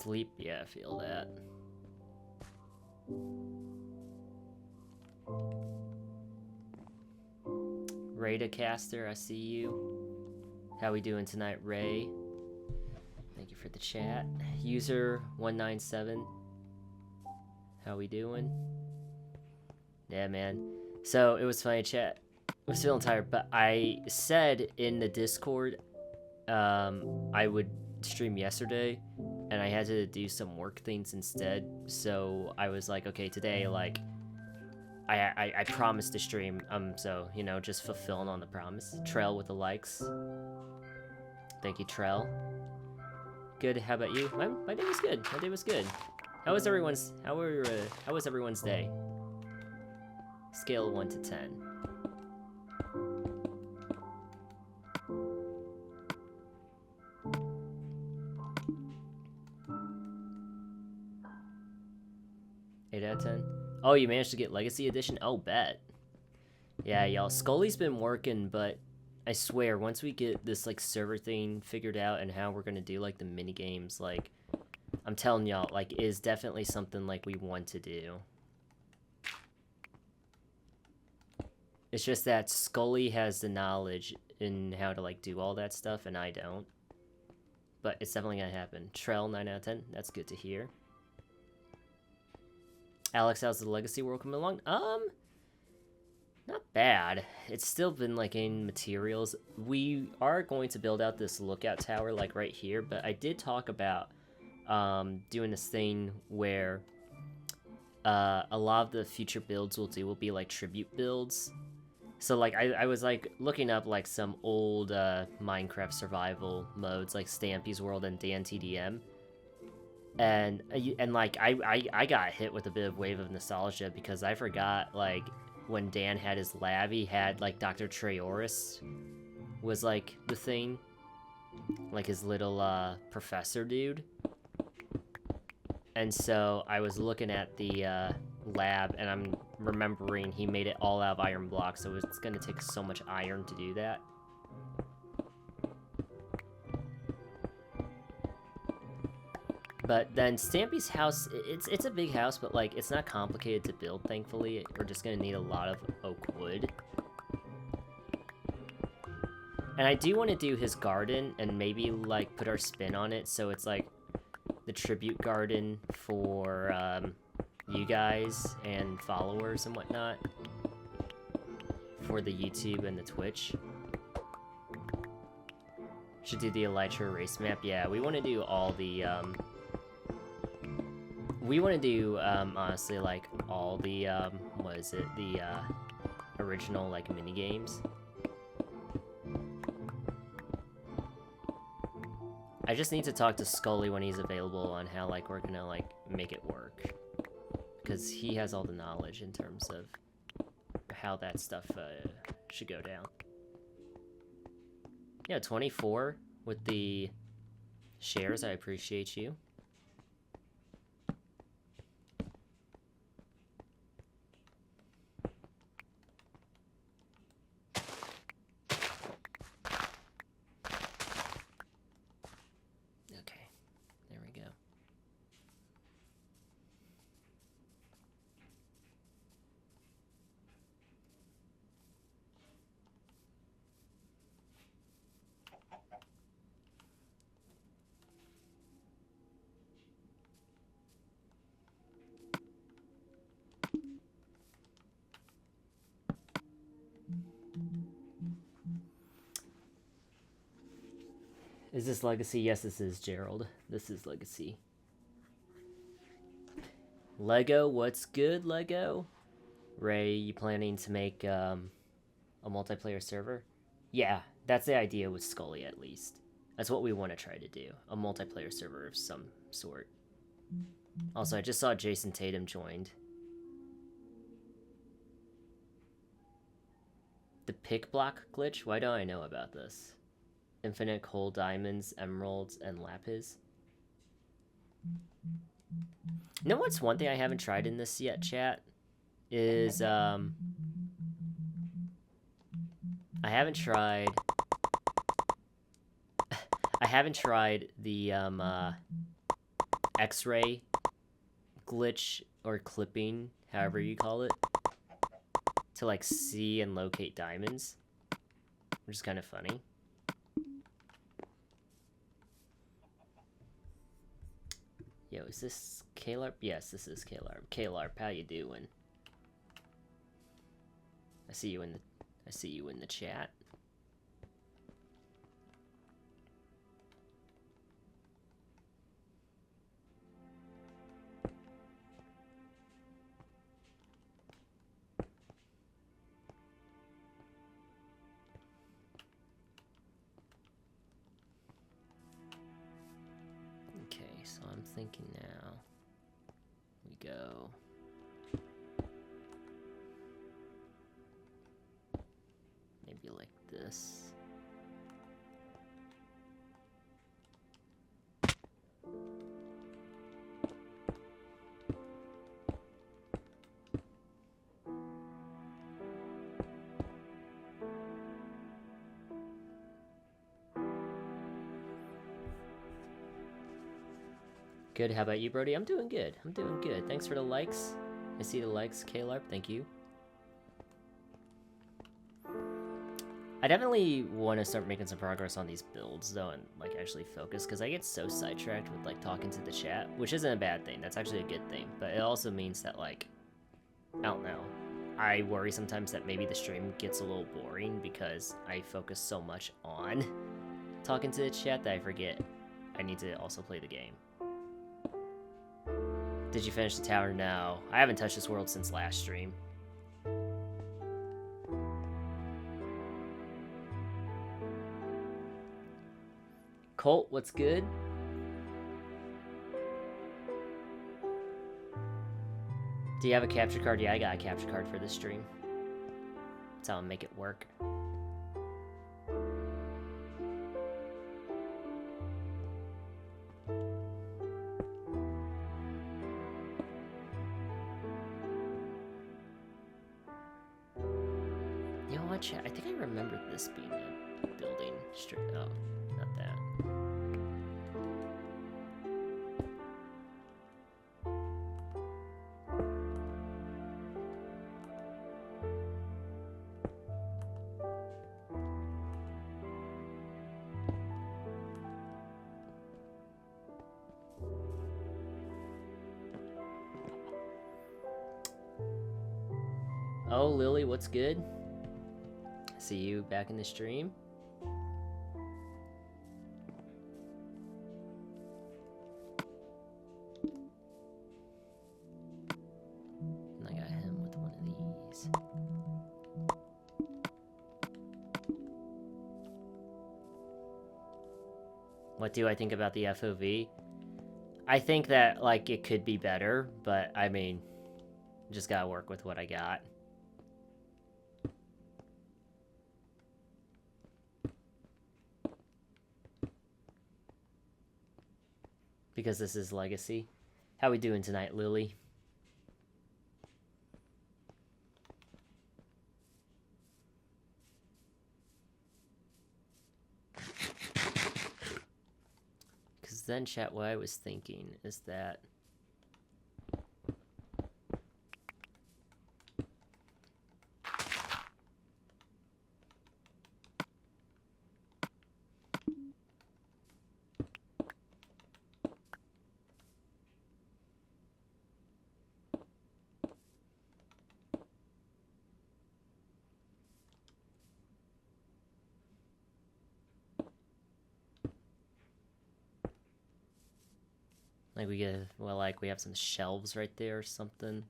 sleep. Yeah, I feel that. Radacaster, I see you. How we doing tonight, Ray? Thank you for the chat. User 197. How we doing? Yeah, man. So it was funny, chat. I was feeling tired, but I said in the Discord, I would stream yesterday, and I had to do some work things instead. So I was like, okay, today, like, I promised to stream. So you know, just fulfilling on the promise. Trail with the likes. Thank you, Trell. Good. How about you? My day was good. My day was good. How was everyone's? How was everyone's day? Scale of 1 to 10. Eight out of 10. Oh, you managed to get Legacy Edition? Oh, bet. Yeah, y'all. Scully's been working, but I swear, once we get this like server thing figured out and how we're gonna do like the mini games, like I'm telling y'all, like it is definitely something like we want to do. It's just that Scully has the knowledge in how to like do all that stuff, and I don't. But it's definitely gonna happen. Trell 9 out of 10. That's good to hear. Alex, how's the Legacy world coming along? Not bad. It's still been like in materials. We are going to build out this lookout tower like right here, but I did talk about doing this thing where a lot of the future builds we'll do will be like tribute builds. So like I was like looking up like some old Minecraft survival modes like Stampy's World and DanTDM. And like I got hit with a bit of wave of nostalgia because I forgot like when Dan had his lab, he had like Dr. Trayaurus was like the thing, like his little professor dude. And so I was looking at the lab, and I'm remembering he made it all out of iron blocks, so it's gonna take so much iron to do that. But then Stampy's house, it's a big house, but like it's not complicated to build, thankfully. We're just gonna need a lot of oak wood. And I do want to do his garden and maybe like put our spin on it, so it's like the tribute garden for you guys and followers and whatnot for the YouTube and the Twitch. Should do the Elytra race map. Yeah, we want to do all the we want to do, honestly, like, all the, what is it, the, original, like, mini-games. I just need to talk to Scully when he's available on how, like, we're gonna, like, make it work. Because he has all the knowledge in terms of how that stuff, should go down. Yeah, 24 with the shares, I appreciate you. Is this Legacy? Yes, this is, Gerald. This is Legacy. Lego, what's good, Lego? Ray, you planning to make a multiplayer server? Yeah, that's the idea with Scully, at least. That's what we want to try to do. A multiplayer server of some sort. Also, I just saw Jason Tatum joined. The pick block glitch? Why don't I know about this? Infinite coal diamonds, emeralds, and lapis. You know what's one thing I haven't tried in this yet, chat? Is, I haven't tried the, X-ray glitch or clipping, however you call it, to like see and locate diamonds, which is kind of funny. Yo, is this Klarp? Yes, this is Klarp. Klarp, how you doing? I see you in the chat. Okay, so I'm thinking now we go maybe like this. Good, how about you, Brody? I'm doing good. I'm doing good. Thanks for the likes. I see the likes, Klarp. Thank you. I definitely want to start making some progress on these builds, though, and, like, actually focus, because I get so sidetracked with, like, talking to the chat, which isn't a bad thing. That's actually a good thing. But it also means that, like, I don't know. I worry sometimes that maybe the stream gets a little boring because I focus so much on talking to the chat that I forget I need to also play the game. Did you finish the tower? No. I haven't touched this world since last stream. Colt, what's good? Do you have a capture card? Yeah, I got a capture card for this stream. That's how I make it work. You know what, chat? I think I remember this being a building straight. Oh, not that. Oh, Lily, what's good? See you back in the stream. And I got him with one of these. What do I think about the FOV? I think that, like, it could be better, but I mean, just gotta work with what I got. Because this is Legacy. How we doing tonight, Lily? Because then, chat, what I was thinking is that like we get, well, like we have some shelves right there or something.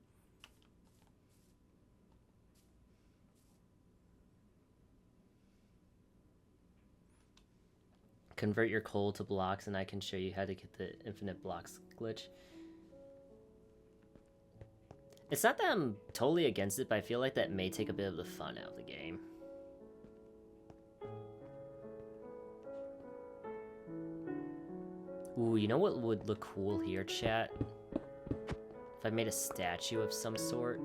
Convert your coal to blocks and I can show you how to get the infinite blocks glitch. It's not that I'm totally against it, but I feel like that may take a bit of the fun out of the game. Ooh, you know what would look cool here, chat? If I made a statue of some sort.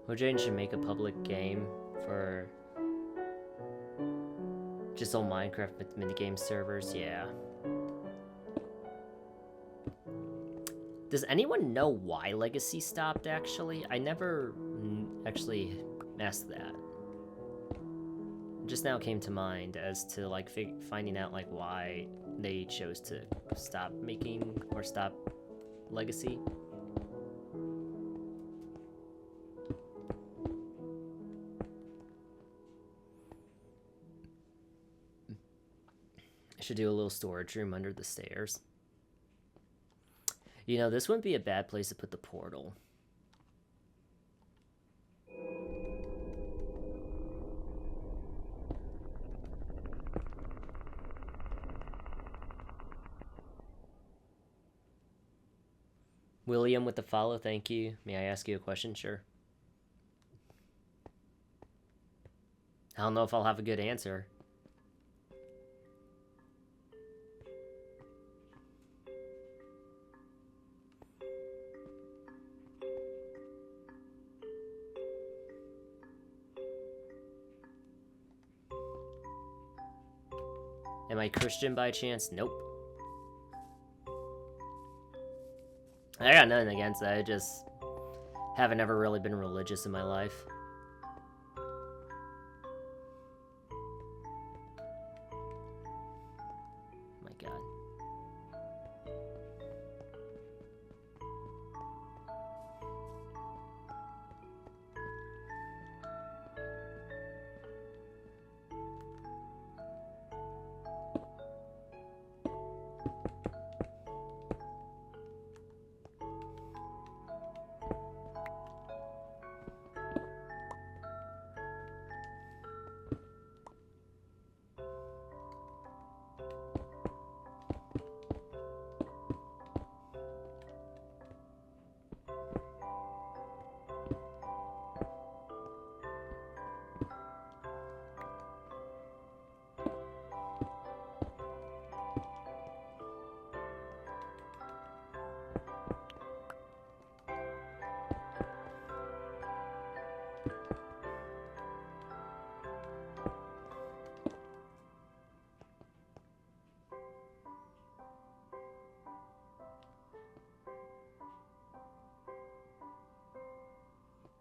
Mojang should make a public game for just on Minecraft with minigame servers, yeah. Does anyone know why Legacy stopped, actually? I never actually asked that. It just now came to mind as to, like, finding out, like, why they chose to stop making or stop Legacy. I should do a little storage room under the stairs. You know, this wouldn't be a bad place to put the portal. William with the follow, thank you. May I ask you a question? Sure. I don't know if I'll have a good answer. Am I Christian by chance? Nope. I got nothing against that. I just haven't ever really been religious in my life. My God.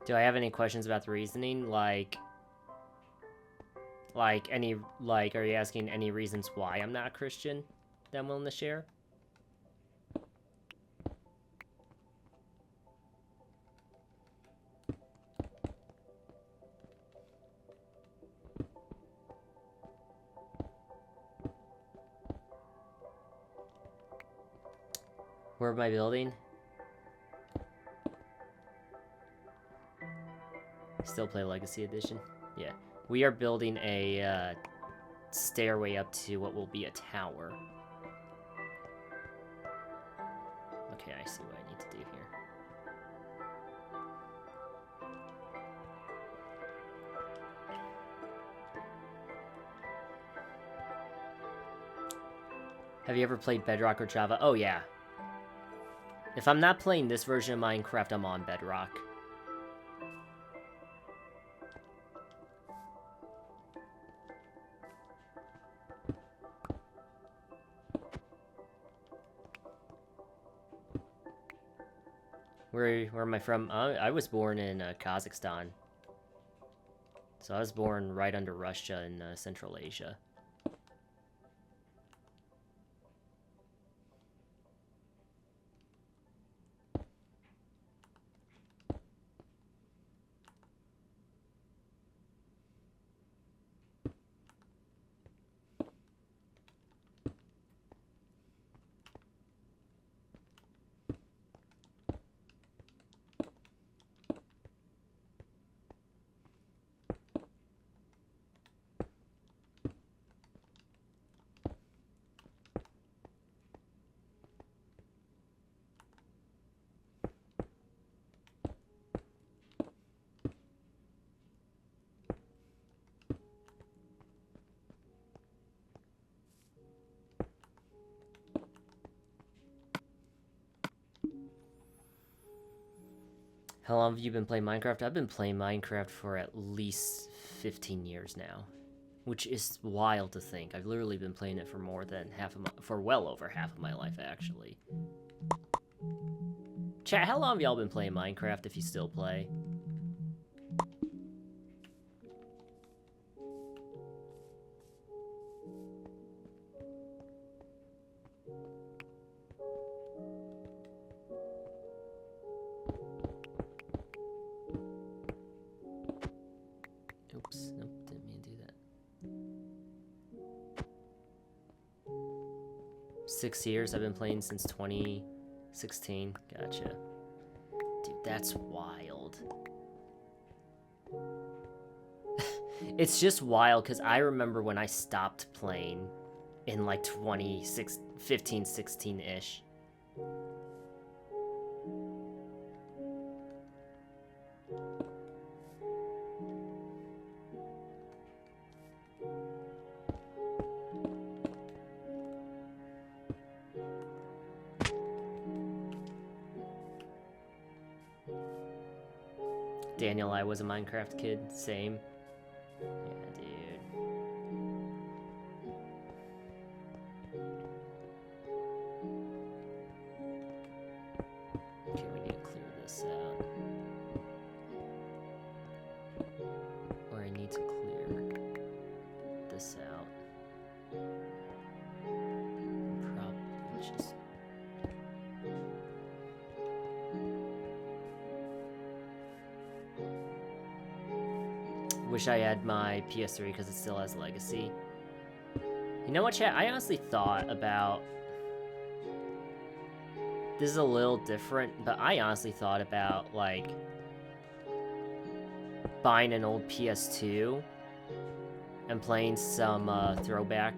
Do I have any questions about the reasoning? Like, are you asking any reasons why I'm not a Christian that I'm willing to share? Where am I building? Still play Legacy Edition? Yeah. We are building a stairway up to what will be a tower. Okay, I see what I need to do here. Have you ever played Bedrock or Java? Oh, yeah. If I'm not playing this version of Minecraft, I'm on Bedrock. Where am I from? I was born in Kazakhstan. So I was born right under Russia in Central Asia. How long have you been playing Minecraft? I've been playing Minecraft for at least 15 years now, which is wild to think. I've literally been playing it for more than for well over half of my life, actually. Chat, how long have y'all been playing Minecraft if you still play? Oops, nope, didn't mean to do that. 6 years, I've been playing since 2016. Gotcha. Dude, that's wild. It's just wild, because I remember when I stopped playing in like 15, 16-ish. Daniel, I was a Minecraft kid, same. Yeah, dude. Okay, we need to clear this out. Or I need to clear this out. Probably just... Wish I had my PS3 because it still has Legacy. You know what, chat? I honestly thought about... This is a little different, but I honestly thought about, like, buying an old PS2 and playing some throwback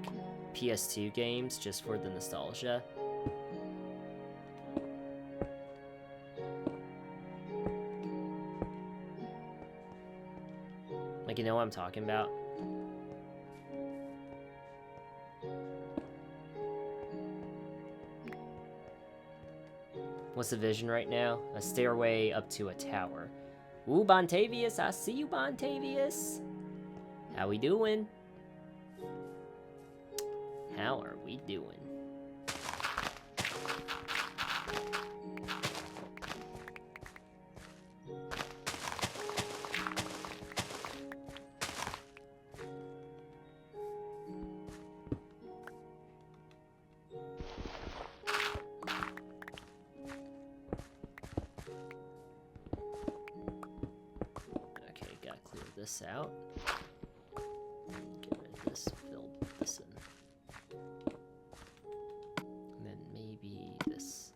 PS2 games just for the nostalgia. Like, you know what I'm talking about? What's the vision right now? A stairway up to a tower. Ooh, Bontavius, I see you, Bontavius. How we doing? How are we doing? This out. Get rid of this, fill this in. And then maybe this.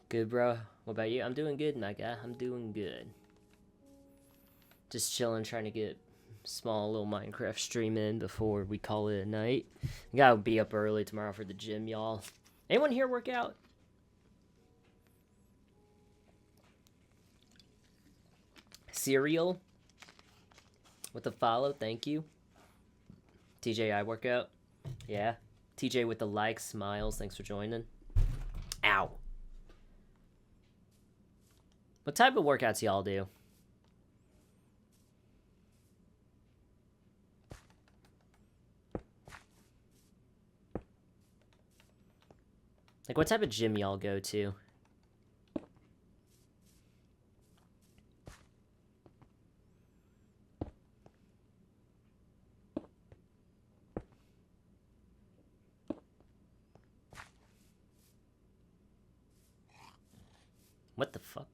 Good, bro. What about you? I'm doing good, my guy. I'm doing good. Just chilling, trying to get small little Minecraft stream in before we call it a night. I gotta be up early tomorrow for the gym, y'all. Anyone here work out? Cereal with a follow, thank you. TJ, I work out. Yeah. TJ with the likes, smiles, thanks for joining. Ow. What type of workouts y'all do? Like, what type of gym y'all go to? What the fuck?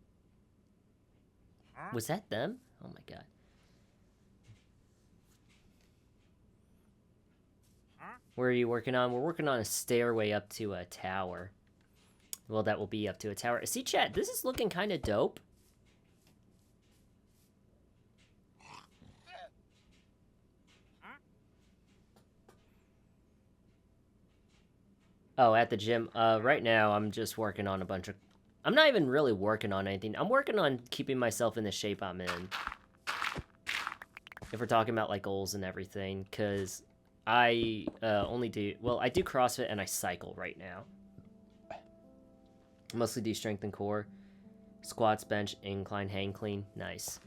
Was that them? Oh my god. Where are you working on? We're working on a stairway up to a tower. Well, that will be up to a tower. See, chat, this is looking kind of dope. Oh, at the gym. Right now, I'm just working on a bunch of I'm not even really working on anything. I'm working on keeping myself in the shape I'm in. If we're talking about like goals and everything, because I only do, well, I do CrossFit and I cycle right now. Mostly do strength and core, squats, bench, incline, hang clean. Nice.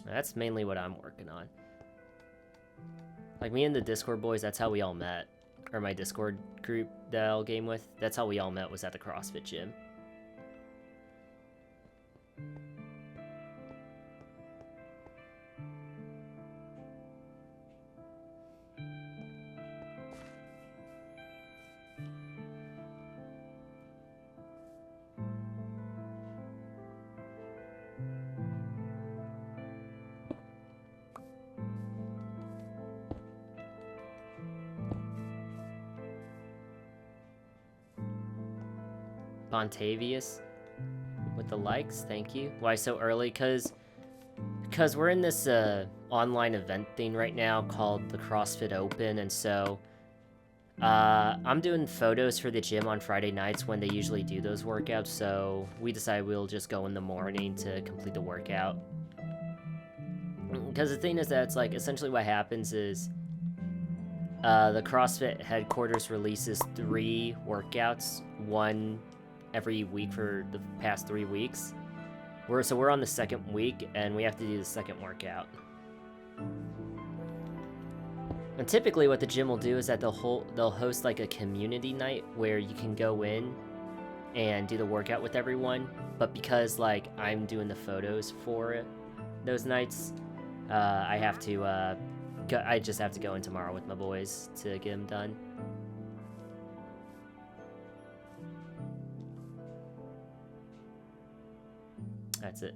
That's mainly what I'm working on. Like me and the Discord boys, that's how we all met. Or my Discord group that I'll game with. That's how we all met, was at the CrossFit gym. Bontavius with the likes, thank you. Why so early? Because we're in this online event thing right now called the CrossFit Open, and so I'm doing photos for the gym on Friday nights when they usually do those workouts, so we decided we'll just go in the morning to complete the workout. Because the thing is that it's like, essentially what happens is the CrossFit headquarters releases 3 workouts, one every week for the past 3 weeks. We're on the 2nd week, and we have to do the 2nd workout. And typically what the gym will do is that they'll host like a community night where you can go in and do the workout with everyone. But because like I'm doing the photos for those nights, I have to I just have to go in tomorrow with my boys to get them done. That's it.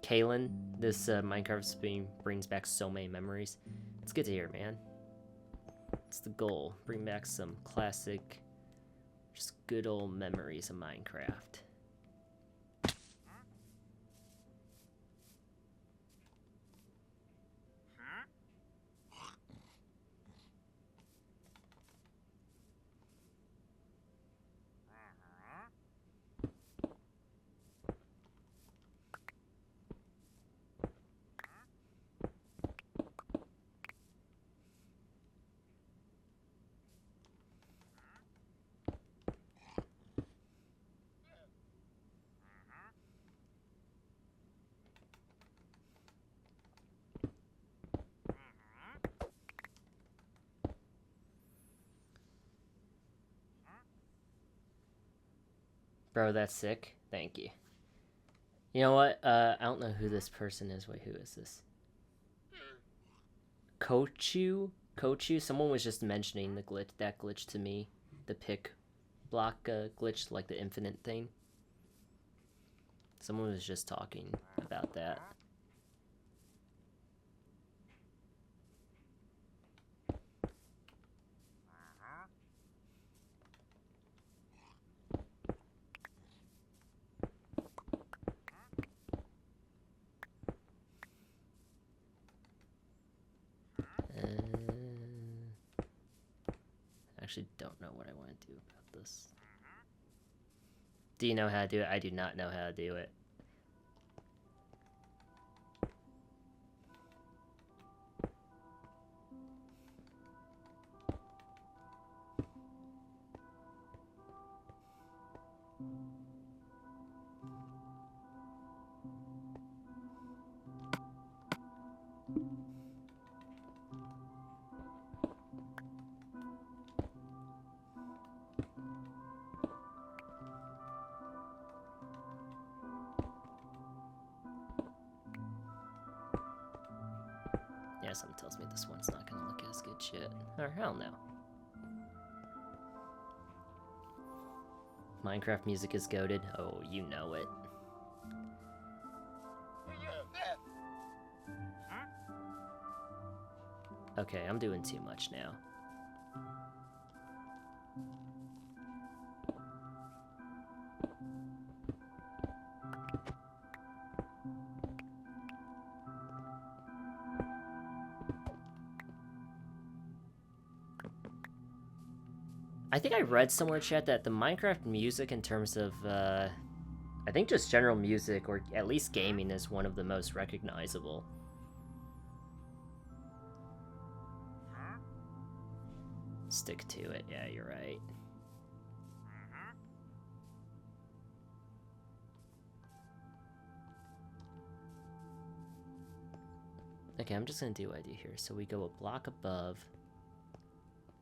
Kalen, this Minecraft stream brings back so many memories. It's good to hear, man. It's the goal. Bring back some classic, just good old memories of Minecraft. Bro, that's sick. Thank you. You know what? I don't know who this person is. Wait, who is this? Kochu? Someone was just mentioning that glitch to me. The pick block glitch, like the infinite thing. Someone was just talking about that. Actually don't know what I want to do about this. Do you know how to do it? I do not know how to do it. Yeah, something tells me this one's not gonna look as good shit. Or hell no. Minecraft music is goated. Oh, you know it. Okay, I'm doing too much now. I think I read somewhere, chat, that the Minecraft music in terms of, I think just general music, or at least gaming, is one of the most recognizable. Stick to it, yeah, you're right. Okay, I'm just gonna do what I do here. So we go a block above,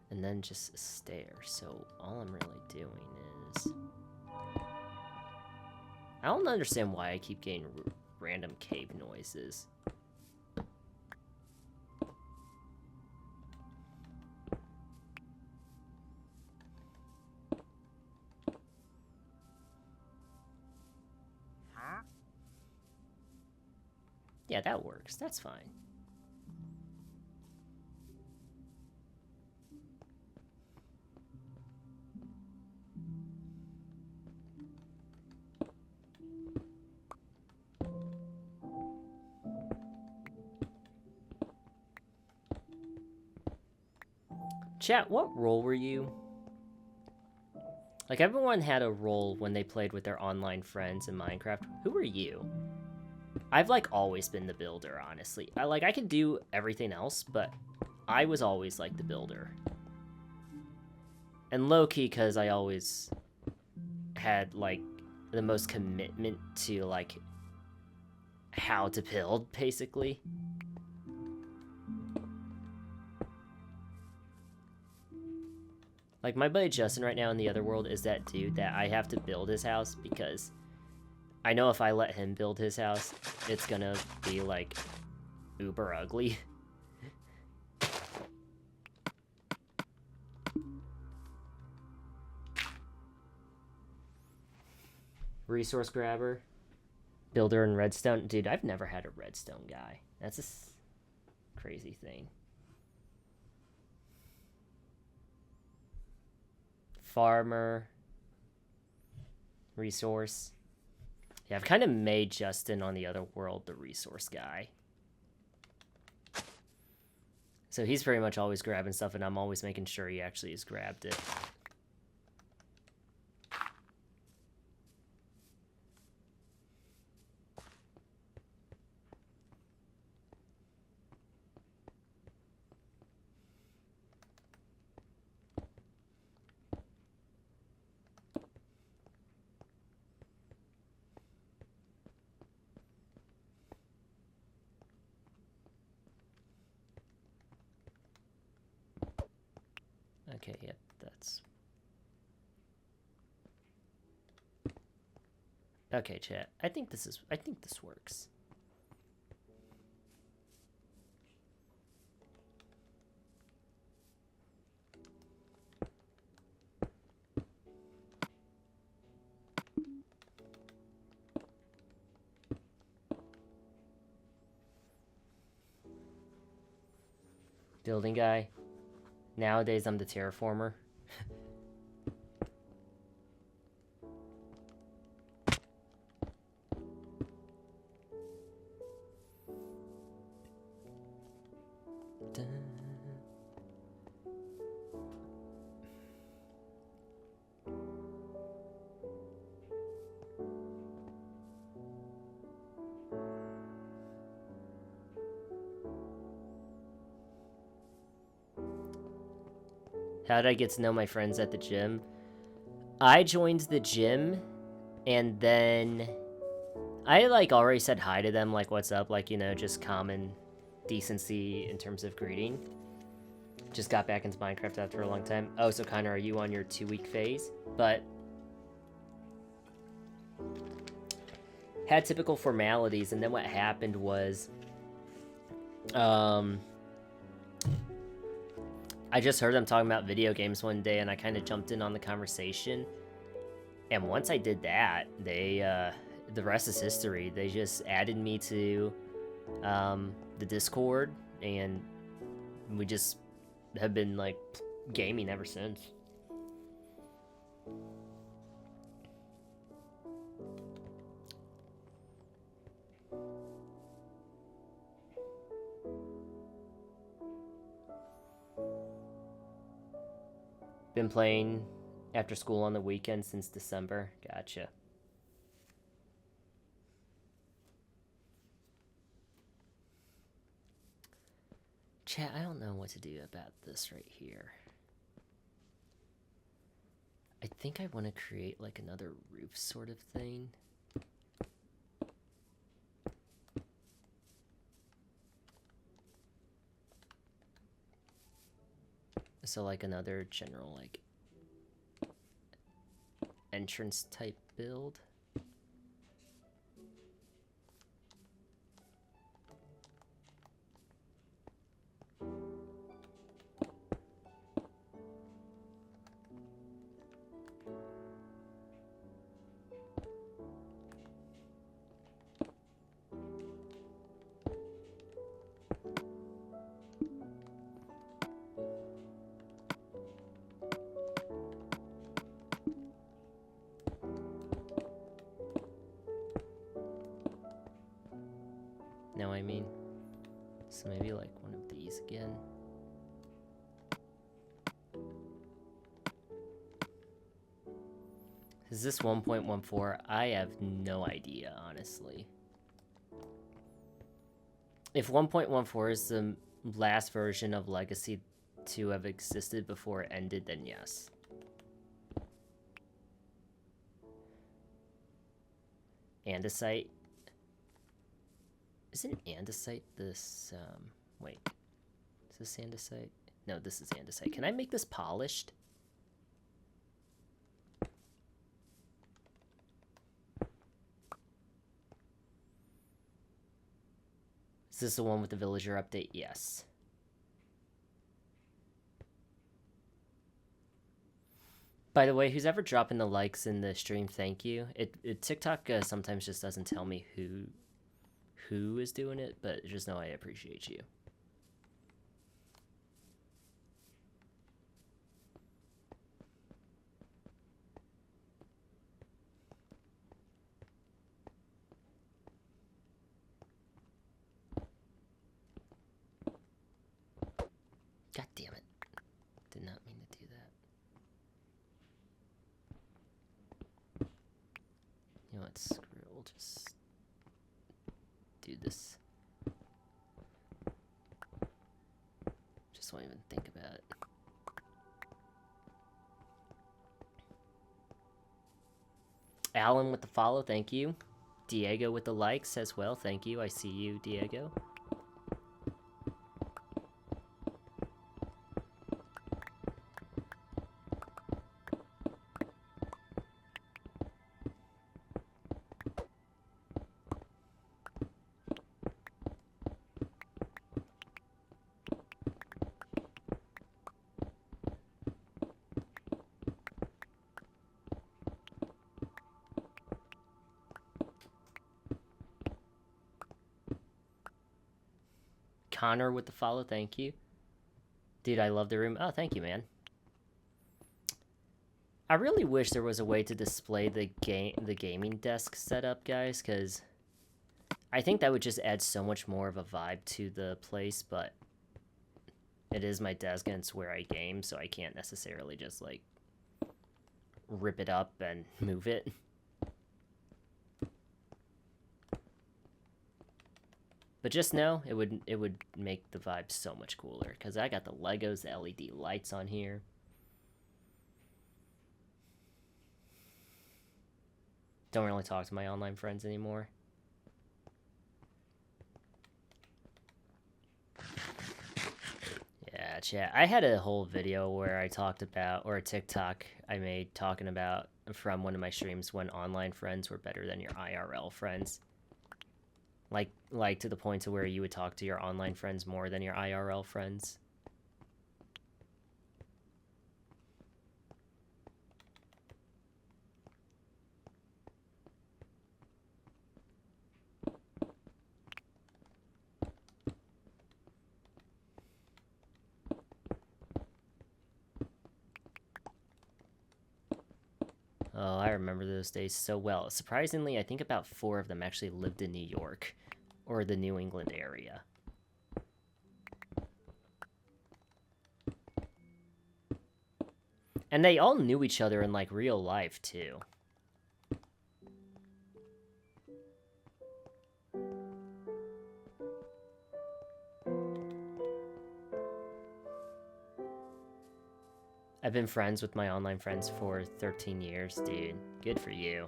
and then just a stair. So all I'm really doing is... I don't understand why I keep getting random cave noises. Yeah, that works. That's fine. Chat, what role were you? Like, everyone had a role when they played with their online friends in Minecraft. Who were you? I've, like, always been the builder, honestly. I can do everything else, but I was always, like, the builder. And low-key, because I always had, like, the most commitment to, like, how to build, basically. Like, my buddy Justin right now in the other world is that dude that I have to build his house because I know if I let him build his house, it's gonna be, like, uber ugly. Resource grabber. Builder in redstone. Dude, I've never had a redstone guy. That's a crazy thing. Farmer. Resource. Yeah, I've kind of made Justin on the other world the resource guy. So he's pretty much always grabbing stuff, and I'm always making sure he actually has grabbed it. Okay, yep, that's... Okay, chat. I think this works. Building guy. Nowadays, I'm the terraformer. How did I get to know my friends at the gym? I joined the gym, and then I, like, already said hi to them, like, what's up, like, you know, just common decency in terms of greeting. Just got back into Minecraft after a long time. Oh, so Connor, are you on your 2-week phase? But had typical formalities, and then what happened was, I just heard them talking about video games one day, and I kind of jumped in on the conversation. And once I did that, they, the rest is history. They just added me to the Discord, and we just have been, like, gaming ever since. Been playing after school on the weekend since December. Gotcha. Chat, I don't know what to do about this right here. I think I want to create like another roof sort of thing. So like another general like entrance type build. Know what I mean? So maybe like one of these again. Is this 1.14? I have no idea, honestly. If 1.14 is the last version of Legacy to have existed before it ended, then yes. Andesite. Isn't andesite this, wait. Is this andesite? No, this is andesite. Can I make this polished? Is this the one with the villager update? Yes. By the way, who's ever dropping the likes in the stream, thank you. TikTok sometimes just doesn't tell me who is doing it, but just know I appreciate you. God damn it. Did not mean to do that. You know what, screw it, we'll just do this. Just won't even think about it. Alan with the follow, thank you. Diego with the likes as well, thank you. I see you, Diego. Connor with the follow, thank you. Dude, I love the room. Oh, thank you, man. I really wish there was a way to display the gaming desk setup, guys, because I think that would just add so much more of a vibe to the place, but it is my desk and it's where I game, so I can't necessarily just, like, rip it up and move it. But just know, it would make the vibe so much cooler, because I got the Legos, the LED lights on here. Don't really talk to my online friends anymore. Yeah, chat. I had a whole video where I talked about, or a TikTok I made talking about from one of my streams when online friends were better than your IRL friends. Like to the point to where you would talk to your online friends more than your IRL friends. Oh, I remember those days so well. Surprisingly, I think about 4 of them actually lived in New York or the New England area. And they all knew each other in, like, real life, too. I've been friends with my online friends for 13 years, dude. Good for you.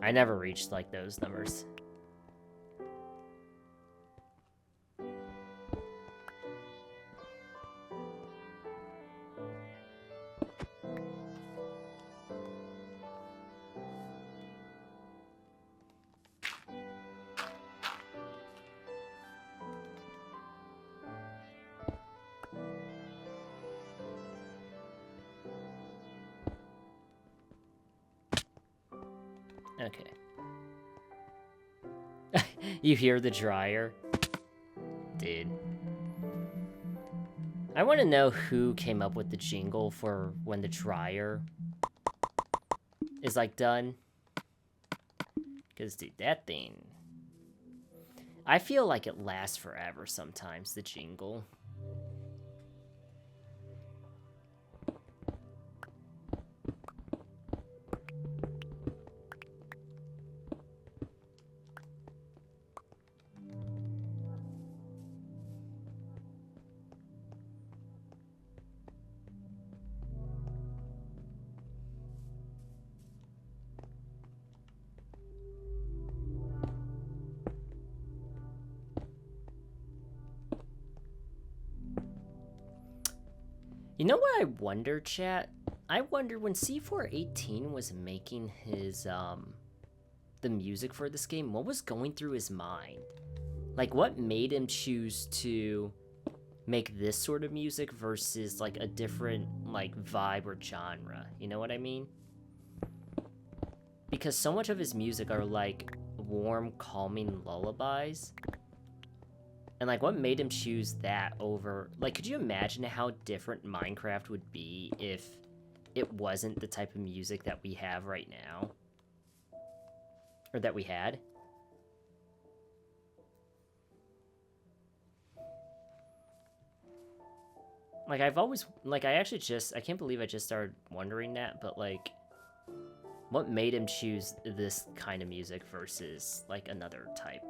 I never reached, like, those numbers. Okay. You hear the dryer? Dude. I want to know who came up with the jingle for when the dryer is, like, done. Because, dude, that thing... I feel like it lasts forever sometimes, the jingle. You know what I wonder, chat? I wonder when C418 was making his, the music for this game, what was going through his mind? Like, what made him choose to make this sort of music versus, like, a different, like, vibe or genre? You know what I mean? Because so much of his music are, like, warm, calming lullabies. And, like, what made him choose that over... Like, could you imagine how different Minecraft would be if it wasn't the type of music that we have right now? Or that we had? Like, I've always... Like, I actually just... I can't believe I just started wondering that, but, like... What made him choose this kind of music versus, like, another type?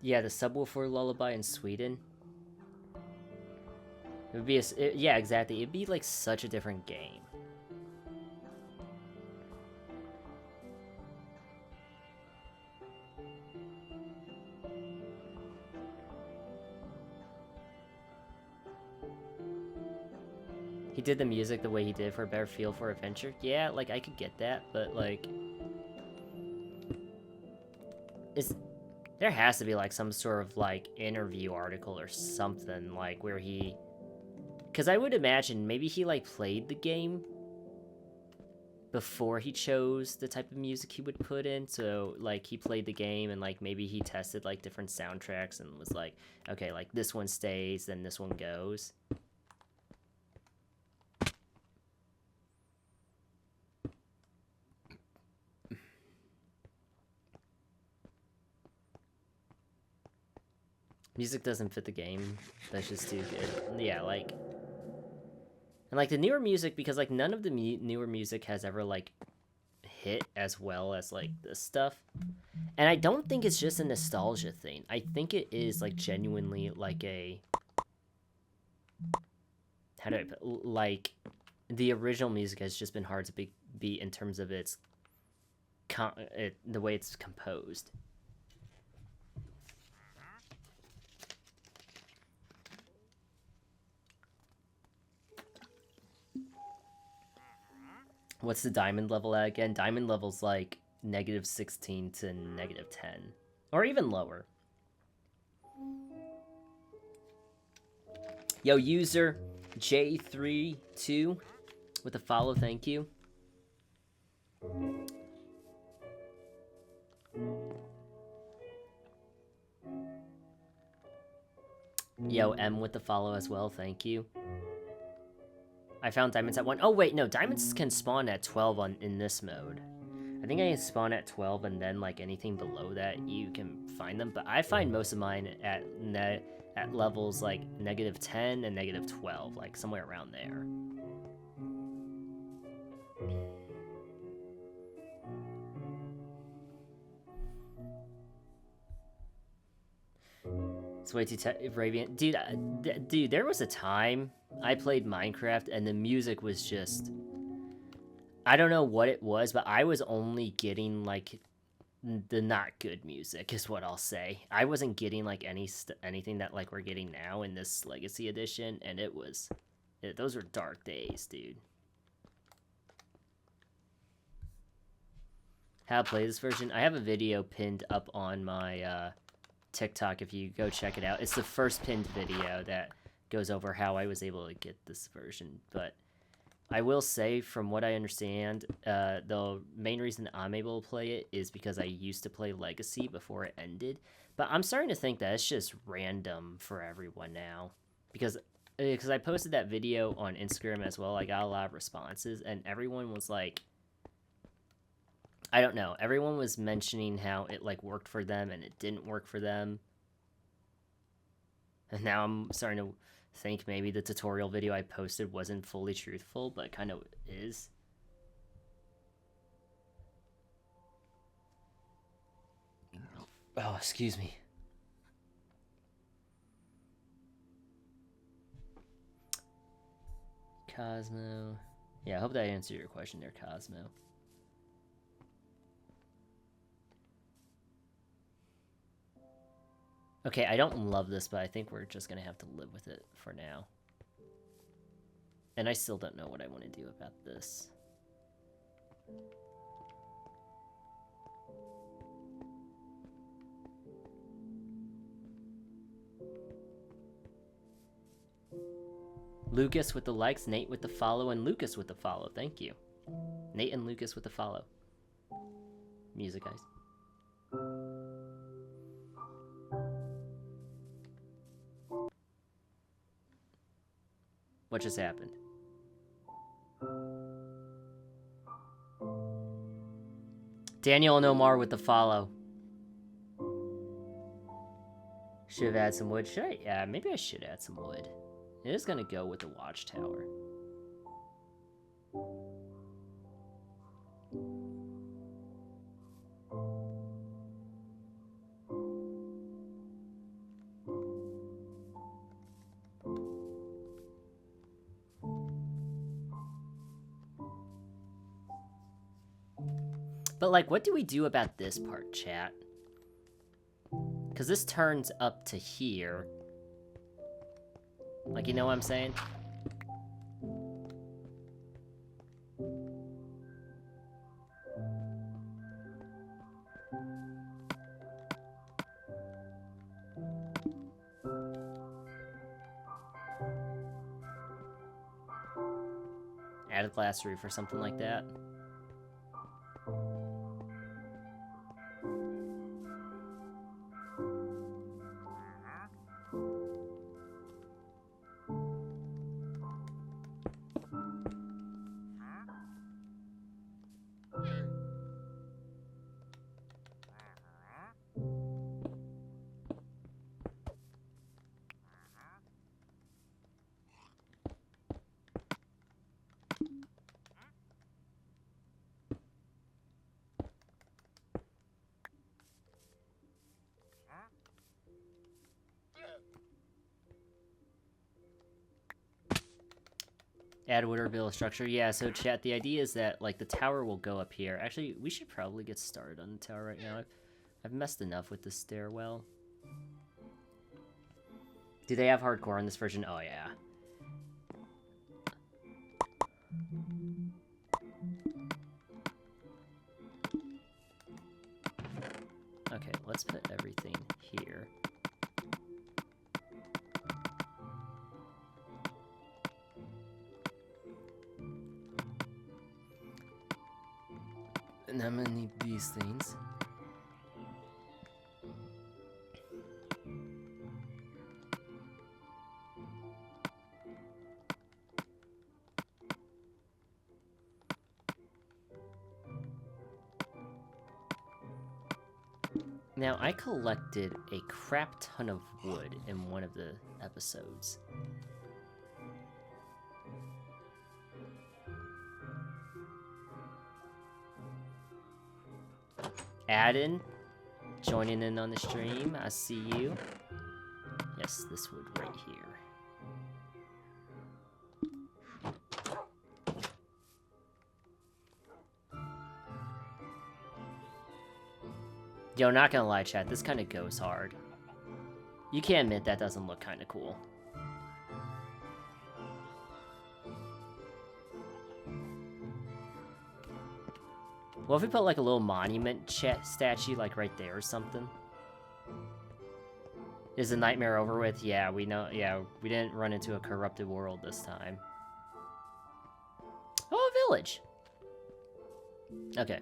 Yeah, the Subwoofer Lullaby in Sweden. It would be yeah, exactly. It'd be like such a different game. He did the music the way he did for a better feel for adventure. Yeah, like, I could get that, but, like... There has to be, like, some sort of, like, interview article or something, like, where he... Because I would imagine maybe he, like, played the game before he chose the type of music he would put in. So, like, he played the game and, like, maybe he tested, like, different soundtracks and was like, okay, like, this one stays, then this one goes. Music doesn't fit the game. That's just too good. Yeah, like... And, like, the newer music, because, like, none of the newer music has ever, like, hit as well as, like, this stuff. And I don't think it's just a nostalgia thing. I think it is, like, genuinely, like, a... How do I put... Like, the original music has just been hard to beat in terms of its... the way it's composed. What's the diamond level at again? Diamond level's like -16 to -10. Or even lower. Yo, user J32 with a follow, thank you. Yo, M with the follow as well, thank you. I found diamonds at 1. Oh, wait, no, diamonds can spawn at 12 in this mode. I think I can spawn at 12, and then, like, anything below that, you can find them. But I find most of mine at levels, like, -10 and -12, like, somewhere around there. It's way too Raviant. Dude, there was a time I played Minecraft, and the music was just... I don't know what it was, but I was only getting, like, the not good music, is what I'll say. I wasn't getting, like, anything that, like, we're getting now in this Legacy Edition, and it was... those were dark days, dude. How to play this version? I have a video pinned up on my, TikTok if you go check it out. It's the first pinned video that goes over how I was able to get this version, but... I will say, from what I understand, the main reason I'm able to play it is because I used to play Legacy before it ended. But I'm starting to think that it's just random for everyone now. Because I posted that video on Instagram as well, I got a lot of responses, and everyone was like... I don't know, everyone was mentioning how it, like, worked for them and it didn't work for them. And now I'm starting to... think maybe the tutorial video I posted wasn't fully truthful, but kind of is. Oh, excuse me. Cosmo. Yeah, I hope that answered your question there, Cosmo. Okay, I don't love this, but I think we're just gonna have to live with it for now. And I still don't know what I want to do about this. Lucas with the likes, Nate with the follow, and Lucas with the follow. Thank you. Nate and Lucas with the follow. Music, guys. What just happened? Daniel and Omar with the follow. Should have added some wood. Should I? Yeah, maybe I should add some wood. It is gonna go with the watchtower. But, like, what do we do about this part, chat? Because this turns up to here. Like, you know what I'm saying? Add a glass roof or something like that. Add wood or build a structure. Yeah, so chat, the idea is that, like, the tower will go up here. Actually, we should probably get started on the tower right now. I've messed enough with the stairwell. Do they have hardcore on this version? Oh, yeah. let's put everything here. And I'm gonna need these things. Now, I collected a crap ton of wood in one of the episodes. Addin, joining in on the stream. I see you. Yes, this wood right here. Yo, not gonna lie, chat, this kind of goes hard. You can't admit that doesn't look kind of cool. Well, if we put like a little monument statue like right there or something. Is the nightmare over with? Yeah, we know. Yeah, we didn't run into a corrupted world this time. Oh, a village. Okay.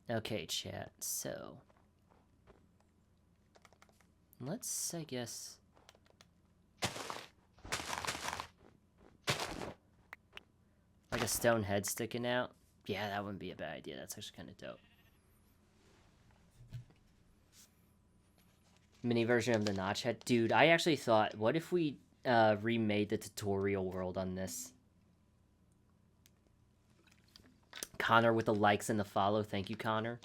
Okay, chat, so... let's, I guess... like a stone head sticking out? Yeah, that wouldn't be a bad idea. That's actually kind of dope. Mini version of the notch head? Dude, I actually thought, what if we remade the tutorial world on this? Connor with the likes and the follow. Thank you, Connor.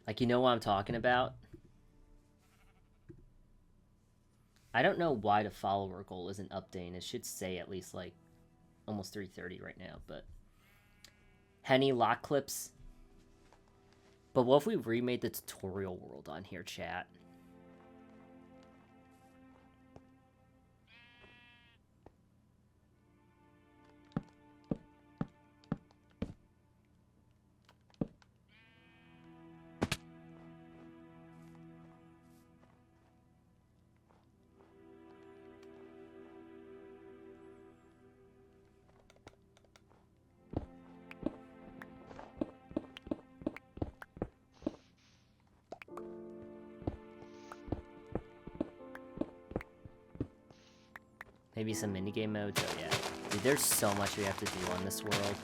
Like, you know what I'm talking about? I don't know why the follower goal isn't updating. It should say at least, like, almost 3:30 right now, but... Henny lock clips. But what if we remade the tutorial world on here, chat? Maybe some minigame modes? Oh yeah. Dude, there's so much we have to do on this world.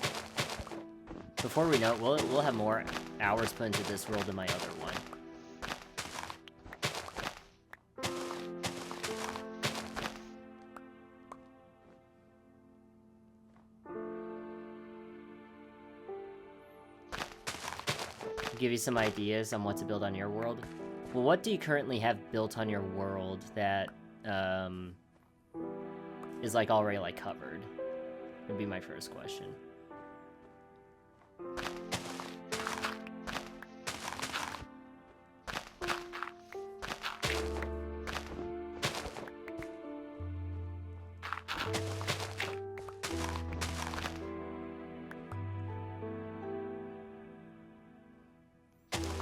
Before we know it, we'll have more hours put into this world than my other one. Give you some ideas on what to build on your world. Well, what do you currently have built on your world that, is like already like covered? Would be my first question.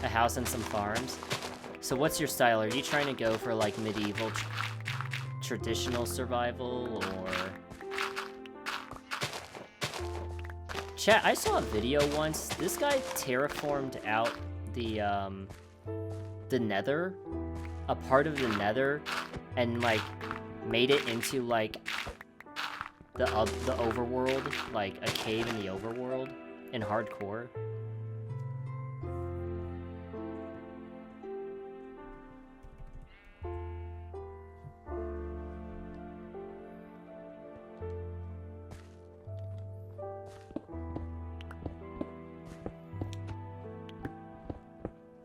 A house and some farms. So what's your style? Are you trying to go for like medieval traditional survival, or... Chat, I saw a video once. This guy terraformed out the nether, a part of the nether, and like made it into like the overworld, like a cave in the overworld in hardcore.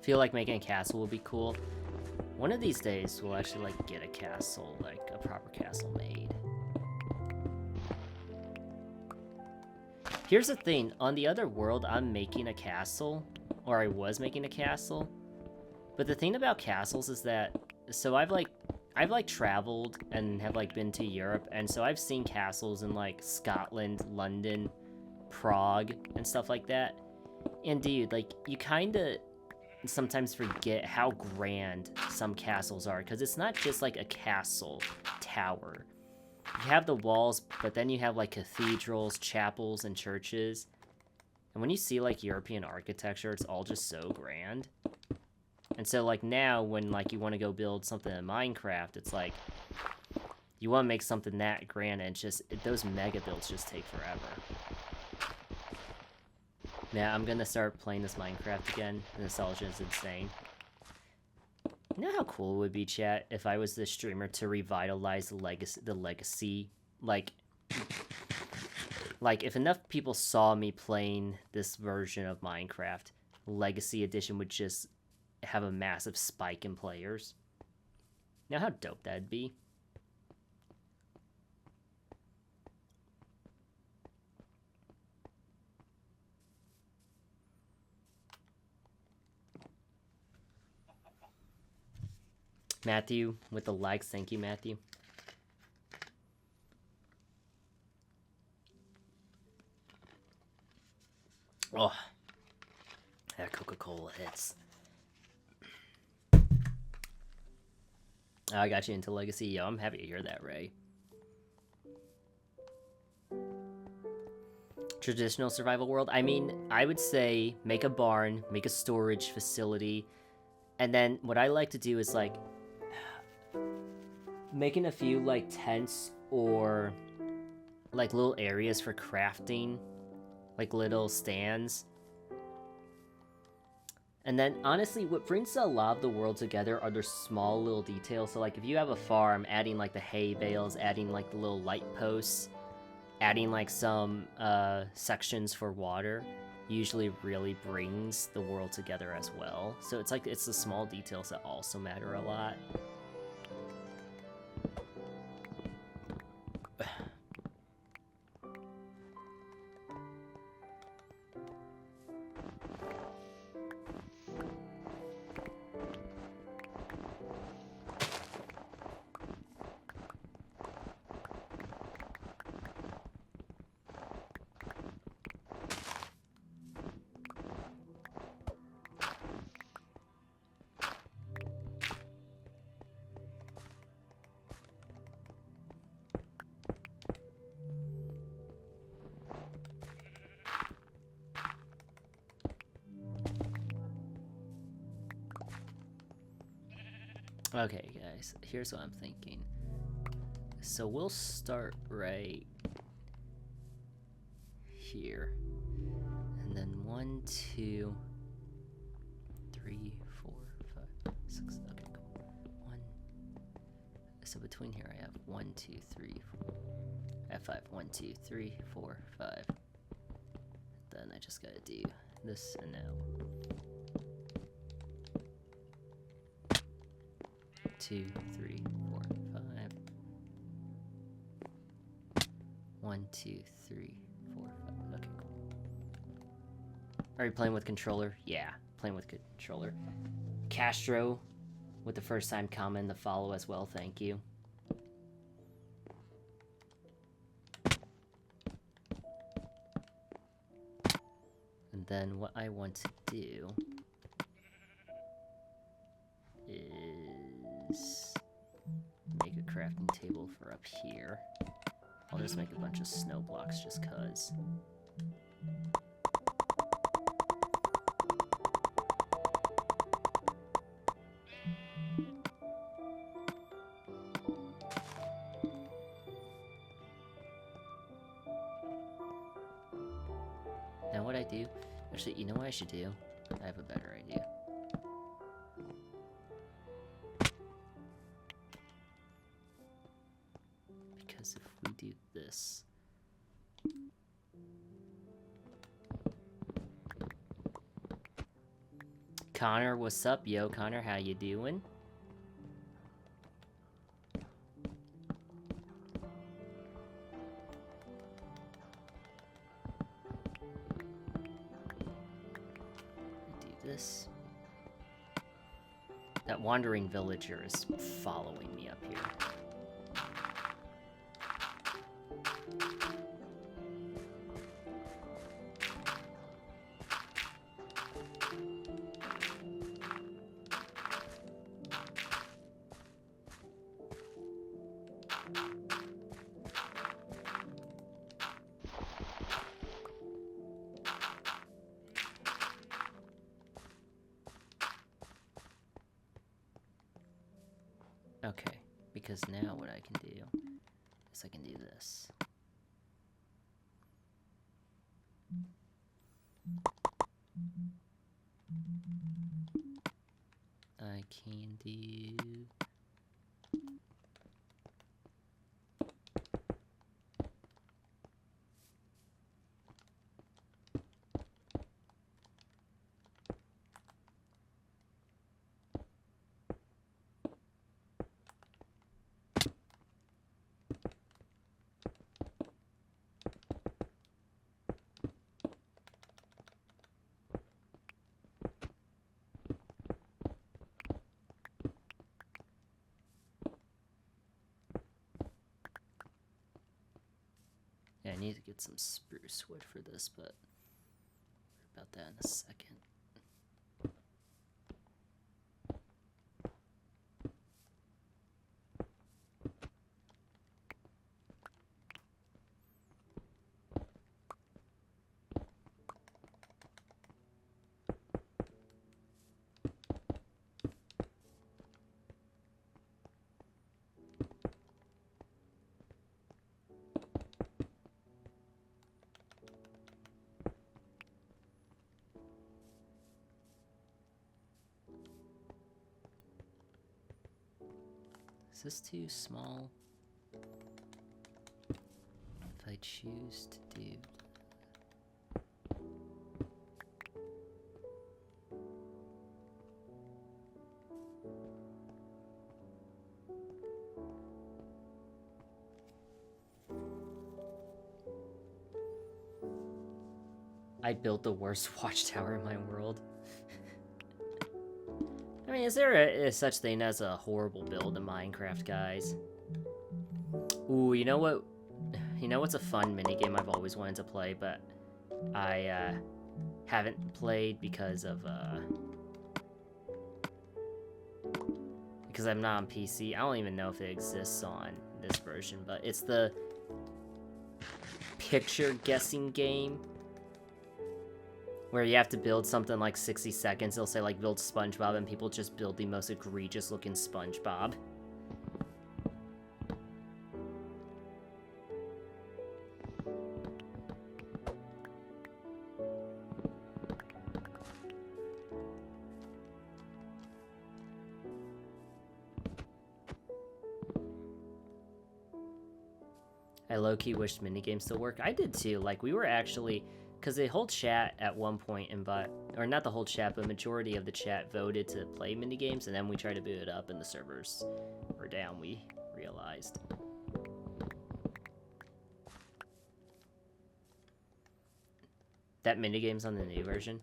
Feel like making a castle would be cool. One of these days, we'll actually like get a castle, like a proper castle made. Here's the thing, on the other world, I'm making a castle, or I was making a castle, But the thing about castles is that, so I've traveled and have like been to Europe, and so I've seen castles in like Scotland, London, Prague, and stuff like that. And dude, like, you kind of sometimes forget how grand some castles are, because it's not just like a castle tower. You have the walls, but then you have like cathedrals, chapels, and churches. And when you see like European architecture, it's all just so grand. And so like now when like you want to go build something in Minecraft, it's like you want to make something that grand, and those mega builds just take forever. Yeah, I'm gonna start playing this Minecraft again. The nostalgia is insane. You know how cool it would be, chat, if I was the streamer to revitalize the legacy? Like if enough people saw me playing this version of Minecraft, Legacy Edition would just have a massive spike in players. You know how dope that'd be? Matthew with the likes, thank you, Matthew. Oh, that Coca-Cola hits. I got you into Legacy. Yo, I'm happy to hear that, Ray. Traditional survival world? I mean, I would say make a barn, make a storage facility, and then what I like to do is, like, making a few, like, tents or, like, little areas for crafting, like little stands. And then, honestly, what brings a lot of the world together are their small little details. So, like, if you have a farm, adding, like, the hay bales, adding, like, the little light posts, adding, like, some sections for water, usually really brings the world together as well. So it's, like, it's the small details that also matter a lot. Okay, guys, here's what I'm thinking. So we'll start right here. And then 1, 2, 3, 4, 5, 6. Okay, cool. 1. So between here I have 1, 2, 3, 4. I have 5. 1, 2, 3, 4, 5. Then I just gotta do this and now. 2, 3, 4, 5. 1, 2, 3, 4, 5. Okay, cool. Are you playing with controller? Yeah, playing with controller. Castro with the first time comment, the follow as well, thank you. And then what I want to do is make a crafting table for up here. I'll just make a bunch of snow blocks just cuz. Now what I do, actually, you know what I should do? I have a better idea. Because if we do this, Connor, what's up? Yo, Connor, how you doing? Do this. That wandering villager is following me up here. Okay, because now what I can do is I can do this. I can do... Yeah, I need to get some spruce wood for this, but about that in a second. Is this too small? If I choose to do... I built the worst watchtower in my world. I mean, is there a such thing as a horrible build in Minecraft, guys? Ooh, you know what? You know what's a fun minigame I've always wanted to play, but I haven't played because of because I'm not on PC. I don't even know if it exists on this version, but it's the picture guessing game where you have to build something like 60 seconds. They'll say like build SpongeBob and people just build the most egregious looking SpongeBob. I low-key wished minigames still work. I did too. Like, we were actually... Because the whole chat at one point, or not the whole chat, but majority of the chat voted to play minigames, and then we tried to boot it up and the servers were down, we realized. That minigame's on the new version.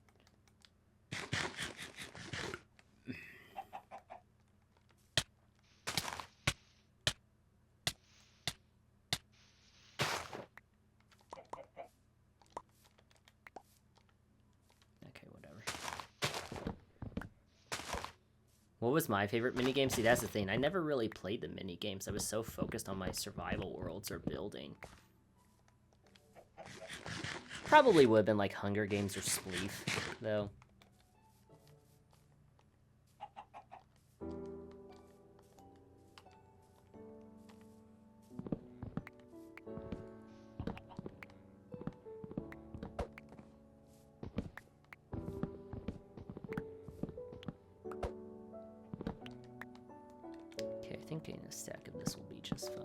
What was my favorite minigame? See, that's the thing. I never really played the minigames. I was so focused on my survival worlds or building. Probably would have been like Hunger Games or Spleef, though. Okay, I think getting a stack of this will be just fine.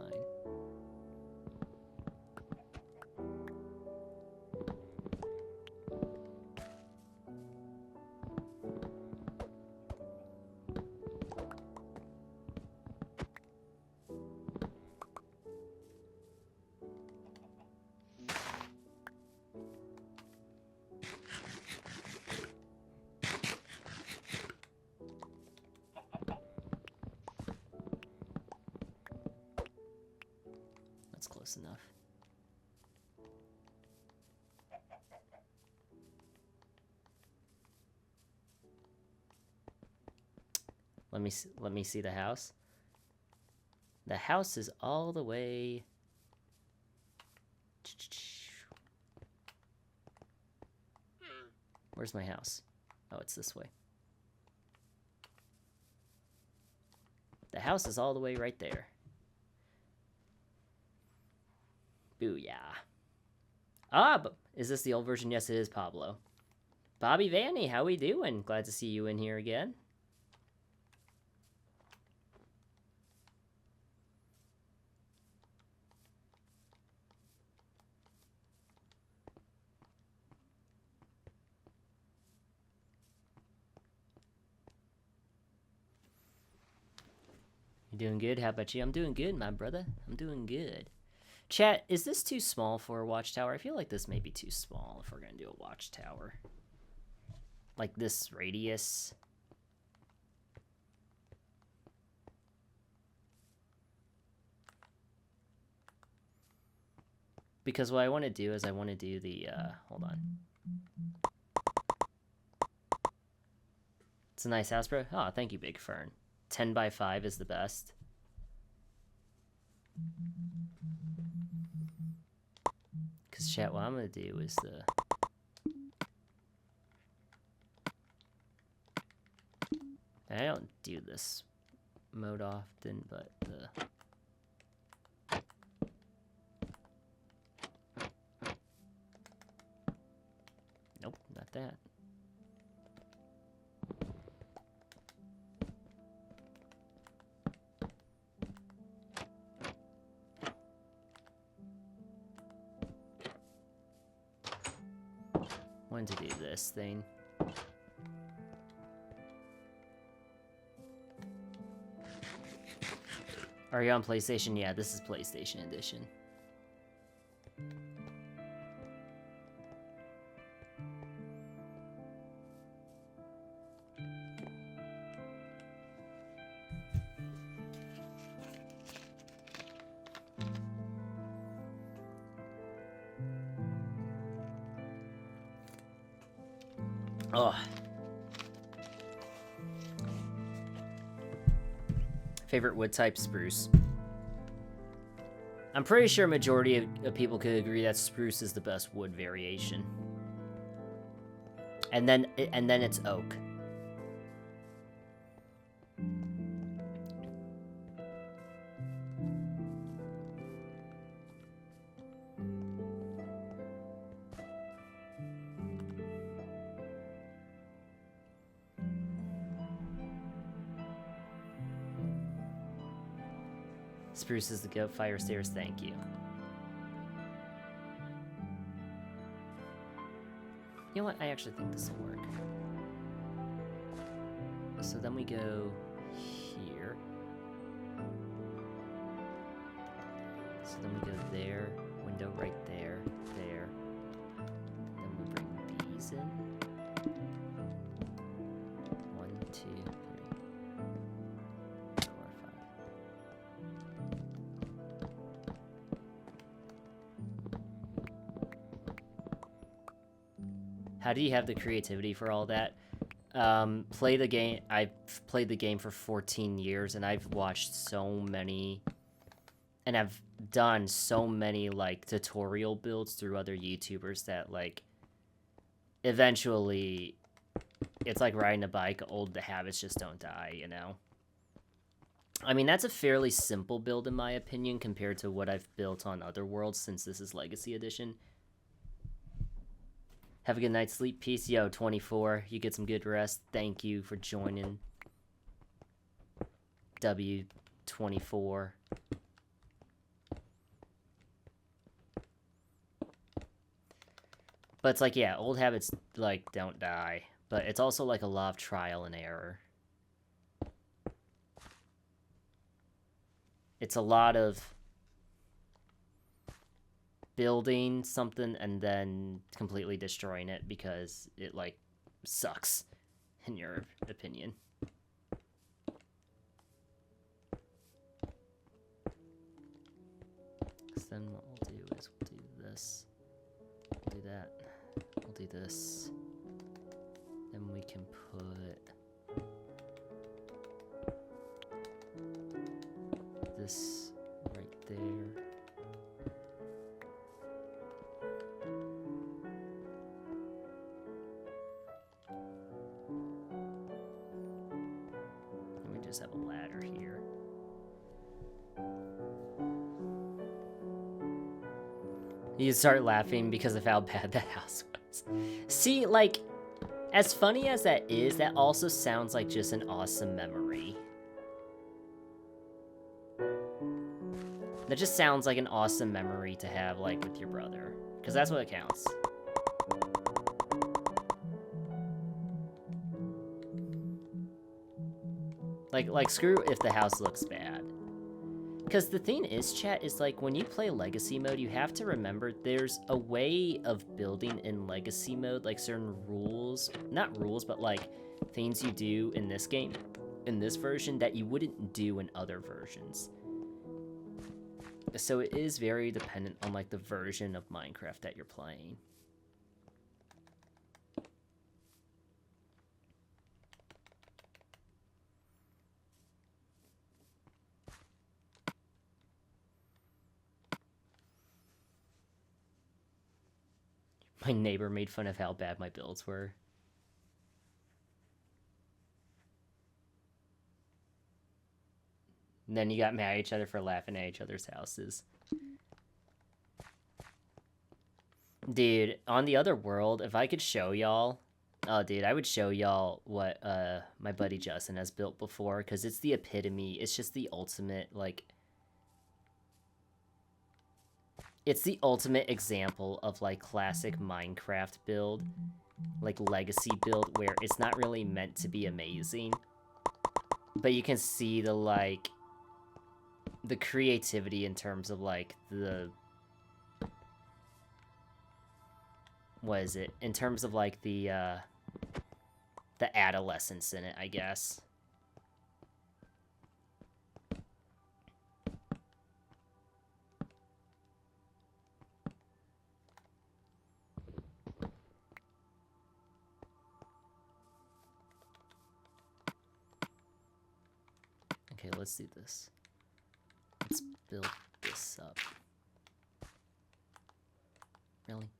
close enough. Let me see the house. The house is all the way. Where's my house? Oh, it's this way. The house is all the way right there. Booyah. Ah, but is this the old version? Yes, it is, Pablo. Bobby Vanny, how we doing? Glad to see you in here again. You doing good? How about you? I'm doing good, my brother. I'm doing good. Chat, is this too small for a watchtower? I feel like this may be too small if we're going to do a watchtower. Like this radius. Because what I want to do is I want to do the, hold on. It's a nice house, bro. Oh, thank you, Big Fern. 10 by 5 is the best. Because chat, what I'm going to do is the... I don't do this mode often, but the... Nope, not that. Wanted to do this thing. Are you on PlayStation? Yeah, this is PlayStation Edition. Oh. Favorite wood type? Spruce. I'm pretty sure a majority of people could agree that spruce is the best wood variation. And then it's oak. Spruce is the goat. Fire stairs, thank you. You know what? I actually think this will work. So then we go here. So then we go there, window right there, there. Then we bring these in. 1, 2, 3, 4, 5. How do you have the creativity for all that? Play the game. I've played the game for 14 years, and I've watched so many, and I've done so many, like, tutorial builds through other YouTubers that, like, eventually, it's like riding a bike. Old habits just don't die, you know? I mean, that's a fairly simple build, in my opinion, compared to what I've built on other worlds, since this is Legacy Edition. Have a good night's sleep. Peace. Yo, 24. You get some good rest. Thank you for joining. W24. But it's like, yeah, old habits, like, don't die. But it's also like a lot of trial and error. It's a lot of building something and then completely destroying it because it, like, sucks, in your opinion. So then what we'll do is we'll do this. We'll do that. We'll do this. Then we can put this right there. And we just have a ladder here. You start laughing because of how bad that house was. See, like, as funny as that is, that also sounds like just an awesome memory. That just sounds like an awesome memory to have, like, with your brother. Because that's what counts. Like, screw if the house looks bad. Because the thing is, chat, is like when you play Legacy mode, you have to remember there's a way of building in Legacy mode, like certain rules, not rules, but like things you do in this game, in this version, that you wouldn't do in other versions. So it is very dependent on like the version of Minecraft that you're playing. My neighbor made fun of how bad my builds were. And then you got mad at each other for laughing at each other's houses. Dude, on the other world, if I could show y'all... Oh, dude, I would show y'all what my buddy Justin has built before, because it's the epitome. It's just the ultimate, like... It's the ultimate example of, like, classic Minecraft build. Like, legacy build, where it's not really meant to be amazing. But you can see the, like... the creativity in terms of, like, the... What is it? In terms of, like, the adolescence in it, I guess. Okay, let's do this. Let's build this up. Really?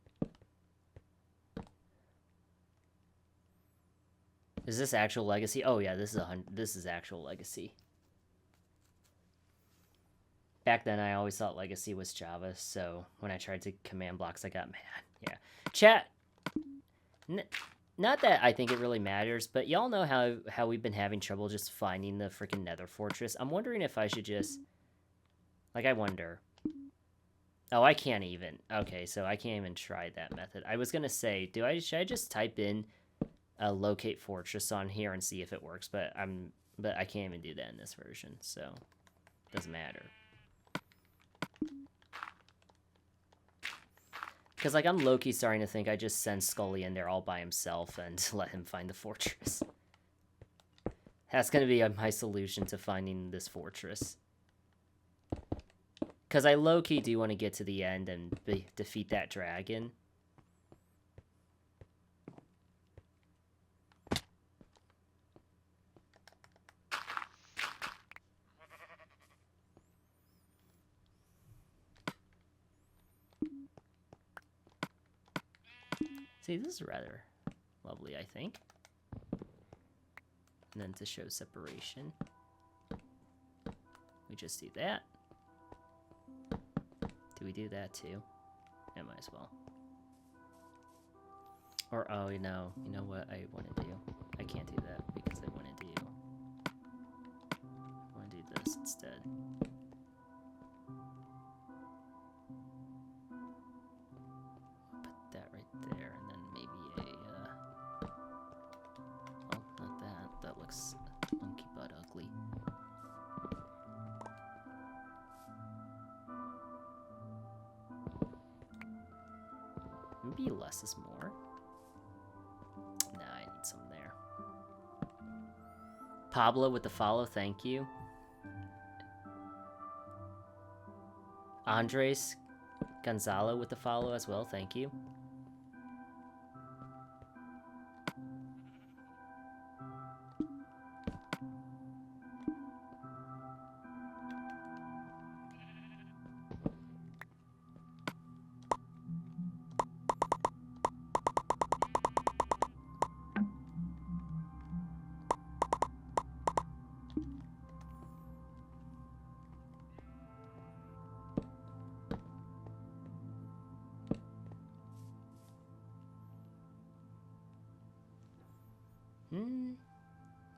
Is this actual legacy? Oh yeah, this is actual legacy. Back then, I always thought legacy was Java, so when I tried to command blocks, I got mad. Yeah, chat. Not that I think it really matters, but y'all know how we've been having trouble just finding the freaking Nether Fortress. I'm wondering if I should just, like, I wonder. Oh, I can't even. Okay, so I can't even try that method. I was gonna say, should I just type in locate fortress on here and see if it works, but I can't even do that in this version, so it doesn't matter. Because, like, I'm low-key starting to think I just send Scully in there all by himself and let him find the fortress. That's gonna be my solution to finding this fortress. Because I low-key do want to get to the end and defeat that dragon. See, this is rather lovely, I think. And then to show separation, we just do that. Do we do that too? Yeah, might as well. Or, oh, you know what I want to do? I can't do that because I want to do this instead. Put that right there, and then maybe a, oh, not that. That looks monkey butt ugly. Maybe less is more. Nah, I need some there. Pablo with the follow, thank you. Andres Gonzalo with the follow as well. Thank you.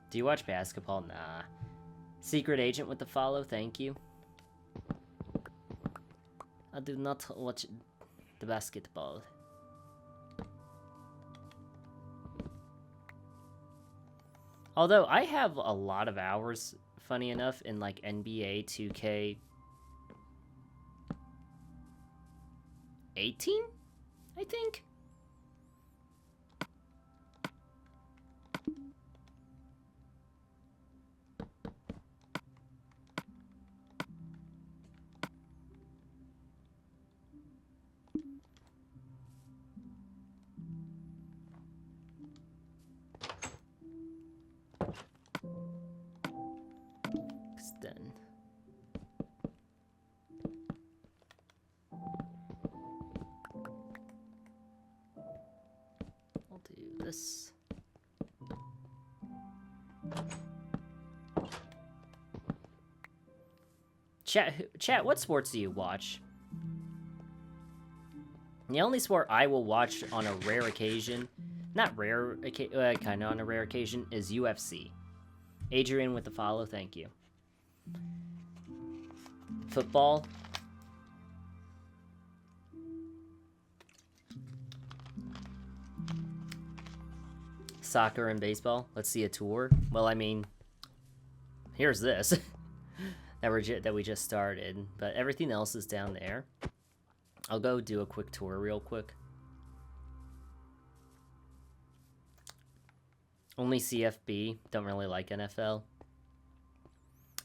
Do you watch basketball? Nah. Secret Agent with the follow, thank you. I do not watch the basketball. Although I have a lot of hours, funny enough, in like NBA 2K 18, I think. Then I'll do this. Chat, what sports do you watch? The only sport I will watch on a rare occasion, not rare, kind of on a rare occasion, is UFC. Adrian with the follow, thank you. Football. Soccer and baseball. Let's see a tour. Well, I mean, here's this that we just started, but everything else is down there. I'll go do a quick tour real quick. Only CFB. Don't really like NFL.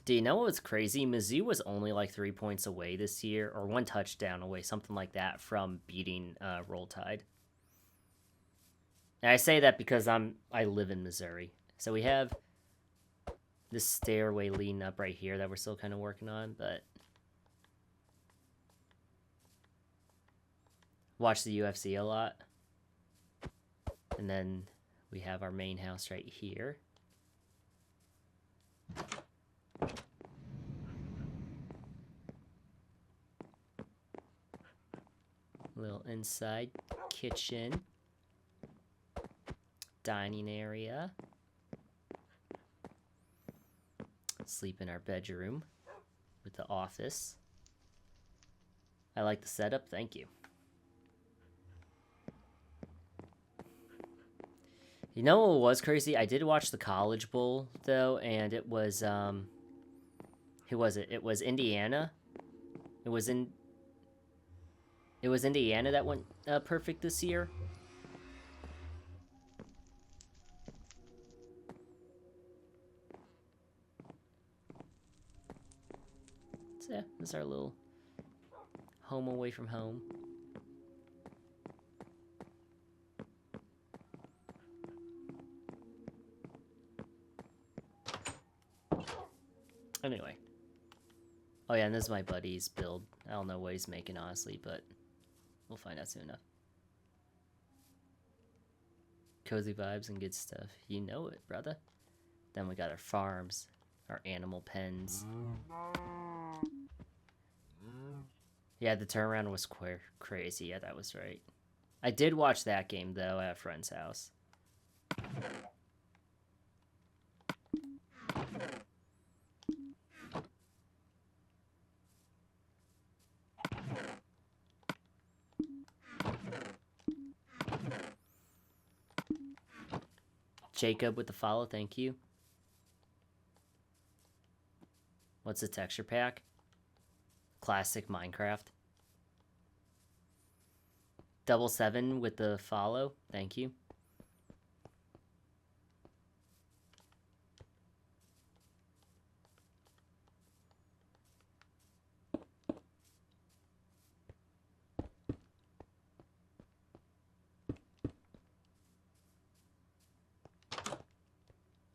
Do you know what was crazy? Mizzou was only like 3 points away this year, or 1 touchdown away, something like that, from beating Roll Tide. And I say that because I live in Missouri. So we have this stairway leading up right here that we're still kind of working on, but watch the UFC a lot. And then we have our main house right here. Little inside kitchen. Dining area. Sleep in our bedroom with the office. I like the setup, thank you. You know what was crazy? I did watch the College Bowl though, and it was who was it? It was Indiana. It was Indiana that went perfect this year. So yeah, this is our little home away from home. Anyway. Oh yeah, and this is my buddy's build. I don't know what he's making, honestly, but we'll find out soon enough. Cozy vibes and good stuff. You know it, brother. Then we got our farms, our animal pens. Yeah, the turnaround was crazy. Yeah, that was right. I did watch that game, though, at a friend's house. Jacob with the follow, thank you. What's the texture pack? Classic Minecraft. 7 with the follow, thank you.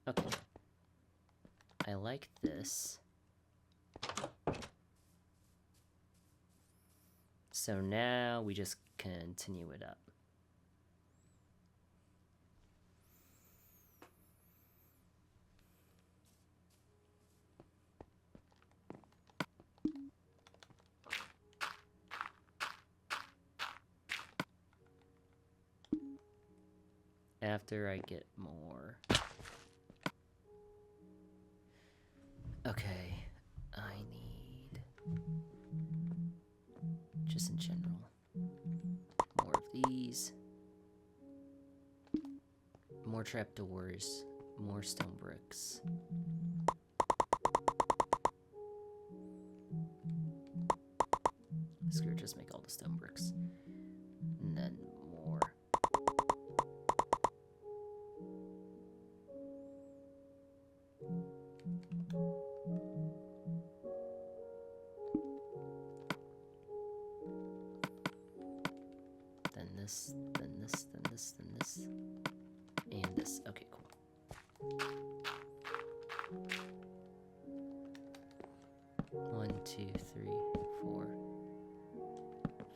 Okay. I like this. So now we just continue it up. After I get more. Okay, I need, just in general, more of these, more trapdoors, more stone bricks. Screw it, just make all the stone bricks. And then more. Then this, then this, then this, then this. And this. Okay, cool. 1, 2, 3, 4,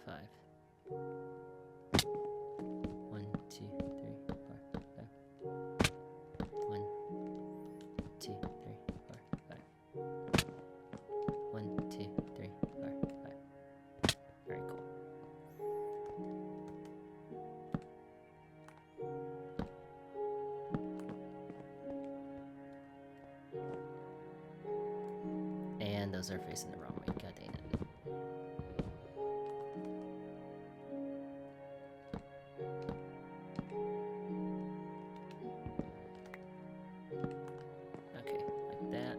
5. 1, 2, 3, 4, 5. 1, 2, 3, 4, 5. 1, 2, 3, 4, 5. Very cool. And those are facing the wrong way. God dang it. Okay, like that.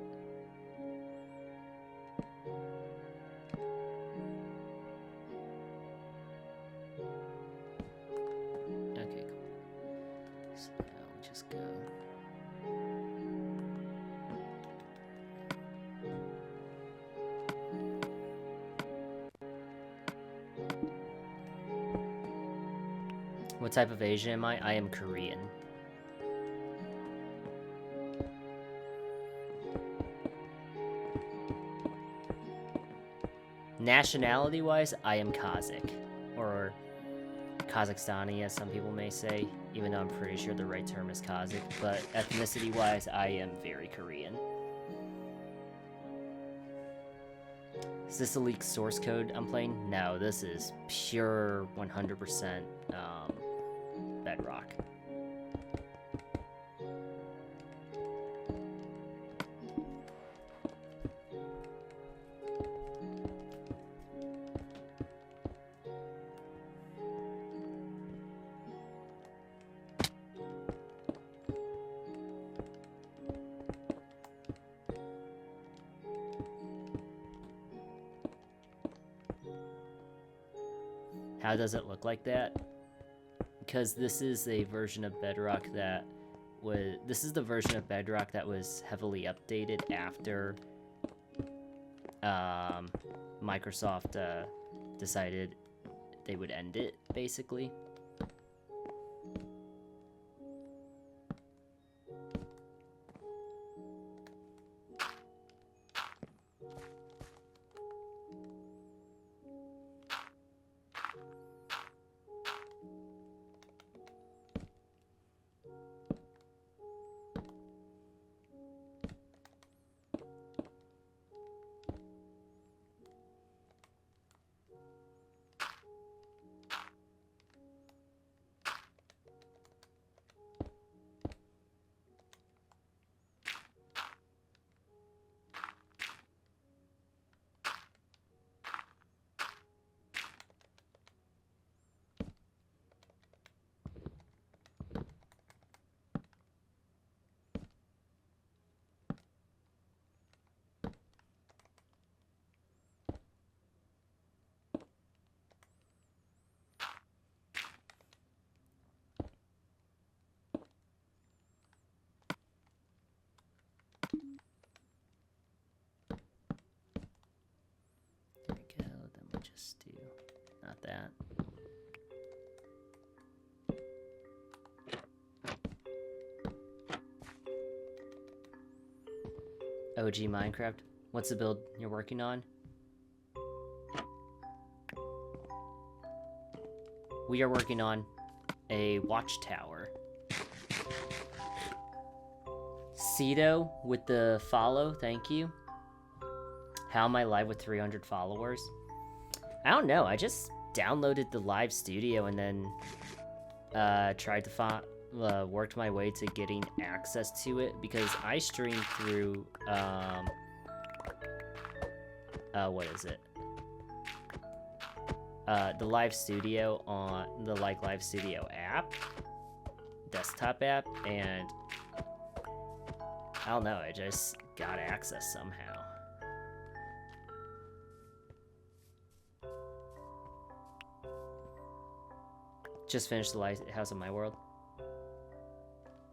Okay, cool. So now we just go. What type of Asian am I? I am Korean. Nationality-wise, I am Kazakh. Or Kazakhstani, as some people may say, even though I'm pretty sure the right term is Kazakh. But ethnicity-wise, I am very Korean. Is this a leaked source code I'm playing? No, this is pure 100% Bedrock. How does it look like that? Because this is a version of Bedrock that was... This is the version of Bedrock that was heavily updated after Microsoft decided they would end it, basically. There we go, then we'll just do not that. OG Minecraft. What's the build you're working on? We are working on a watchtower. Cedo with the follow, thank you. How am I live with 300 followers? I don't know, I just downloaded the live studio and then tried to worked my way to getting access to it because I stream through, what is it? The live studio on the live studio app, desktop app, and I don't know, I just got access somehow. Just finished the Lighthouse of My World.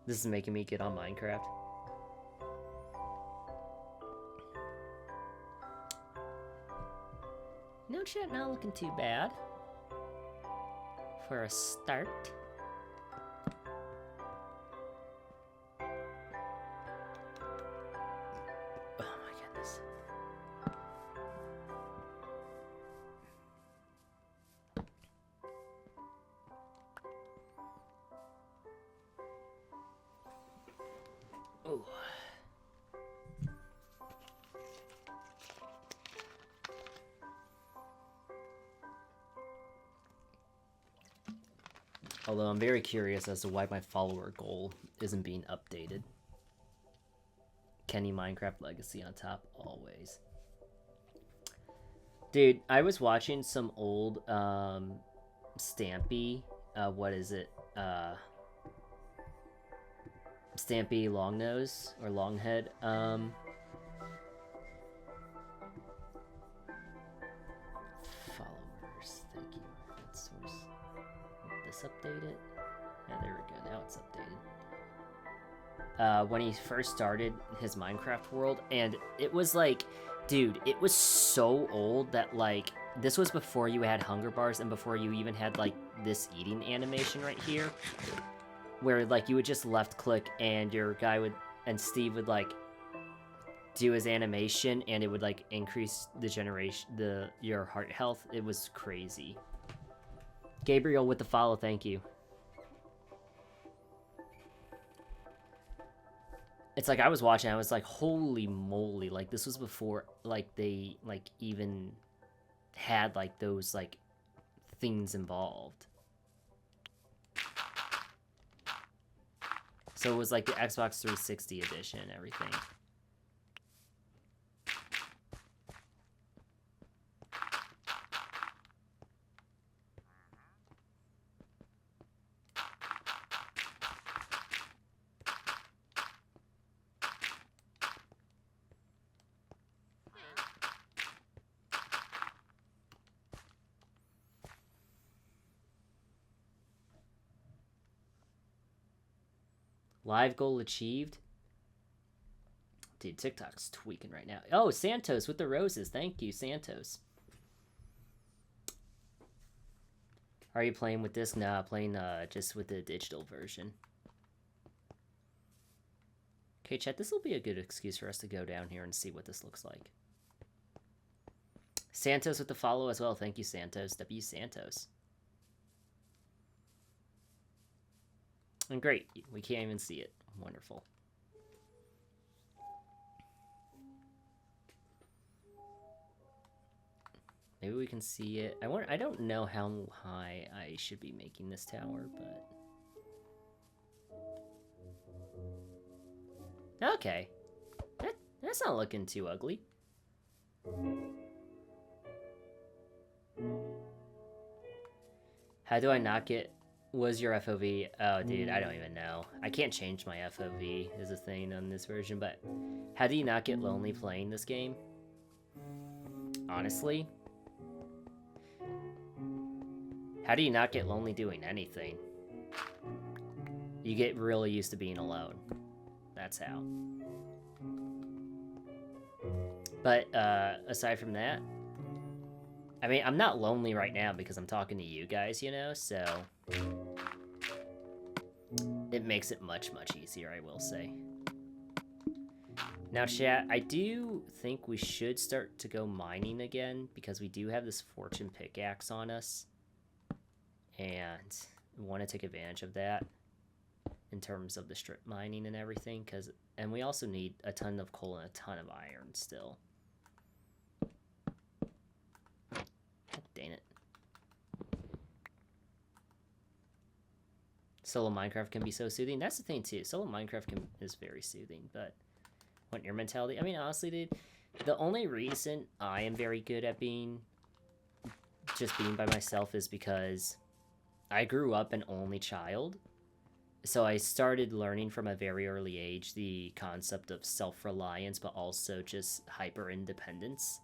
This is making me get on Minecraft. No chat, not looking too bad. For a start. Oh my goodness. Oh. Although I'm very curious as to why my follower goal isn't being updated. Kenny Minecraft Legacy on top, always. Dude, I was watching some old Stampy, what is it? Stampy Longnose, or Longhead. Followers, thank you. That's source. This updated? Yeah, there we go, now it's updated. When he first started his Minecraft world, and it was like, dude, it was so old that, like, this was before you had hunger bars and before you even had, like, this eating animation right here, where, like, you would just left click and your guy would, and Steve would, like, do his animation and it would, like, increase the generation, your heart health. It was crazy. Gabriel with the follow, thank you. It's like I was watching, I was like, holy moly, like this was before like they like even had like those like things involved. So it was like the Xbox 360 edition and everything. Live goal achieved. Dude, TikTok's tweaking right now. Oh, Santos with the roses. Thank you, Santos. Are you playing with this? Nah, playing just with the digital version. Okay, chat, this will be a good excuse for us to go down here and see what this looks like. Santos with the follow as well. Thank you, Santos. W Santos. And great, we can't even see it. Wonderful. Maybe we can see it. I don't know how high I should be making this tower, but okay. That's not looking too ugly. How do I not get... Was your FOV? Oh, dude, I don't even know. I can't change my FOV as a thing on this version, but how do you not get lonely playing this game? Honestly? How do you not get lonely doing anything? You get really used to being alone. That's how. But, aside from that, I mean, I'm not lonely right now because I'm talking to you guys, you know, so... It makes it much, much easier, I will say. Now, chat, I do think we should start to go mining again because we do have this fortune pickaxe on us. And we want to take advantage of that in terms of the strip mining and everything. And we also need a ton of coal and a ton of iron still. God dang it. Solo Minecraft can be so soothing. That's the thing, too. Solo Minecraft is very soothing, but... want your mentality. I mean, honestly, dude, the only reason I am very good at being by myself is because I grew up an only child. So I started learning from a very early age the concept of self-reliance, but also just hyper-independence.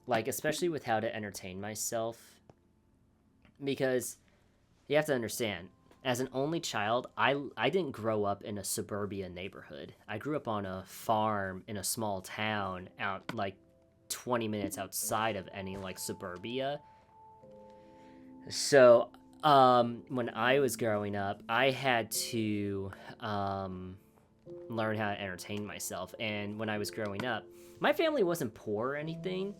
Like, especially with how to entertain myself. Because you have to understand, as an only child, I didn't grow up in a suburbia neighborhood. I grew up on a farm in a small town out, like, 20 minutes outside of any, like, suburbia. So, when I was growing up, I had to, learn how to entertain myself. And when I was growing up, my family wasn't poor or anything.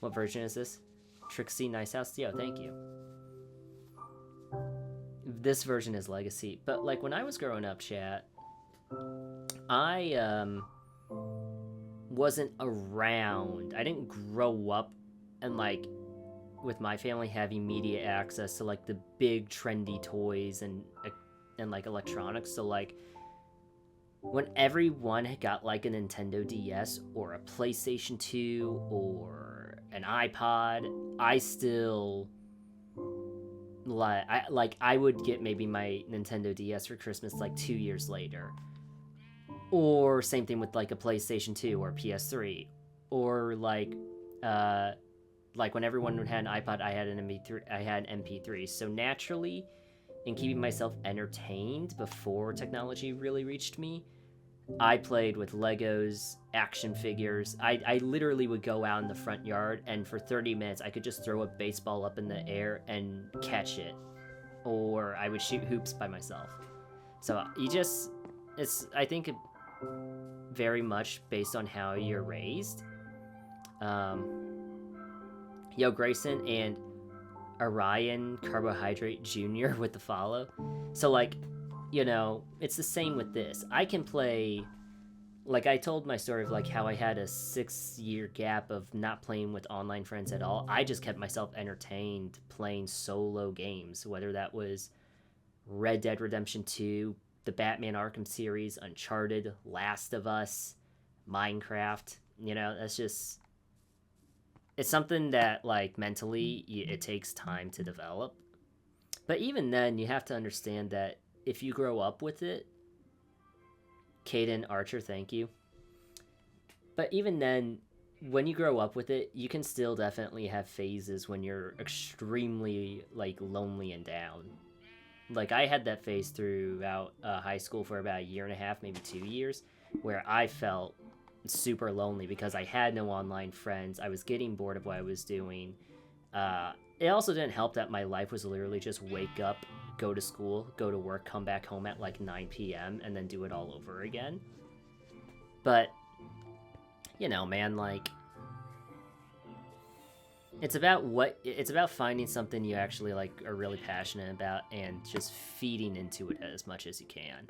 What version is this? Trixie Nice House? Yo, thank you. This version is Legacy. But, like, when I was growing up, chat, I, wasn't around. I didn't grow up and, like, with my family having media access to, like, the big trendy toys and like, electronics. So, like, when everyone had got, like, a Nintendo DS or a PlayStation 2 or an iPod, I still... I would get maybe my Nintendo DS for Christmas like 2 years later. Or same thing with like a PlayStation 2 or PS3. Or like when everyone had an iPod, I had an MP3. So naturally, in keeping myself entertained before technology really reached me, I played with Legos, action figures. I literally would go out in the front yard, and for 30 minutes, I could just throw a baseball up in the air and catch it. Or I would shoot hoops by myself. So I think, very much based on how you're raised. Yo, Grayson and Orion Carbohydrate Jr. with the follow. So, like... you know, it's the same with this. I can play, like I told my story of like how I had a 6-year gap of not playing with online friends at all. I just kept myself entertained playing solo games, whether that was Red Dead Redemption 2, the Batman Arkham series, Uncharted, Last of Us, Minecraft. You know, that's just, it's something that like mentally it takes time to develop. But even then, you have to understand that if you grow up with it, Caden Archer, thank you. But even then, when you grow up with it, you can still definitely have phases when you're extremely, like, lonely and down. Like, I had that phase throughout high school for about 1.5 years, maybe 2 years, where I felt super lonely because I had no online friends. I was getting bored of what I was doing. It also didn't help that my life was literally just wake up, go to school, go to work, come back home at like 9 p.m. and then do it all over again. But, you know, man, like, it's about finding something you actually like are really passionate about and just feeding into it as much as you can.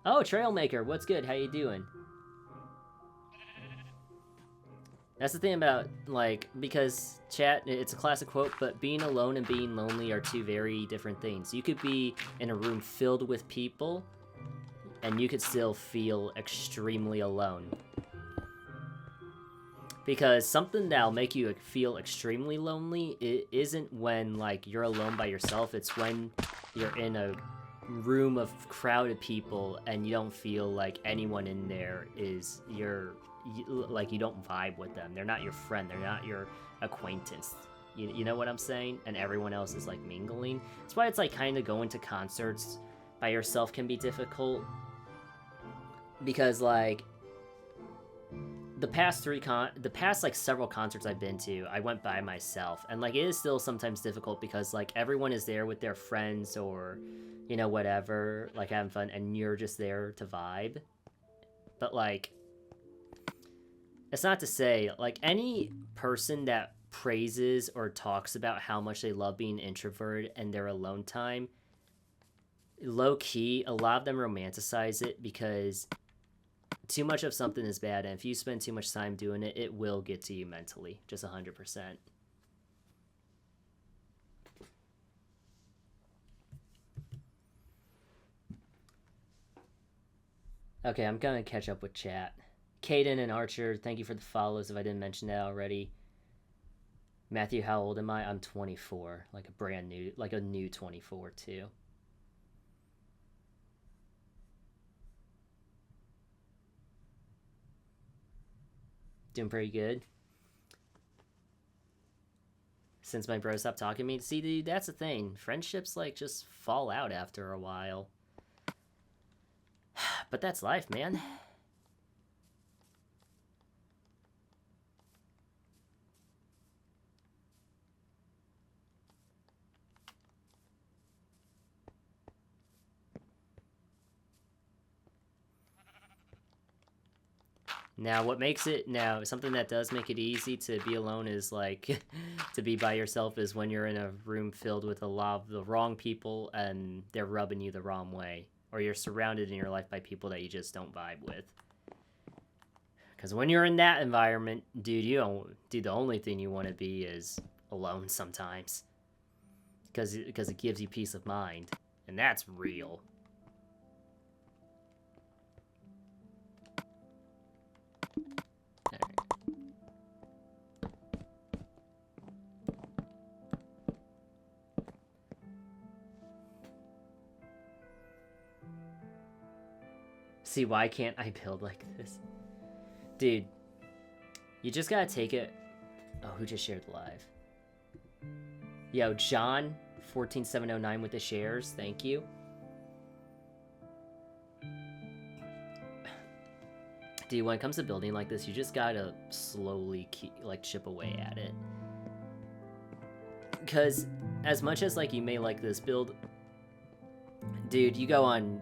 Oh, Trailmaker, what's good? How you doing? That's the thing about, like, because, chat, it's a classic quote, but being alone and being lonely are two very different things. You could be in a room filled with people, and you could still feel extremely alone. Because something that'll make you feel extremely lonely, it isn't when, like, you're alone by yourself, it's when you're in a room of crowded people and you don't feel like anyone in there is like, you don't vibe with them. They're not your friend. They're not your acquaintance. You know what I'm saying? And everyone else is, like, mingling. That's why it's, like, kind of going to concerts by yourself can be difficult. Because, like, the past like several concerts I've been to, I went by myself, and like it is still sometimes difficult because like everyone is there with their friends or, you know, whatever, like having fun, and you're just there to vibe. But like, it's not to say like any person that praises or talks about how much they love being introverted and their alone time, low key, a lot of them romanticize it because too much of something is bad, and if you spend too much time doing it, it will get to you mentally, just 100%. Okay, I'm gonna catch up with chat. Caden and Archer, thank you for the follows if I didn't mention that already. Matthew, how old am I? I'm 24, like a new 24 too. Doing pretty good. Since my bro stopped talking to me. See, dude, that's the thing. Friendships, like, just fall out after a while. But that's life, man. Now, what makes it, something that does make it easy to be alone is, like, to be by yourself is when you're in a room filled with a lot of the wrong people and they're rubbing you the wrong way. Or you're surrounded in your life by people that you just don't vibe with. Because when you're in that environment, dude, the only thing you want to be is alone sometimes. Because it gives you peace of mind. And that's real. See, why can't I build like this? Dude, you just gotta take it. Oh, who just shared live? Yo, John, 14709 with the shares. Thank you. Dude, when it comes to building like this, you just gotta slowly chip away at it. Because as much as like you may like this build, dude, you go on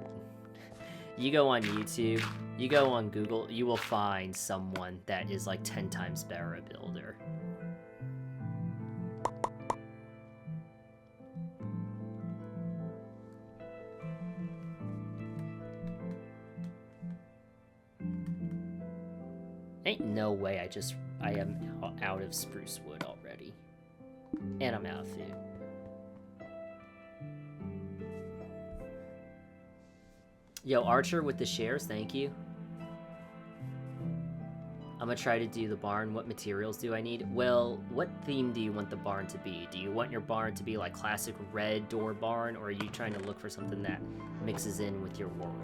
YouTube, you go on Google, you will find someone that is like 10 times better a builder. Ain't no way I am out of spruce wood already. And I'm out of food. Yo, Archer with the shares, thank you. I'm gonna try to do the barn. What materials do I need? Well, what theme do you want the barn to be? Do you want your barn to be like classic red door barn, or are you trying to look for something that mixes in with your world?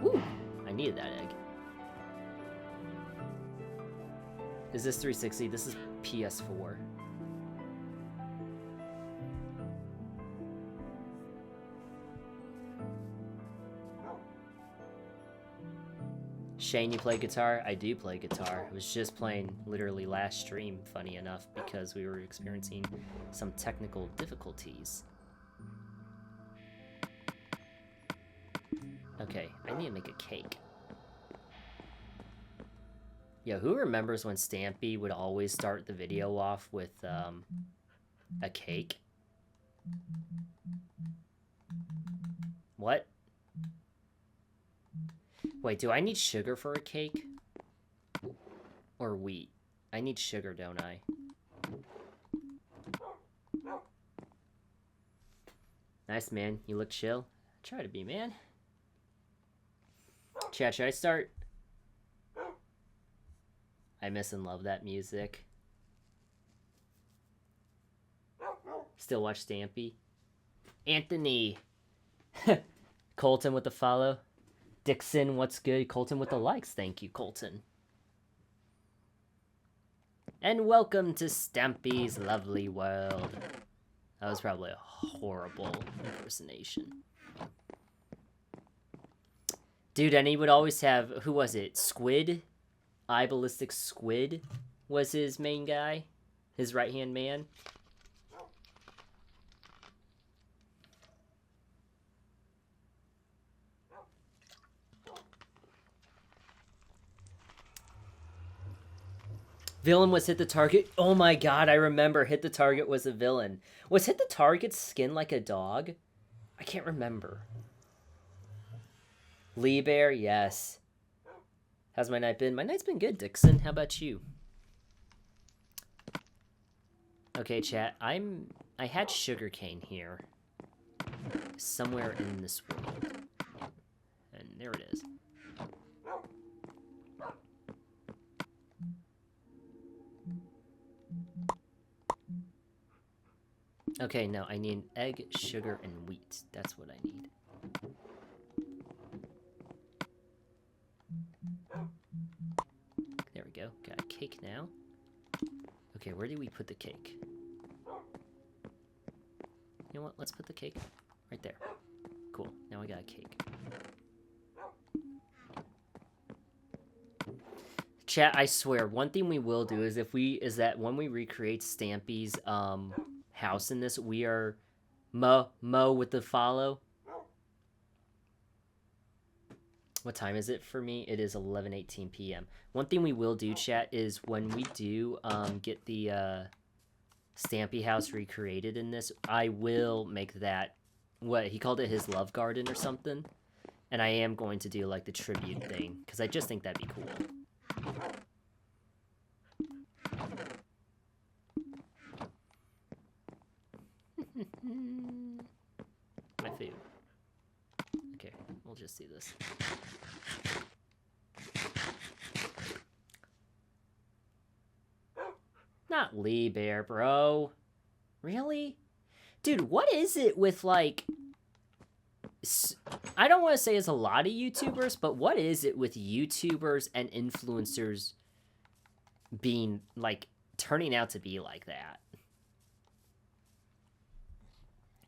Ooh, I needed that egg. Is this 360? This is PS4. Shane, you play guitar? I do play guitar. I was just playing literally last stream, funny enough, because we were experiencing some technical difficulties. Okay, I need to make a cake. Yo, who remembers when Stampy would always start the video off with a cake? What? Wait, do I need sugar for a cake? Or wheat? I need sugar, don't I? Nice, man. You look chill. Try to be, man. Chat, should I start? I miss and love that music. Still watch Stampy. Anthony. Colton with the follow. Dixon, what's good? Colton with the likes. Thank you, Colton. And welcome to Stampy's lovely world. That was probably a horrible impersonation. Dude, and he would always have, who was it? Squid? Eye Ballistic Squid was his main guy. His right-hand man. Villain was Hit the Target. Oh my god, I remember Hit the Target was a villain. Was Hit the Target's skin like a dog? I can't remember. Lee Bear, yes. How's my night been? My night's been good, Dixon. How about you? Okay, chat. I had sugarcane here. Somewhere in this world. And there it is. Okay, no, I need egg, sugar, and wheat. That's what I need. There we go. Got a cake now. Okay, where do we put the cake? You know what? Let's put the cake right there. Cool. Now I got a cake. Chat, I swear, one thing we will do is that when we recreate Stampy's house in this, we are Mo with the follow. What time is it for me? It is 11:18 p.m. One thing we will do, chat, is when we do get the Stampy house recreated in this, I will make that, what, he called it his love garden or something. And I am going to do, like, the tribute thing, because I just think that'd be cool. My food. Okay, we'll just see this. Not Lee Bear, bro. Really? Dude, what is it with, like... I don't want to say it's a lot of YouTubers, but what is it with YouTubers and influencers being, like, turning out to be like that?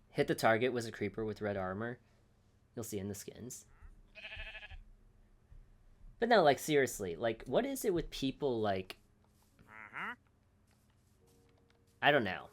Hit the Target was a creeper with red armor. You'll see in the skins. But no, like, seriously, like, what is it with people, like... I don't know.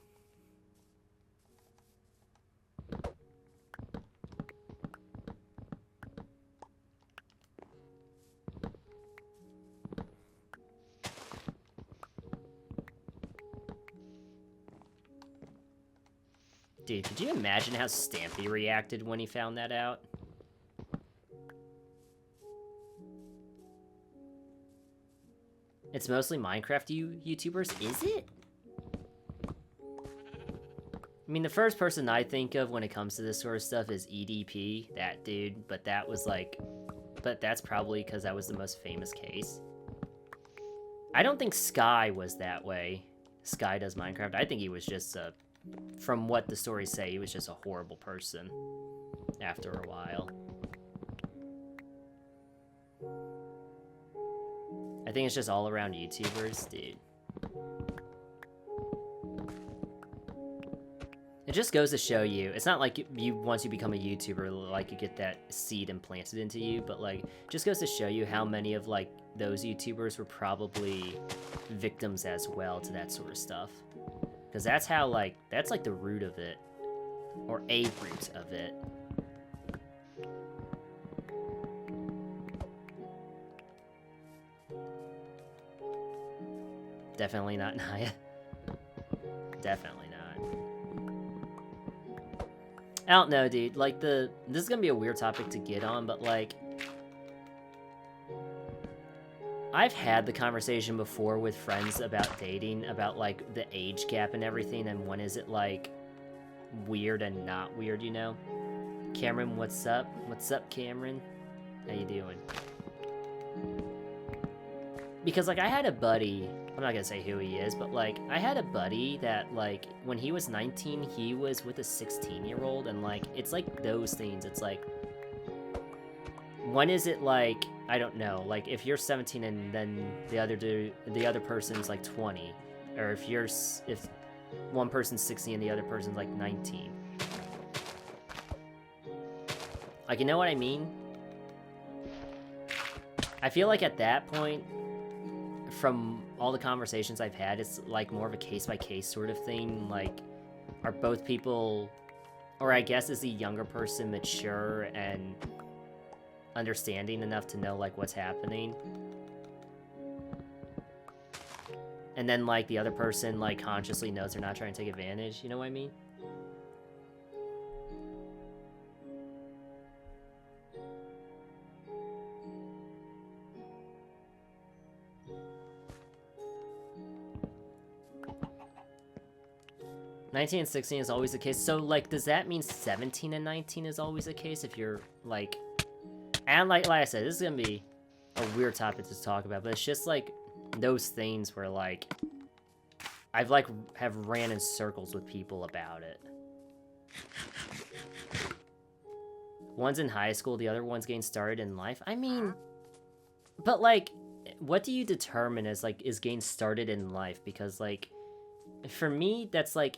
Dude, could you imagine how Stampy reacted when he found that out? It's mostly Minecraft YouTubers, is it? I mean, the first person I think of when it comes to this sort of stuff is EDP, that dude, but that was like... But that's probably because that was the most famous case. I don't think Sky was that way. Sky does Minecraft. I think he was just a... From what the stories say, he was just a horrible person after a while. I think it's just all around YouTubers, dude. It just goes to show you, it's not like you once you become a YouTuber, like, you get that seed implanted into you, but, like, just goes to show you how many of, like, those YouTubers were probably victims as well to that sort of stuff. Because that's how, like, that's, like, the root of it. Or a root of it. Definitely not Naya. Definitely not. I don't know, dude. Like, this is gonna be a weird topic to get on, but, like... I've had the conversation before with friends about dating, about, like, the age gap and everything, and when is it, like, weird and not weird, you know? Cameron, what's up? What's up, Cameron? How you doing? Because, like, I had a buddy... I'm not gonna say who he is, but, like, I had a buddy that, like, when he was 19, he was with a 16-year-old, and, like, it's like those things. It's like, when is it, like, I don't know, like, if you're 17 and then the other person's, like, 20, or if one person's 16 and the other person's, like, 19. Like, you know what I mean? I feel like at that point, from all the conversations I've had, it's like more of a case-by-case sort of thing. Like, are both people, or I guess is the younger person mature and understanding enough to know, like, what's happening? And then, like, the other person, like, consciously knows they're not trying to take advantage, you know what I mean? '19 and 16 is always the case. So, like, does that mean 17 and 19 is always the case if you're, like... And, like I said, this is gonna be a weird topic to talk about, but it's just, like, those things where, like... I've, like, have ran in circles with people about it. One's in high school, the other one's getting started in life. I mean... But, like, what do you determine as, like, is getting started in life? Because, like, for me, that's, like...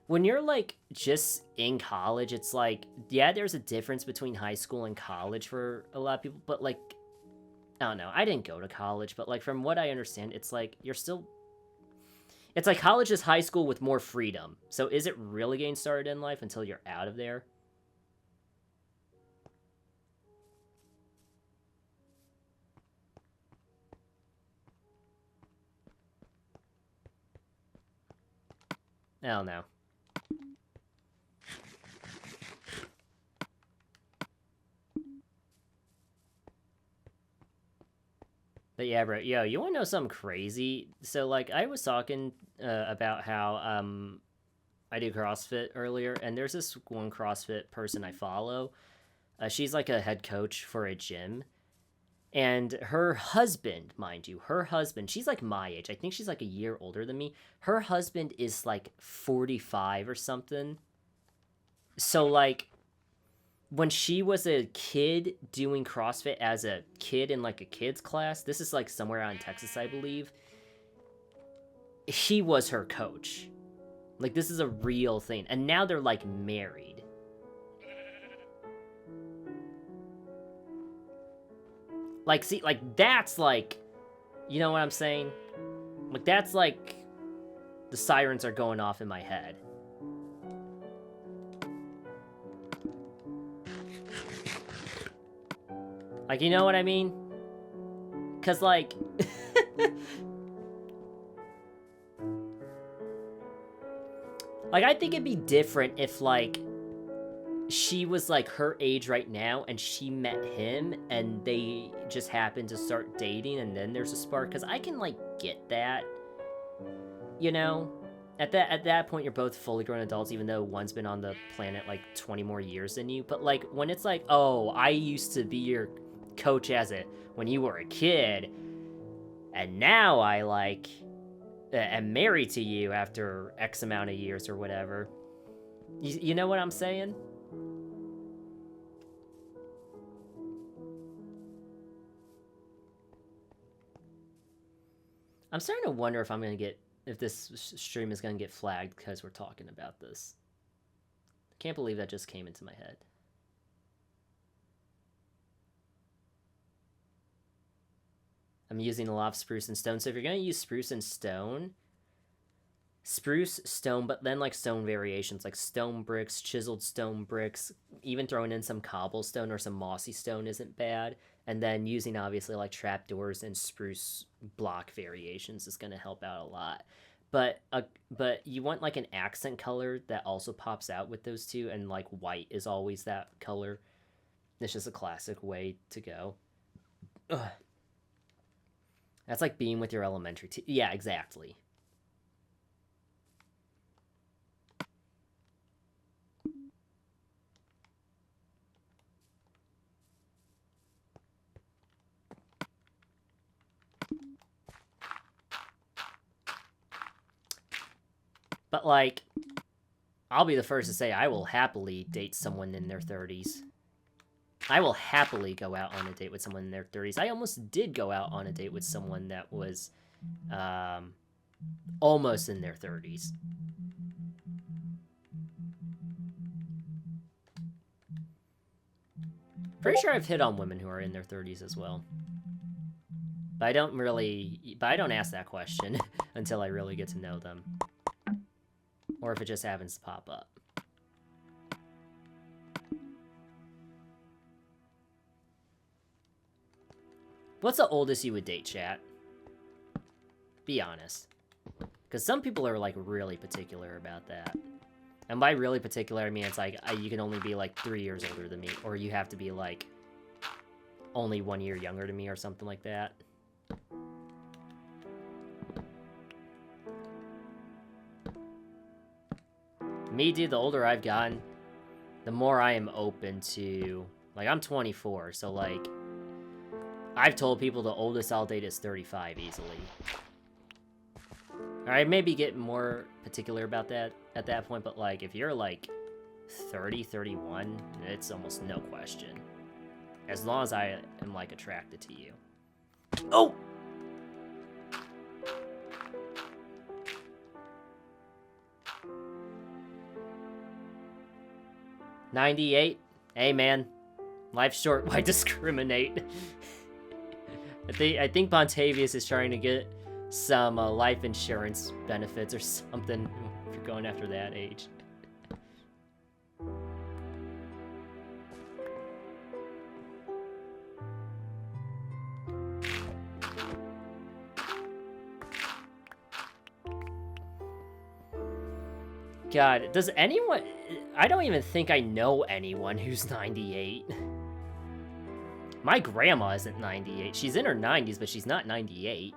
When you're, like, just in college, it's like, yeah, there's a difference between high school and college for a lot of people, but, like, I don't know, I didn't go to college, but, like, from what I understand, it's like, you're still... It's like college is high school with more freedom. So is it really getting started in life until you're out of there? I don't know. But yeah, bro, yo, you wanna know something crazy? So, like, I was talking about how I do CrossFit earlier, and there's this one CrossFit person I follow. She's like a head coach for a gym, and her husband, mind you, her husband, she's like my age. I think she's like a year older than me. Her husband is like 45 or something. So, like, when she was a kid doing CrossFit as a kid in, like, a kid's class, this is, like, somewhere out in Texas, I believe, he was her coach. Like, this is a real thing. And now they're, like, married. Like, see, like, that's, like, you know what I'm saying? Like, that's, like, the sirens are going off in my head. Like, you know what I mean? Because, like... like, I think it'd be different if, like, she was, like, her age right now, and she met him, and they just happened to start dating, and then there's a spark. Because I can, like, get that. You know? At that point, you're both fully grown adults, even though one's been on the planet, like, 20 more years than you. But, like, when it's like, oh, I used to be your... coach as it when you were a kid, and now I like am married to you after X amount of years or whatever. You know what I'm saying? I'm starting to wonder if I'm gonna get if this stream is gonna get flagged because we're talking about this. I can't believe that just came into my head. I'm using a lot of spruce and stone. So if you're going to use spruce, stone, but then like stone variations, like stone bricks, chiseled stone bricks, even throwing in some cobblestone or some mossy stone isn't bad. And then using obviously like trapdoors and spruce block variations is going to help out a lot. But you want like an accent color that also pops out with those two, and like white is always that color. It's just a classic way to go. Ugh. That's like being with your elementary yeah, exactly. But, like, I'll be the first to say I will happily date someone in their 30s. I will happily go out on a date with someone in their 30s. I almost did go out on a date with someone that was almost in their 30s. Pretty sure I've hit on women who are in their 30s as well. But I don't ask that question until I really get to know them. Or if it just happens to pop up. What's the oldest you would date, chat? Be honest. Because some people are, like, really particular about that. And by really particular, I mean it's like, you can only be, like, 3 years older than me. Or you have to be, like, only 1 year younger than me or something like that. Me, dude, the older I've gotten, the more I am open to... Like, I'm 24, so, like... I've told people the oldest I'll date is 35 easily. I maybe get more particular about that at that point, but, like, if you're, like, 30, 31, it's almost no question. As long as I am, like, attracted to you. Oh! $98? Hey, man. Life's short. Why discriminate? I think Bontavious is trying to get some life insurance benefits or something if you're going after that age. God, does anyone... I don't even think I know anyone who's 98. My grandma isn't 98. She's in her 90s, but she's not 98.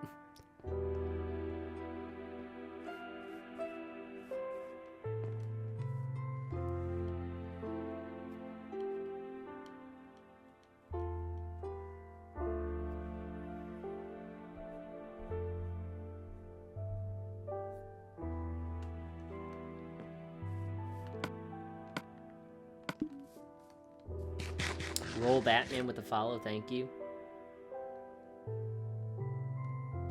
Roll Batman with the follow, thank you.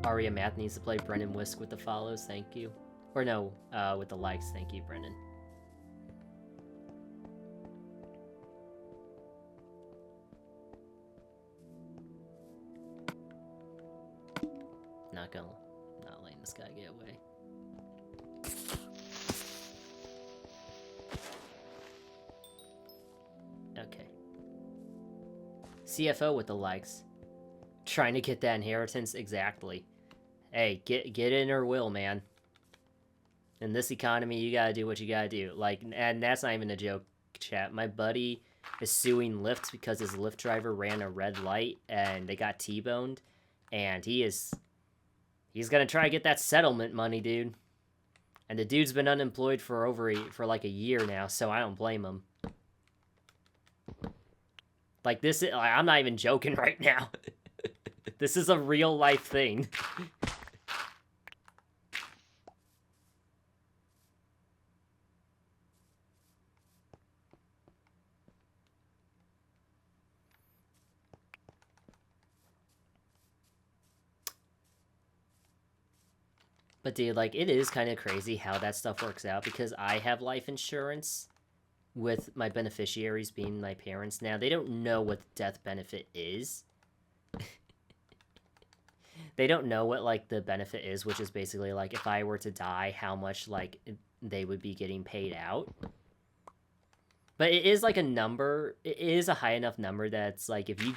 Aria Math needs to play Brennan Whisk with the follows, thank you. Or no, with the likes, thank you, Brennan. Not letting this guy get away. Okay. CFO with the likes. Trying to get that inheritance, exactly. Hey, get in her will, man. In this economy, you gotta do what you gotta do. Like, and that's not even a joke, chat. My buddy is suing Lyft because his Lyft driver ran a red light and they got T-boned. And he's gonna try to get that settlement money, dude. And the dude's been unemployed for like a year now, so I don't blame him. Like, this is... I'm not even joking right now. This is a real life thing. But dude, like, it is kind of crazy how that stuff works out, because I have life insurance with my beneficiaries being my parents now. They don't know what the death benefit is. They don't know what, like, the benefit is, which is basically, like, if I were to die, how much, like, they would be getting paid out. But it is, like, a number, it is a high enough number that's, like, if you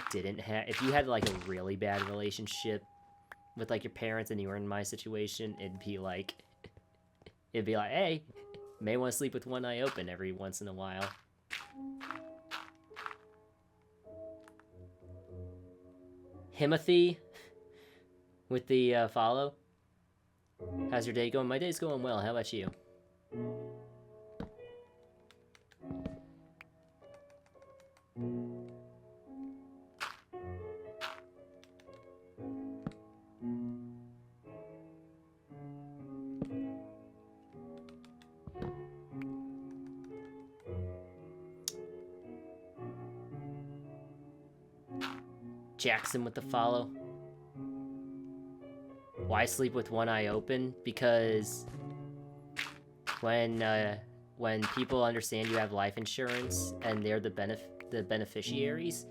had, like, a really bad relationship with, like, your parents and you were in my situation, it'd be like, hey, may want to sleep with one eye open every once in a while. Himothy with the follow. How's your day going? My day's going well. How about you? Jackson with the follow. Why sleep with one eye open? Because when people understand you have life insurance and they're the beneficiaries,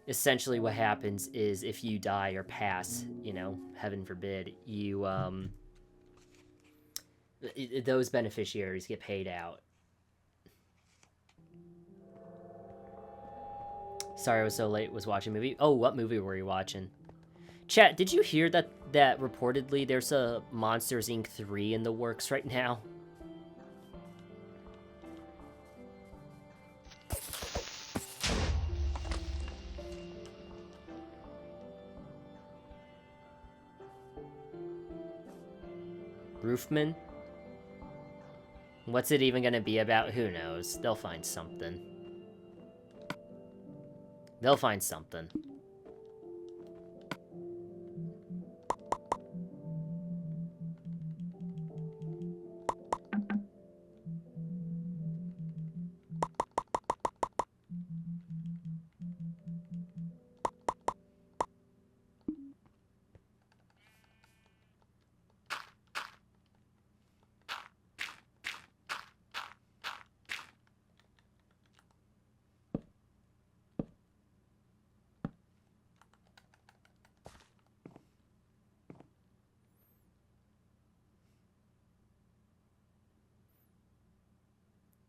essentially what happens is if you die or pass, you know, heaven forbid, you those beneficiaries get paid out. Sorry I was so late, was watching a movie. Oh, what movie were you watching? Chat, did you hear that reportedly there's a Monsters Inc. 3 in the works right now? Roofman? What's it even gonna be about? Who knows? They'll find something. They'll find something.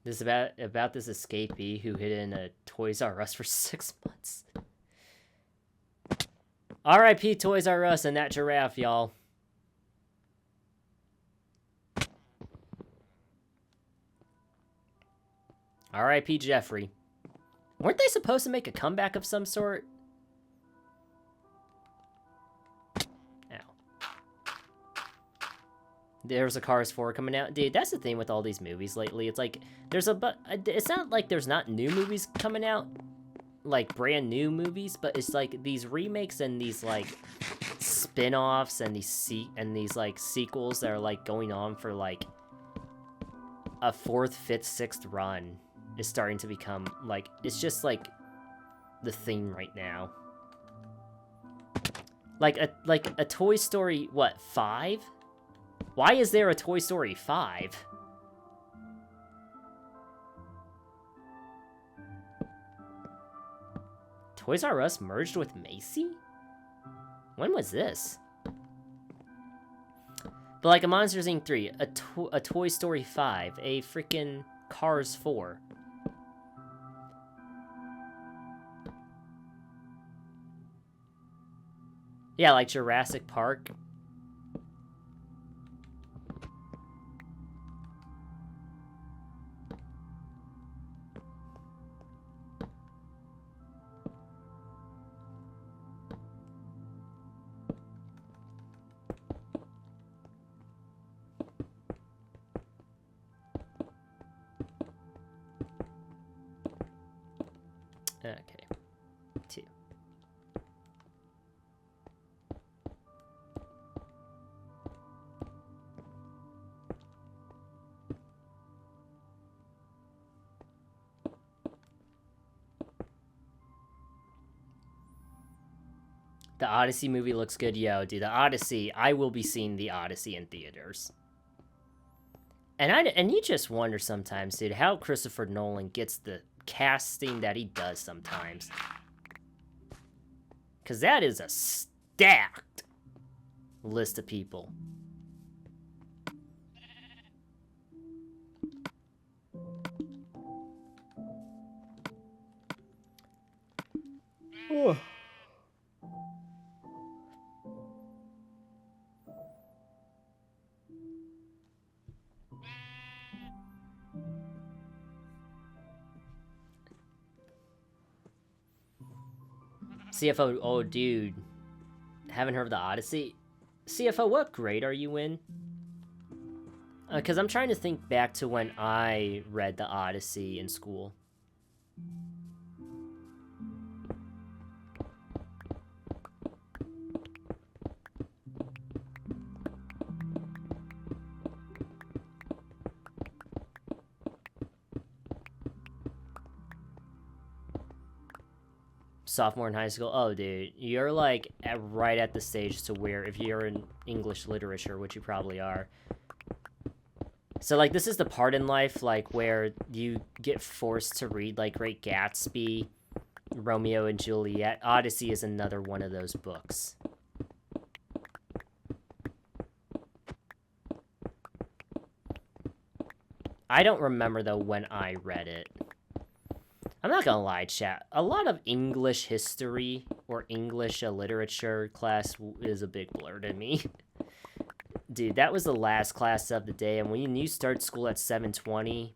This is about this escapee who hid in a Toys R Us for 6 months. R.I.P. Toys R Us and that giraffe, y'all. R.I.P. Jeffrey. Weren't they supposed to make a comeback of some sort? There's a Cars 4 coming out. Dude, that's the thing with all these movies lately. It's like, it's not like there's not new movies coming out, like brand new movies, but it's like these remakes and these like spin-offs and these like sequels that are like going on for like a 4th, 5th, 6th run is starting to become like, it's just like the thing right now. Like a Toy Story, what, 5? Why is there a Toy Story 5? Toys R Us merged with Macy? When was this? But like a Monsters Inc. 3, a Toy Story 5, a freaking Cars 4. Yeah, like Jurassic Park. Okay. 2. The Odyssey movie looks good. Yo, dude, the Odyssey, I will be seeing the Odyssey in theaters. And you just wonder sometimes, dude, how Christopher Nolan gets the casting that he does sometimes. Because that is a stacked list of people. Oh. CFO, oh dude, haven't heard of the Odyssey? CFO, what grade are you in? Because I'm trying to think back to when I read the Odyssey in school. Sophomore in high school. Oh, dude, you're like right at the stage to where if you're in English literature, which you probably are. So like this is the part in life like where you get forced to read like Great Gatsby Romeo and Juliet. Odyssey is another one of those books. I don't remember, though, when I read it. I'm not gonna lie, chat. A lot of English history or English literature class is a big blur to me. Dude, that was the last class of the day, and when you start school at 7:20,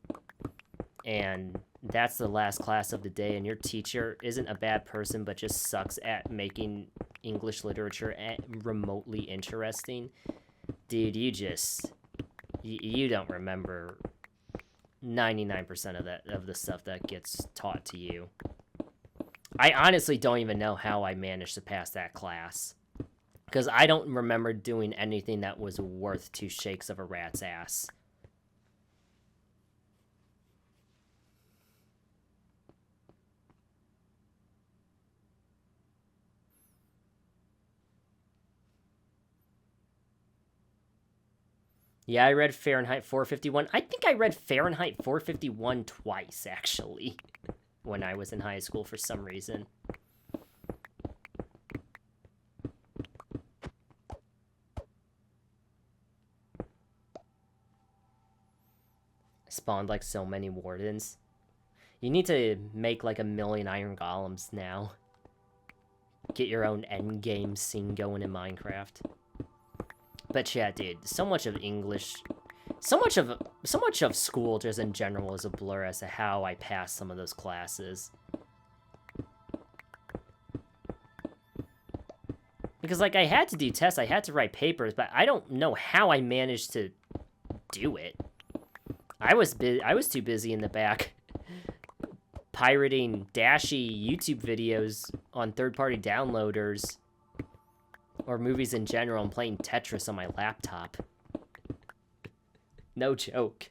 and that's the last class of the day, and your teacher isn't a bad person, but just sucks at making English literature remotely interesting, dude, you don't remember 99% of the stuff that gets taught to you. I honestly don't even know how I managed to pass that class, because I don't remember doing anything that was worth 2 shakes of a rat's ass. Yeah, I read Fahrenheit 451. I think I read Fahrenheit 451 twice, actually, when I was in high school for some reason. Spawned like so many wardens. You need to make like 1,000,000 iron golems now. Get your own endgame scene going in Minecraft. But yeah, dude, so much of English, so much of school just in general is a blur as to how I passed some of those classes. Because like I had to do tests, I had to write papers, but I don't know how I managed to do it. I was too busy in the back pirating Dashie YouTube videos on third-party downloaders or movies in general and playing Tetris on my laptop. No joke.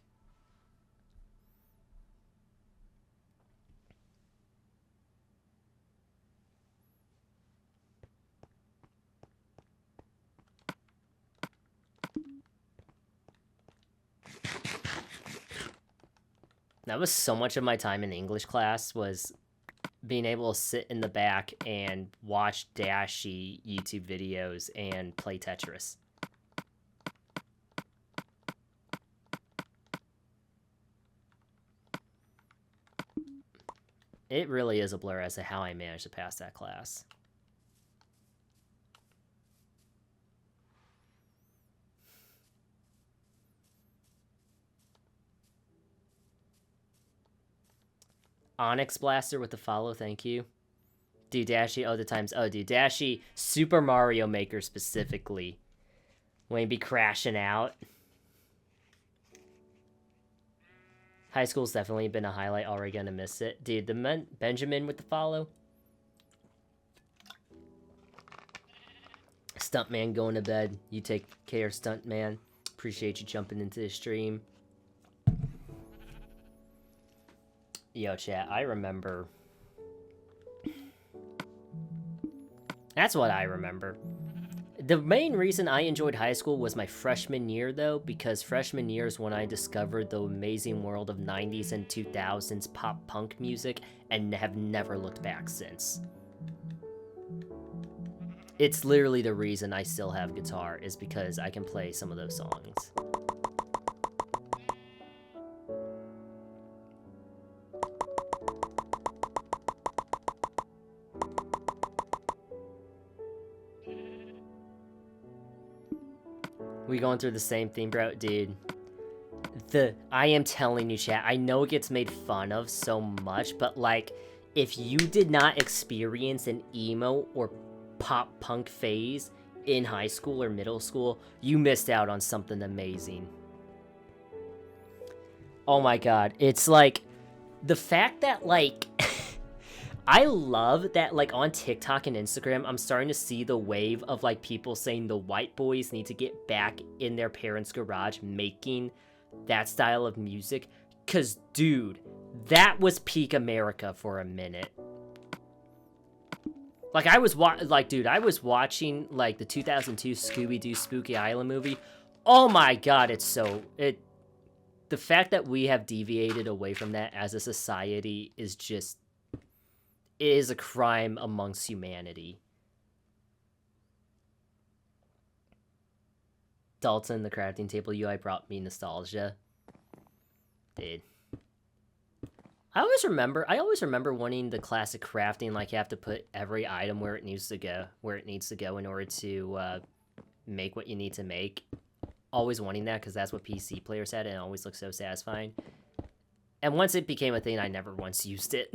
That was so much of my time in English class, was being able to sit in the back and watch Dashie YouTube videos and play Tetris. It really is a blur as to how I managed to pass that class. Onyx Blaster with the follow, thank you. Dude, Dashie, oh, the times. Oh, dude, Dashie, Super Mario Maker specifically. When you be crashing out. High school's definitely been a highlight, already gonna miss it. Dude, the Benjamin with the follow. Stuntman going to bed. You take care, Stuntman. Appreciate you jumping into the stream. Yo, chat, I remember. That's what I remember. The main reason I enjoyed high school was my freshman year, though, because freshman year is when I discovered the amazing world of 90s and 2000s pop punk music and have never looked back since. It's literally the reason I still have guitar, is because I can play some of those songs. We going through the same theme, bro? Dude. I am telling you, chat, I know it gets made fun of so much, but like, if you did not experience an emo or pop punk phase in high school or middle school, you missed out on something amazing. Oh my god, it's like, the fact that like, I love that, like, on TikTok and Instagram, I'm starting to see the wave of, like, people saying the white boys need to get back in their parents' garage making that style of music. Because, dude, that was peak America for a minute. Like, I was watching, like, the 2002 Scooby-Doo Spooky Island movie. Oh my god, the fact that we have deviated away from that as a society is just... is a crime amongst humanity. Dalton, the crafting table UI brought me nostalgia. Dude. I always remember wanting the classic crafting, like you have to put every item where it needs to go in order to make what you need to make. Always wanting that because that's what PC players had, and it always looked so satisfying. And once it became a thing, I never once used it.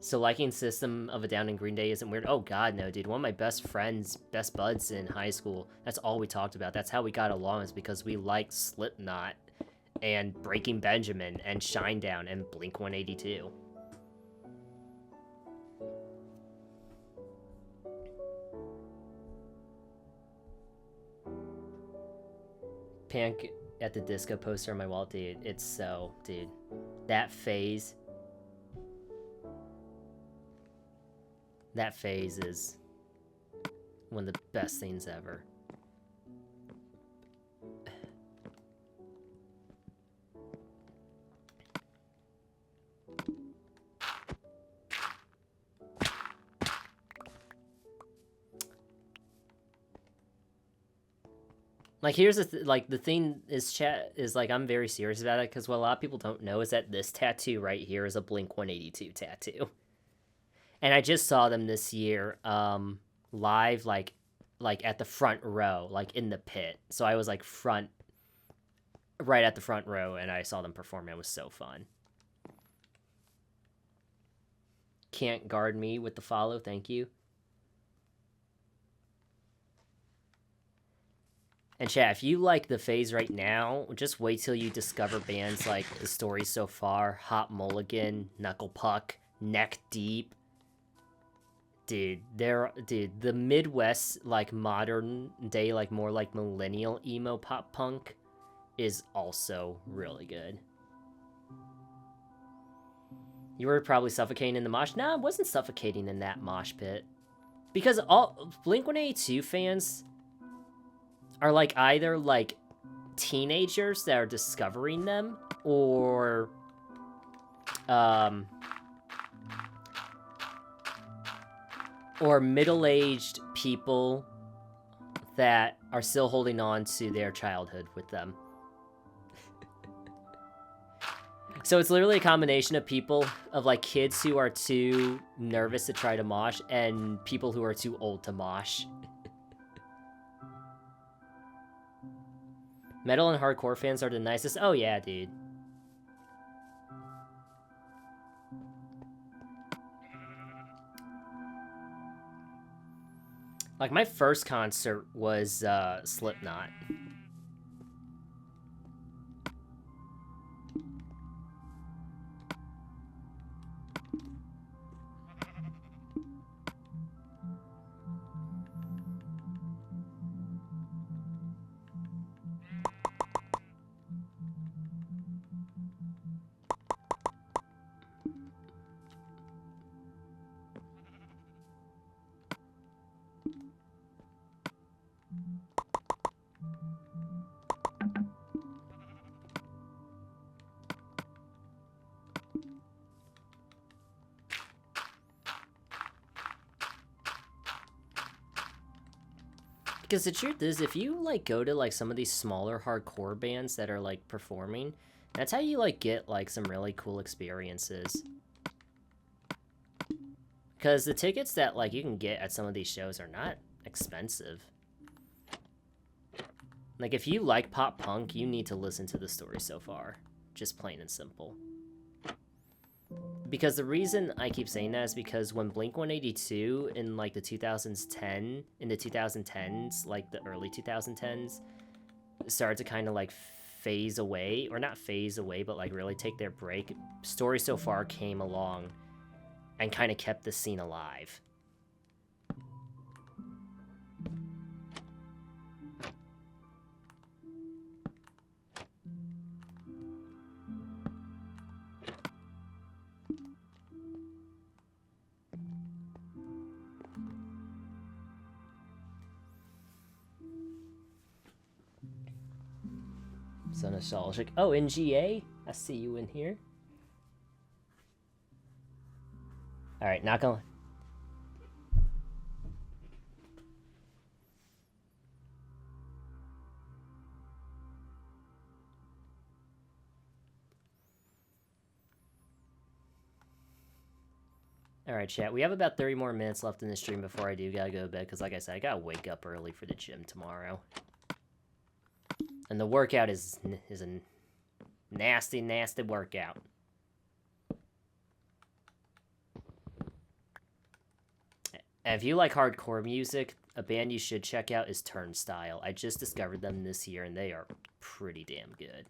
So liking System of a Down in Green Day isn't weird. Oh god, no, dude. One of my best buds in high school, that's all we talked about. That's how we got along, is because we liked Slipknot and Breaking Benjamin and Shinedown and Blink-182. Panic at the Disco poster on my wall, dude. It's so, dude. That phase is one of the best things ever. Like, here's the the thing is, chat is like, I'm very serious about it, because what a lot of people don't know is that this tattoo right here is a Blink-182 tattoo. And I just saw them this year, live, like at the front row, like in the pit. So I was like right at the front row, and I saw them perform. It was so fun. Can't guard me with the follow, thank you. And chat, if you like the phase right now, just wait till you discover bands like The Story So Far, Hot Mulligan, Knuckle Puck, Neck Deep. Dude, the Midwest, like, modern day, like, more like millennial emo pop punk is also really good. You were probably suffocating in the mosh. Nah, I wasn't suffocating in that mosh pit. Because all Blink-182 fans are, like, either, like, teenagers that are discovering them, or middle-aged people that are still holding on to their childhood with them. So it's literally a combination of people, of like kids who are too nervous to try to mosh, and people who are too old to mosh. Metal and hardcore fans are the nicest. Oh yeah, dude. Like, my first concert was Slipknot. Because the truth is, if you, like, go to, like, some of these smaller hardcore bands that are, like, performing, that's how you, like, get, like, some really cool experiences. Because the tickets that, like, you can get at some of these shows are not expensive. Like, if you like pop punk, you need to listen to The Story So Far. Just plain and simple. Because the reason I keep saying that is because when Blink-182 in, like, the 2010s, like, the early 2010s, started to kind of, like, phase away, or not phase away, but, like, really take their break, Story So Far came along and kind of kept the scene alive. So nostalgic. Oh, NGA? I see you in here. Alright, knock on. Alright, chat. We have about 30 more minutes left in the stream before I do gotta go to bed, because like I said, I gotta wake up early for the gym tomorrow. And the workout is a nasty, nasty workout. And if you like hardcore music, a band you should check out is Turnstile. I just discovered them this year, and they are pretty damn good.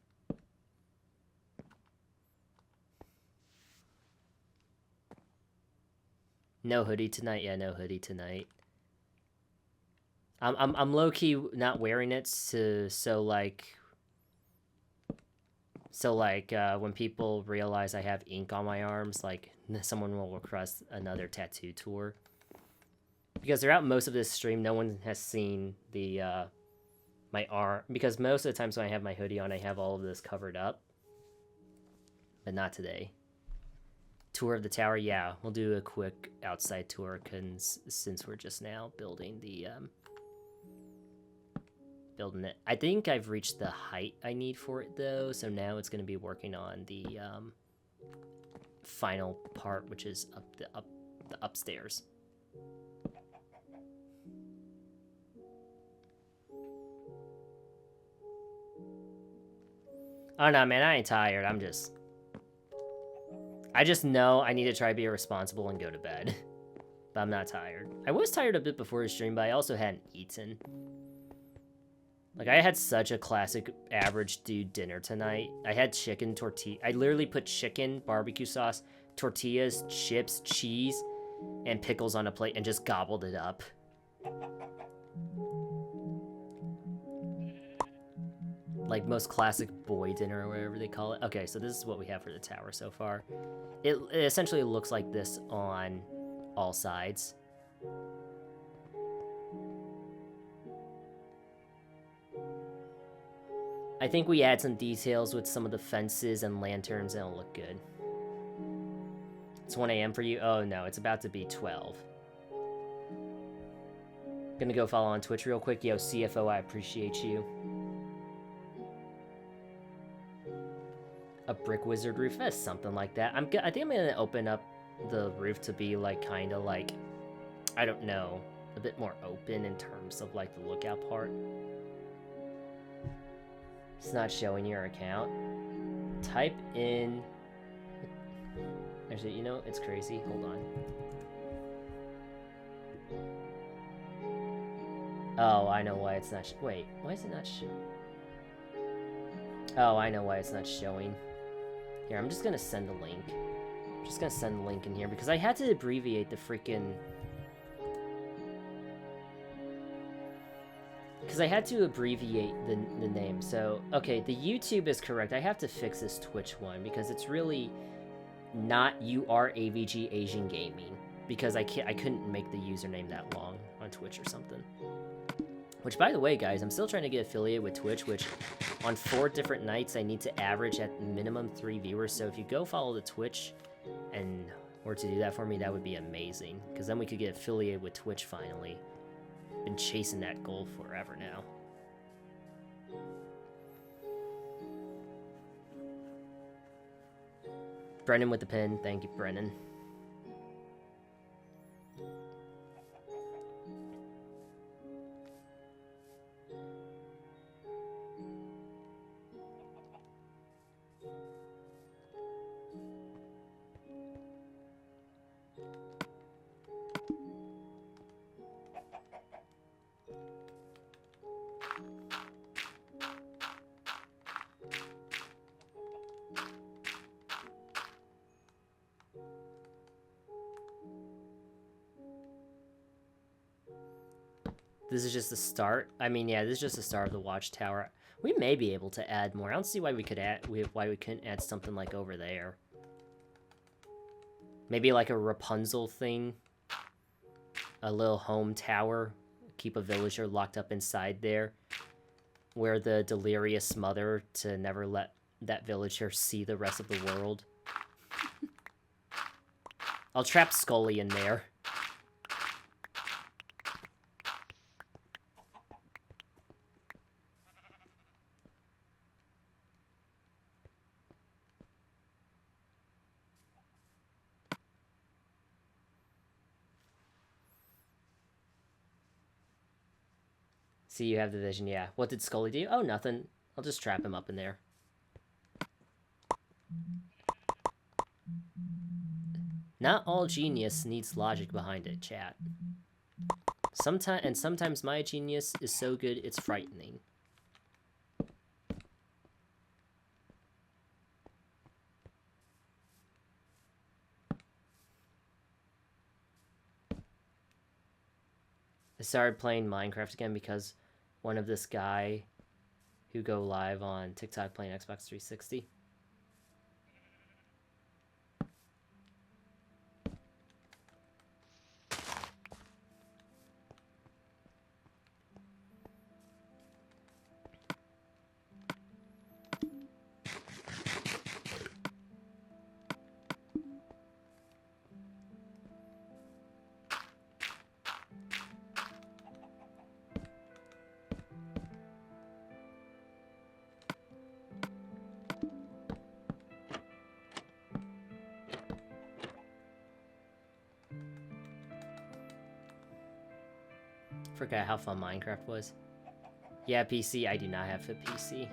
No hoodie tonight? Yeah, no hoodie tonight. I'm low-key not wearing it so when people realize I have ink on my arms, like someone will request another tattoo tour. Because throughout most of this stream, no one has seen the my arm, because most of the times when I have my hoodie on, I have all of this covered up. But not today. Tour of the tower, yeah, we'll do a quick outside tour, since we're just now building the building it. I think I've reached the height I need for it though, so now it's going to be working on the final part, which is the upstairs. Oh no, man, I ain't tired. I just know I need to try to be responsible and go to bed. But I'm not tired. I was tired a bit before the stream, but I also hadn't eaten. Like, I had such a classic average dude dinner tonight. I had chicken tortilla. I literally put chicken, barbecue sauce, tortillas, chips, cheese, and pickles on a plate and just gobbled it up. Like, most classic boy dinner or whatever they call it. Okay, so this is what we have for the tower so far. It essentially looks like this on all sides. I think we add some details with some of the fences and lanterns and it'll look good. It's 1 a.m. for you? Oh no, it's about to be 12. Gonna go follow on Twitch real quick. Yo, CFO, I appreciate you. A brick wizard roof? That's something like that. I think I'm gonna open up the roof to be like, kind of like, I don't know, a bit more open in terms of like the lookout part. It's not showing your account. Type in... Actually, you know, it's crazy. Hold on. Oh, I know why it's not... Wait, why is it not showing? Oh, I know why it's not showing. Here, I'm just gonna send a link. I'm just gonna send a link in here because I had to abbreviate the freaking... Because I had to abbreviate the name. So, okay, the YouTube is correct. I have to fix this Twitch one because it's really not URAVG Asian Gaming. Because I couldn't make the username that long on Twitch or something. Which, by the way, guys, I'm still trying to get affiliated with Twitch, which on 4 different nights I need to average at minimum 3 viewers. So if you go follow the Twitch and were to do that for me, that would be amazing. Because then we could get affiliated with Twitch finally. Been chasing that goal forever now. Brennan with the pin. Thank you, Brennan. This is just the start. I mean, yeah, this is just the start of the watchtower. We may be able to add more. I don't see why we could add. Why we couldn't add something like over there. Maybe like a Rapunzel thing. A little home tower. Keep a villager locked up inside there. Where the delirious mother to never let that villager see the rest of the world. I'll trap Scully in there. See, you have the vision, yeah. What did Scully do? Oh, nothing. I'll just trap him up in there. Not all genius needs logic behind it, chat. Sometimes my genius is so good it's frightening. I started playing Minecraft again because one of this guy who go live on TikTok playing Xbox 360. Forgot how fun Minecraft was. Yeah, PC. I do not have a PC.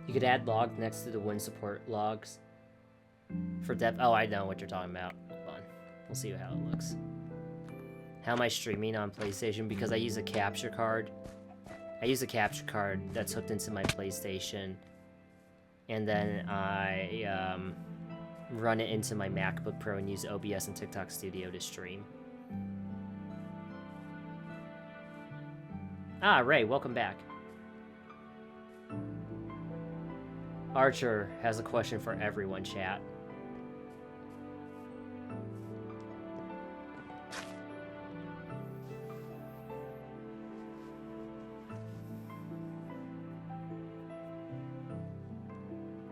You could add logs next to the win support logs. For depth. Oh, I know what you're talking about. Hold on. We'll see how it looks. How am I streaming on PlayStation? Because I use a capture card. I use a capture card that's hooked into my PlayStation. And then I run it into my MacBook Pro and use OBS and TikTok Studio to stream. Ah, Ray, welcome back. Archer has a question for everyone, chat.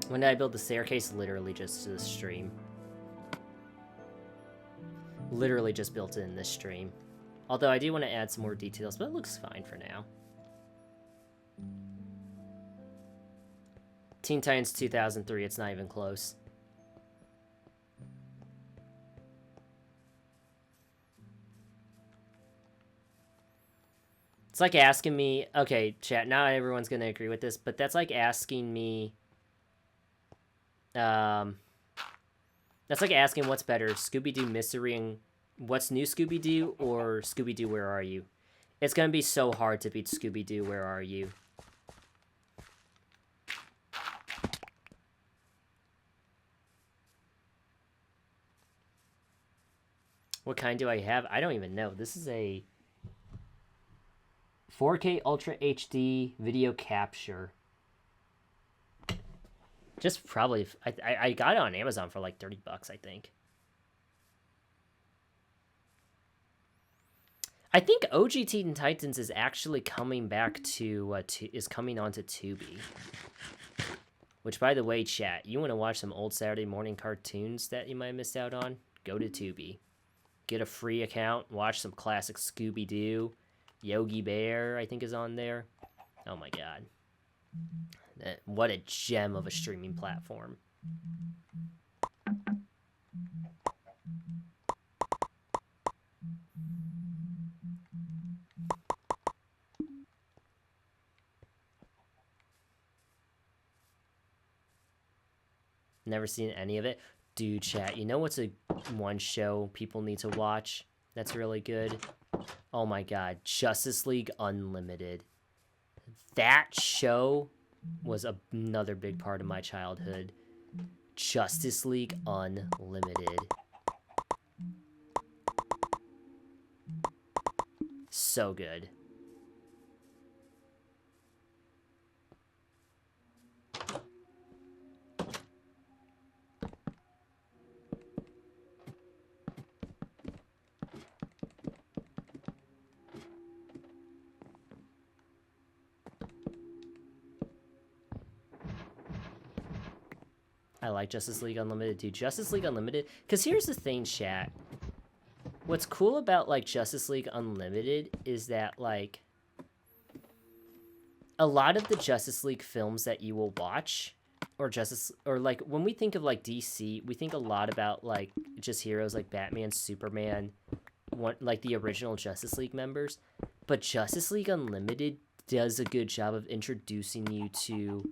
When did I build the staircase? Literally just to the stream. Literally just built it in this stream. Although I do want to add some more details, but it looks fine for now. Teen Titans 2003, it's not even close. It's like asking me, okay, chat, not everyone's gonna agree with this, but that's like asking me, that's like asking what's better, Scooby-Doo Mystery and What's New Scooby-Doo or Scooby-Doo Where Are You? It's gonna be so hard to beat Scooby-Doo Where Are You? What kind do I have? I don't even know. This is a 4K Ultra HD video capture. Just probably, I got it on Amazon for like 30 bucks, I think. I think OG Teen Titans is actually coming back to is coming onto Tubi. Which, by the way, chat, you want to watch some old Saturday morning cartoons that you might have missed out on? Go to Tubi. Get a free account, watch some classic Scooby-Doo. Yogi Bear, I think, is on there. Oh my god. What a gem of a streaming platform. Never seen any of it. Dude, chat, you know what's a one show people need to watch that's really good? Oh my god, Justice League Unlimited. That show was another big part of my childhood. Justice League Unlimited. So good. I like Justice League Unlimited too. Justice League Unlimited, because here's the thing, chat. What's cool about, like, Justice League Unlimited is that, like, a lot of the Justice League films that you will watch, or like, when we think of, like, DC, we think a lot about, like, just heroes like Batman, Superman, like, the original Justice League members. But Justice League Unlimited does a good job of introducing you to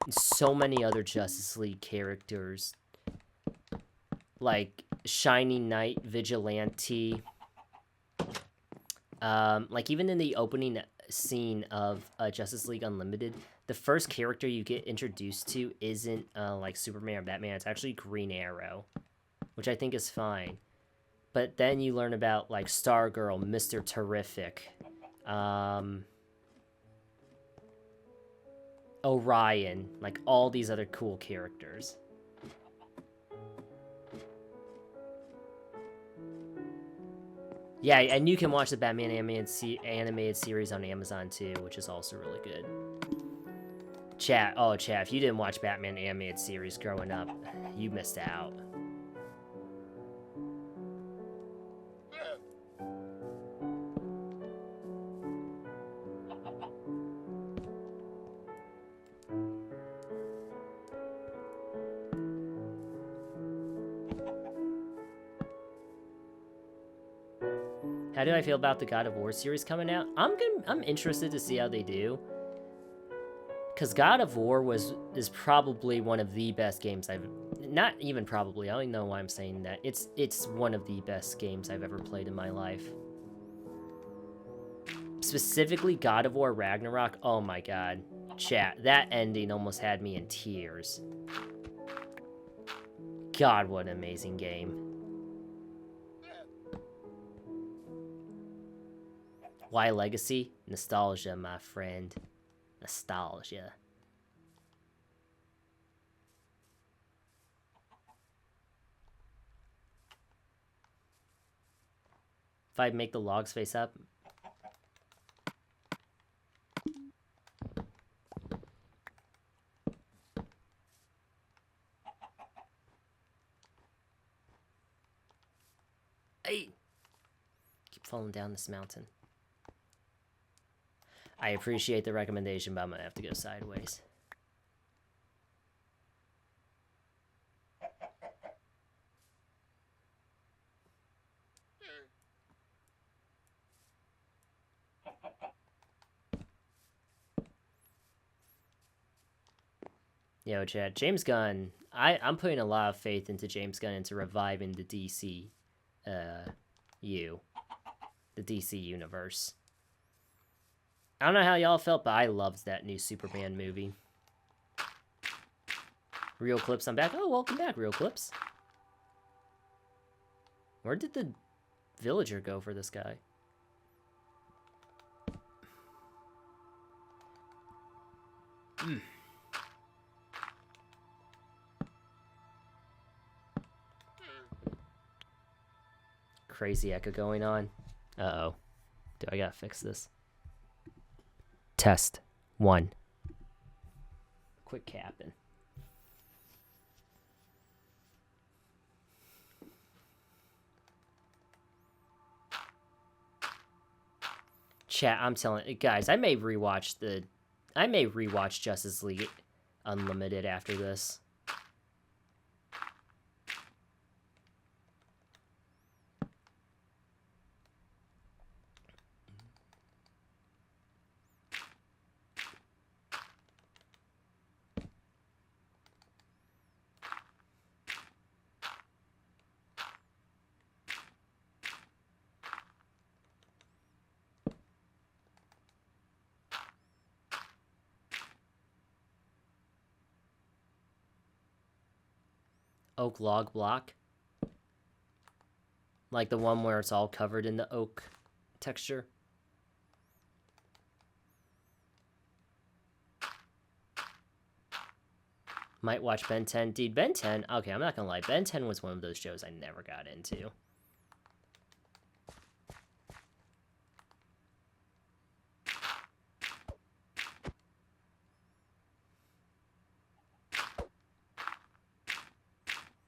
so many other Justice League characters, like Shining Knight, Vigilante. Like, even in the opening scene of Justice League Unlimited, the first character you get introduced to isn't like Superman or Batman. It's actually Green Arrow, which I think is fine. But then you learn about, like, Stargirl, Mr. Terrific, Orion, like, all these other cool characters. Yeah, and you can watch the Batman animated series on Amazon too, which is also really good. Chat, if you didn't watch Batman animated series growing up, you missed out. How do I feel about the God of War series coming out? I'm interested to see how they do. Because God of War is probably one of the best games not even probably, I don't even know why I'm saying that. It's one of the best games I've ever played in my life. Specifically God of War Ragnarok, oh my god. Chat, that ending almost had me in tears. God, what an amazing game. Why Legacy? Nostalgia, my friend. Nostalgia. If I make the logs face up. Hey! Keep falling down this mountain. I appreciate the recommendation, but I'm gonna have to go sideways. Yo, Chad, James Gunn, I'm putting a lot of faith into James Gunn into reviving the DC, the DC universe. I don't know how y'all felt, but I loved that new Superman movie. Real Clips, I'm back. Oh, welcome back, Real Clips. Where did the villager go for this guy? Crazy echo going on. Uh-oh. Do I gotta fix this? Test 1. Quick capping. Chat, I'm telling you guys, I may rewatch Justice League Unlimited after this. oak log block. Like the one where it's all covered in the oak texture. Might watch Ben 10. Dude, Ben 10, okay, I'm not gonna lie. Ben 10 was one of those shows I never got into.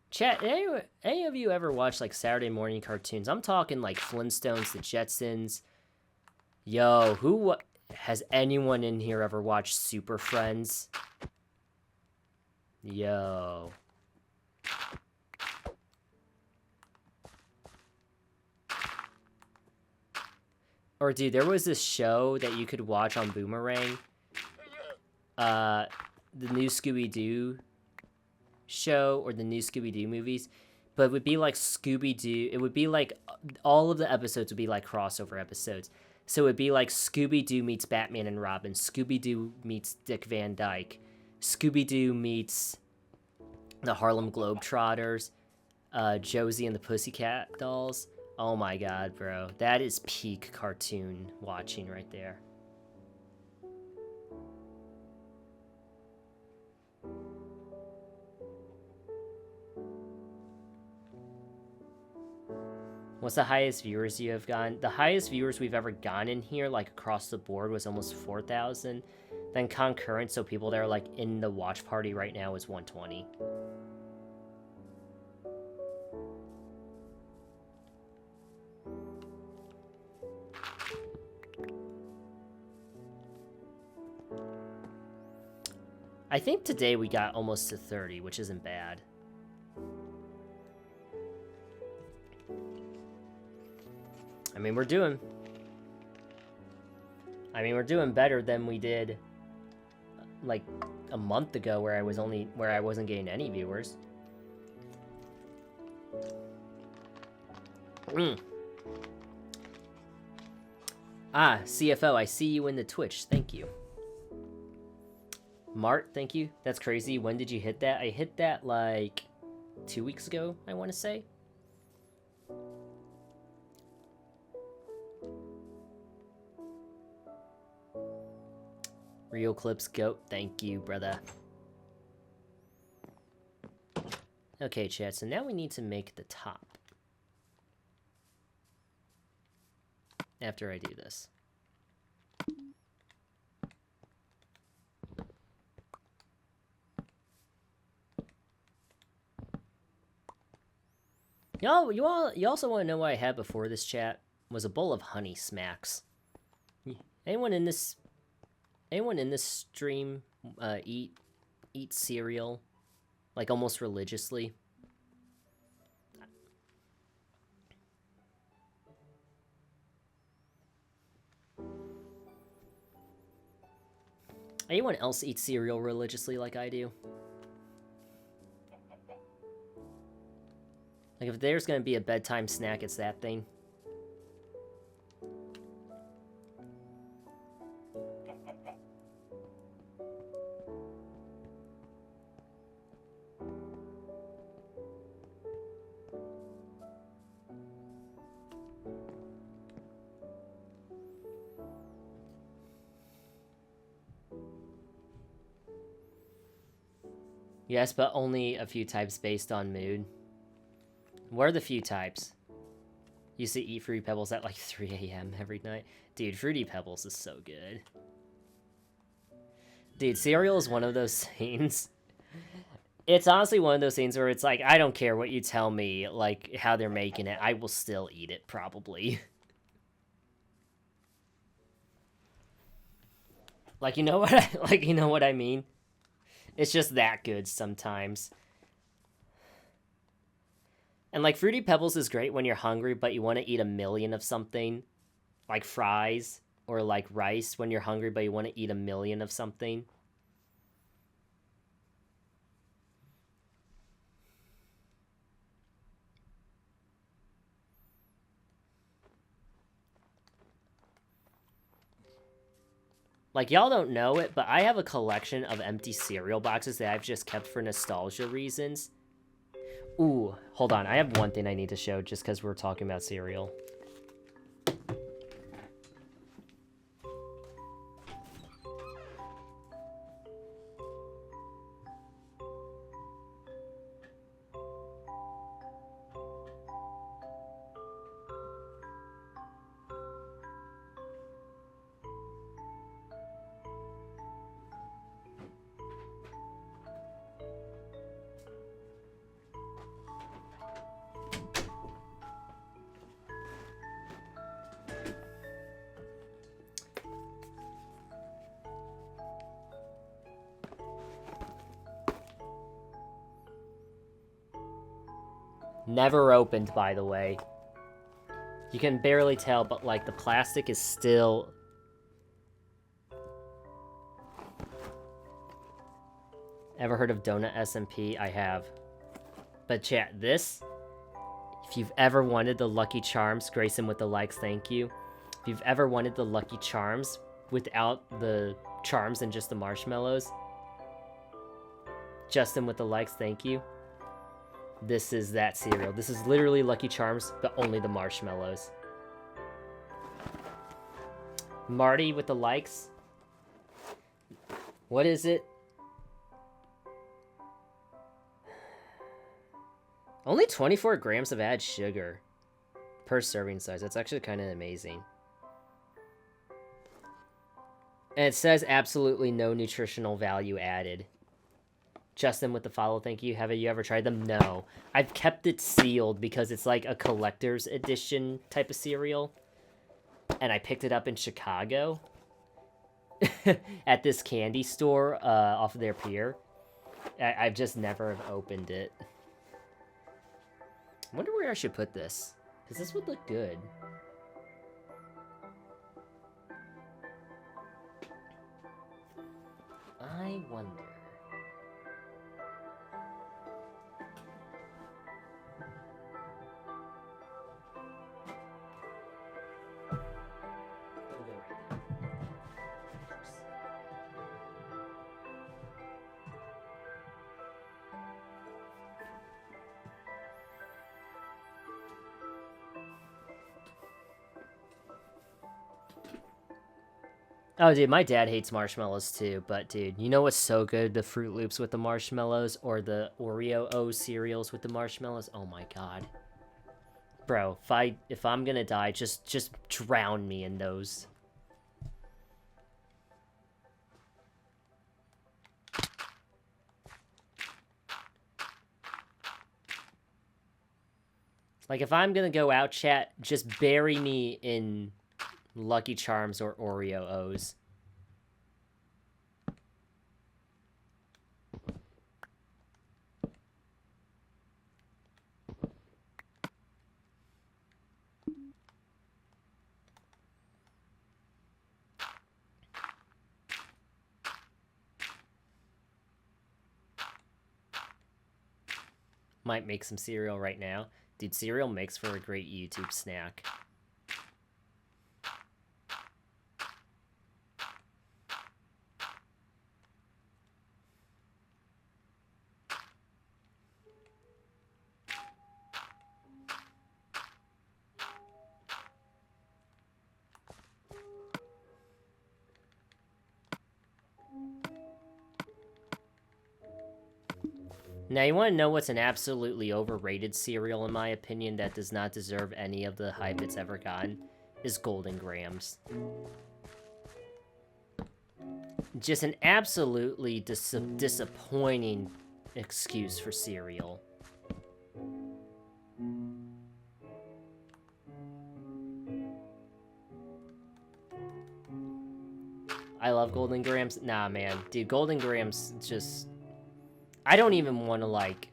Chat, any of you ever watch like Saturday morning cartoons? I'm talking like Flintstones, the Jetsons. Yo, has anyone in here ever watched Super Friends? Yo. Or dude, there was this show that you could watch on Boomerang. The new Scooby-Doo show or the new Scooby-Doo movies, but it would be like Scooby-Doo. It would be like all of the episodes would be like crossover episodes. So it would be like Scooby-Doo meets Batman and Robin, Scooby-Doo meets Dick Van Dyke, Scooby-Doo meets the Harlem Globetrotters, Josie and the Pussycat Dolls. Oh my god, bro. That is peak cartoon watching right there. What's the highest viewers you have gotten? The highest viewers we've ever gotten in here, like across the board, was almost 4,000. Then concurrent, so people that are like in the watch party right now, is 120. I think today we got almost to 30, which isn't bad. I mean, we're doing better than we did like a month ago where I wasn't getting any viewers. Ah, CFO, I see you in the Twitch. Thank you. Mart, thank you. That's crazy. When did you hit that? I hit that like 2 weeks ago, I want to say. Real Clips Goat, thank you, brother. Okay, chat, so now we need to make the top. After I do this. You also want to know what I had before this, chat? Was a bowl of Honey Smacks. Anyone in this stream eat cereal like almost religiously? Anyone else eat cereal religiously like I do? Like if there's gonna be a bedtime snack, it's that thing. Yes, but only a few types based on mood. What are the few types? Used to eat Fruity Pebbles at like 3 a.m. every night. Dude, Fruity Pebbles is so good. Dude, cereal is one of those things. It's honestly one of those things where it's like, I don't care what you tell me, like, how they're making it. I will still eat it, probably. Like, you know what I mean? It's just that good sometimes. And, like, Fruity Pebbles is great when you're hungry, but you want to eat a million of something. Like fries, or like rice when you're hungry, but you want to eat a million of something. Like, y'all don't know it, but I have a collection of empty cereal boxes that I've just kept for nostalgia reasons. Ooh, hold on. I have one thing I need to show just because we're talking about cereal. Never opened, by the way. You can barely tell, but like the plastic is still... Ever heard of Donut SMP? I have. But chat, this... If you've ever wanted the Lucky Charms, Grayson with the likes, thank you. If you've ever wanted the Lucky Charms without the charms and just the marshmallows, Justin with the likes, thank you. This is that cereal. This is literally Lucky Charms, but only the marshmallows. Marty with the likes. What is it? Only 24 grams of added sugar per serving size. That's actually kind of amazing. And it says absolutely no nutritional value added. Justin with the follow, thank you. Have you ever tried them? No. I've kept it sealed because it's like a collector's edition type of cereal. And I picked it up in Chicago at this candy store off of their pier. I've just never have opened it. I wonder where I should put this, because this would look good. I wonder. Oh, dude, my dad hates marshmallows too, but dude, you know what's so good? The Fruit Loops with the marshmallows or the Oreo cereals with the marshmallows? Oh my god. Bro, if I'm gonna die, just drown me in those. Like, if I'm gonna go out, chat, just bury me in Lucky Charms or Oreo O's. Might make some cereal right now. Dude, cereal makes for a great YouTube snack. Now, you want to know what's an absolutely overrated cereal, in my opinion, that does not deserve any of the hype it's ever gotten? Is Golden Grahams. Just an absolutely disappointing excuse for cereal. I love Golden Grahams. Nah, man. Dude, Golden Grahams just... I don't even want to, like...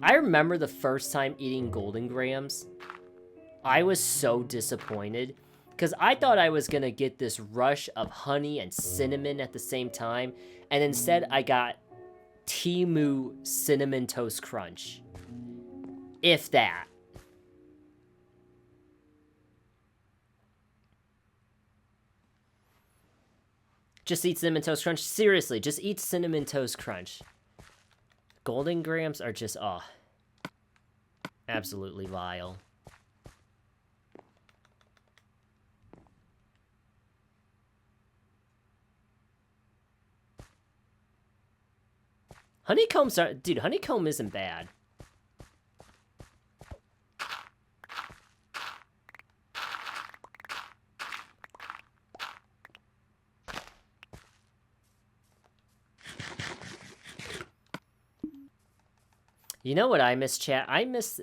I remember the first time eating Golden Grahams. I was so disappointed. Because I thought I was going to get this rush of honey and cinnamon at the same time. And instead, I got Temu Cinnamon Toast Crunch. If that. Just eat Cinnamon Toast Crunch. Seriously, just eat Cinnamon Toast Crunch. Golden Grams are just, absolutely vile. Honeycombs are... Dude, honeycomb isn't bad. You know what I miss, chat? I miss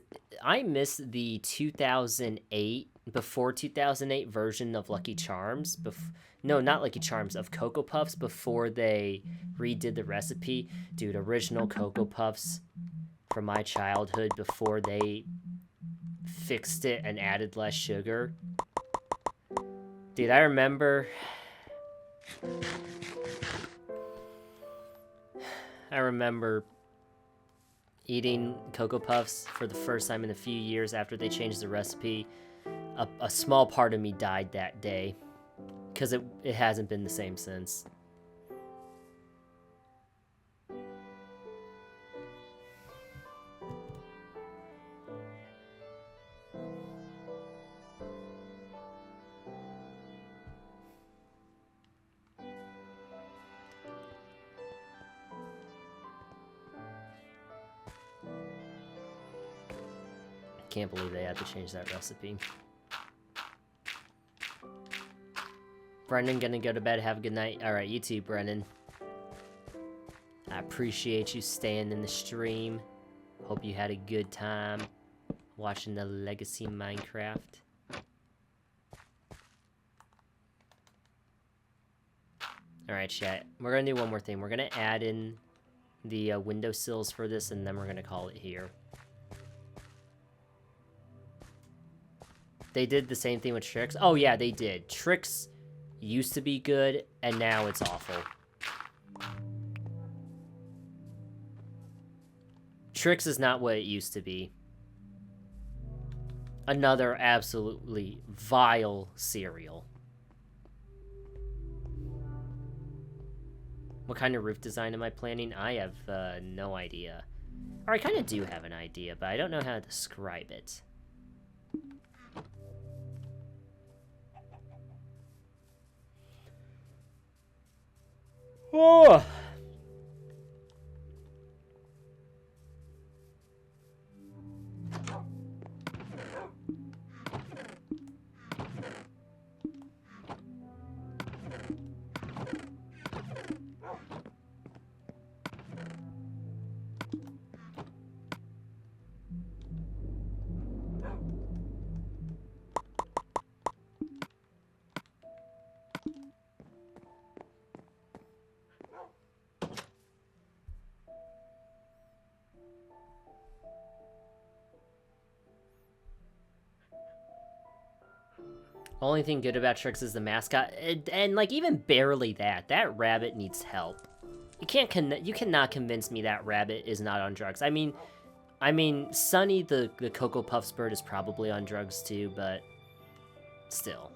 the 2008, before 2008 version of Lucky Charms. No, not Lucky Charms, of Cocoa Puffs before they redid the recipe. Dude, original Cocoa Puffs from my childhood before they fixed it and added less sugar. Dude, I remember eating Cocoa Puffs for the first time in a few years after they changed the recipe. A small part of me died that day because it hasn't been the same since. Can't believe they had to change that recipe. Brendan, gonna go to bed. Have a good night. Alright, you too, Brendan. I appreciate you staying in the stream. Hope you had a good time watching the Legacy Minecraft. Alright, chat. We're gonna do one more thing. We're gonna add in the windowsills for this, and then we're gonna call it here. They did the same thing with Trix. Oh, yeah, they did. Trix used to be good, and now it's awful. Trix is not what it used to be. Another absolutely vile cereal. What kind of roof design am I planning? I have no idea. Or I kind of do have an idea, but I don't know how to describe it. Oh! Only thing good about Trix is the mascot, and like even barely that. That rabbit needs help. You cannot convince me that rabbit is not on drugs. I mean, Sunny the Cocoa Puffs bird is probably on drugs too, but still.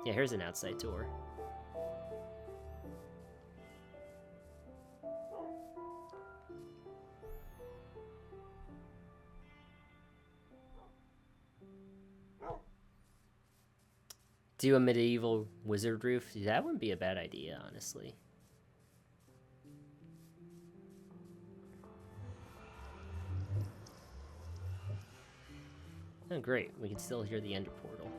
Yeah, here's an outside tour. Do a medieval wizard roof? That wouldn't be a bad idea, honestly. Oh, great. We can still hear the Ender Portal.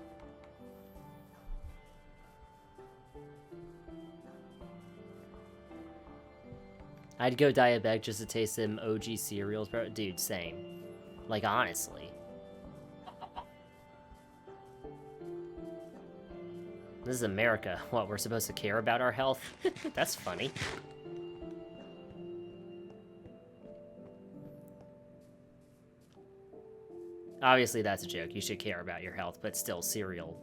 I'd go diabetic just to taste them OG cereals, bro. Dude, same. Like, honestly. This is America. What, we're supposed to care about our health? That's funny. Obviously, that's a joke. You should care about your health, but still, cereal.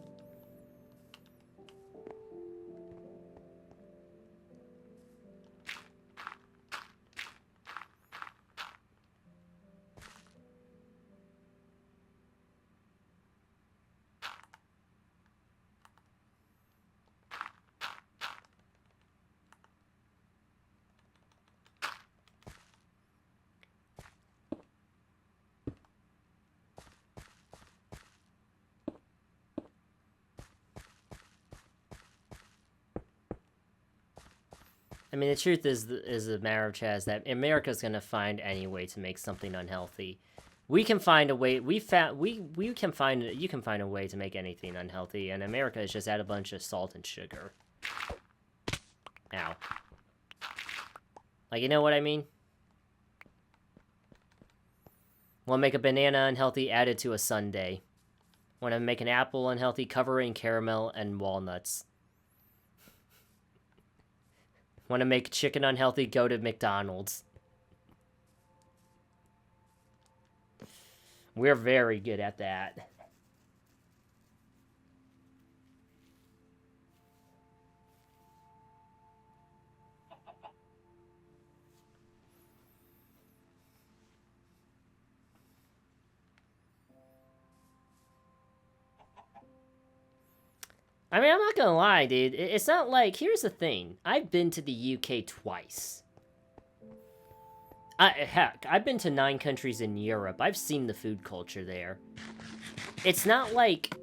I mean, the truth is a matter of Chaz that America's gonna find any way to make something unhealthy. We can find a way. We can find. You can find a way to make anything unhealthy, and America is just add a bunch of salt and sugar. Ow. Like, you know what I mean? Want to make a banana unhealthy? Add it to a sundae. Want to make an apple unhealthy? Cover it in caramel and walnuts. Want to make chicken unhealthy? Go to McDonald's. We're very good at that. I mean, I'm not gonna lie, dude. It's not like... Here's the thing. I've been to the UK twice. Heck, I've been to 9 countries in Europe. I've seen the food culture there. It's not like...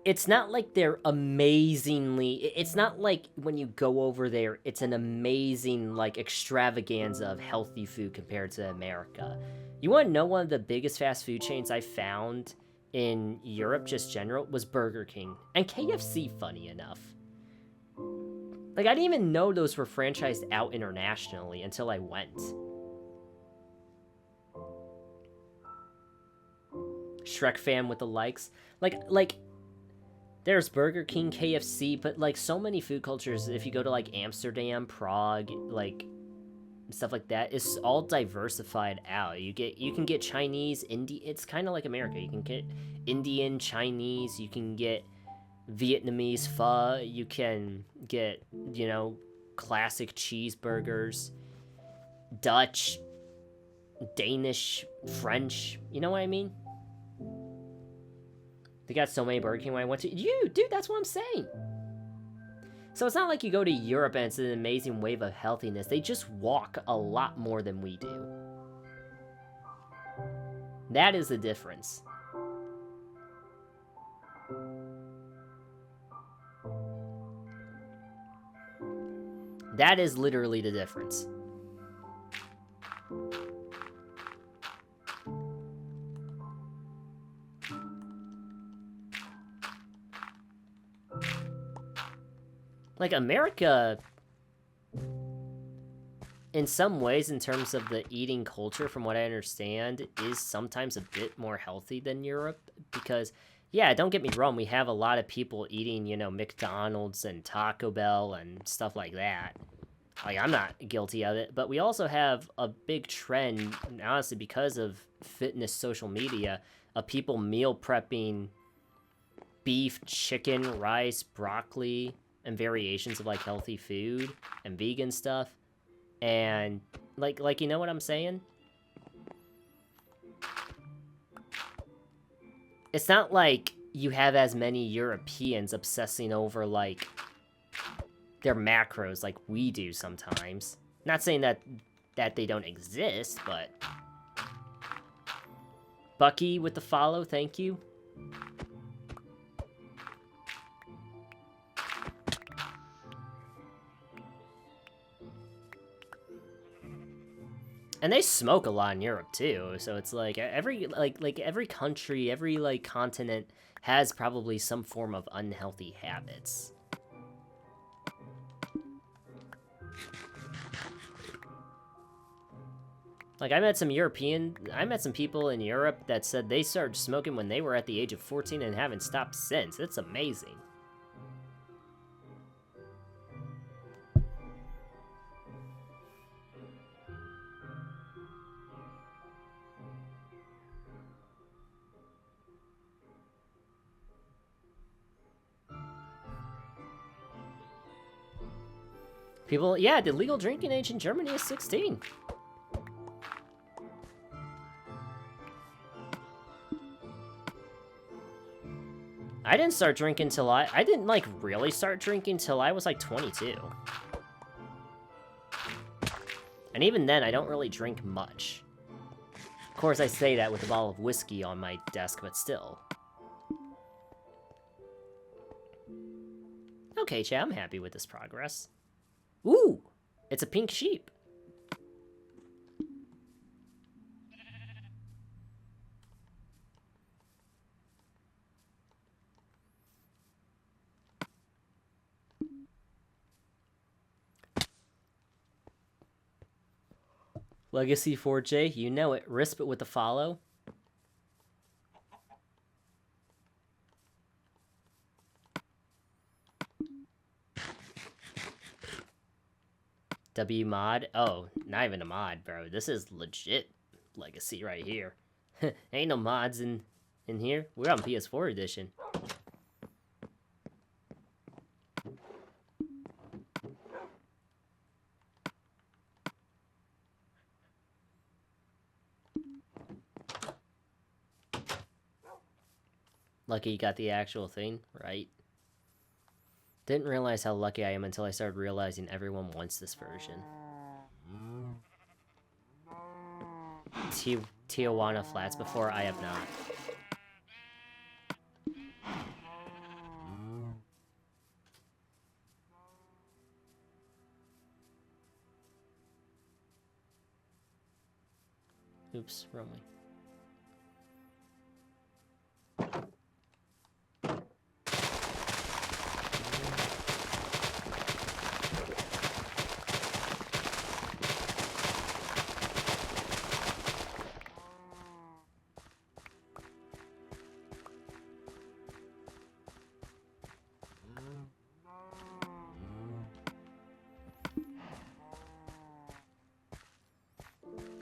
It's not like they're amazingly... It's not like when you go over there, it's an amazing, like, extravaganza of healthy food compared to America. You want to know one of the biggest fast food chains I found in Europe, just general, was Burger King. And KFC, funny enough. Like, I didn't even know those were franchised out internationally until I went. Shrek fan with the likes. Like, there's Burger King, KFC, but, like, so many food cultures, if you go to, like, Amsterdam, Prague, like, stuff like that, is all diversified out. You can get Chinese, it's kind of like America. You can get Indian, Chinese, you can get Vietnamese pho, you can get, you know, classic cheeseburgers, Dutch, Danish, French, you know what I mean? They got so many Burger King when I went to... Dude, that's what I'm saying! So it's not like you go to Europe and it's an amazing wave of healthiness. They just walk a lot more than we do. That is the difference. That is literally the difference. Like, America, in some ways, in terms of the eating culture, from what I understand, is sometimes a bit more healthy than Europe. Because, yeah, don't get me wrong, we have a lot of people eating, you know, McDonald's and Taco Bell and stuff like that. Like, I'm not guilty of it. But we also have a big trend, honestly, because of fitness social media, of people meal prepping beef, chicken, rice, broccoli, and variations of, like, healthy food and vegan stuff. And, like, you know what I'm saying? It's not like you have as many Europeans obsessing over, like, their macros like we do sometimes. Not saying that they don't exist, but... Bucky with the follow, thank you. And they smoke a lot in Europe too, so it's like every every country, every like continent has probably some form of unhealthy habits. Like I met some people in Europe that said they started smoking when they were at the age of 14 and haven't stopped since. It's amazing. People, yeah, the legal drinking age in Germany is 16. I didn't start drinking till I didn't, like, really start drinking till I was, like, 22. And even then, I don't really drink much. Of course, I say that with a bottle of whiskey on my desk, but still. Okay, chat, I'm happy with this progress. Ooh! It's a pink sheep. Legacy 4J, you know it. Risp it with the follow. W mod? Oh, not even a mod, bro. This is legit Legacy right here. Ain't no mods in here. We're on PS4 edition. Lucky you got the actual thing, right? Didn't realize how lucky I am until I started realizing everyone wants this version. Tijuana Flats before? I have not. Oops, wrong way.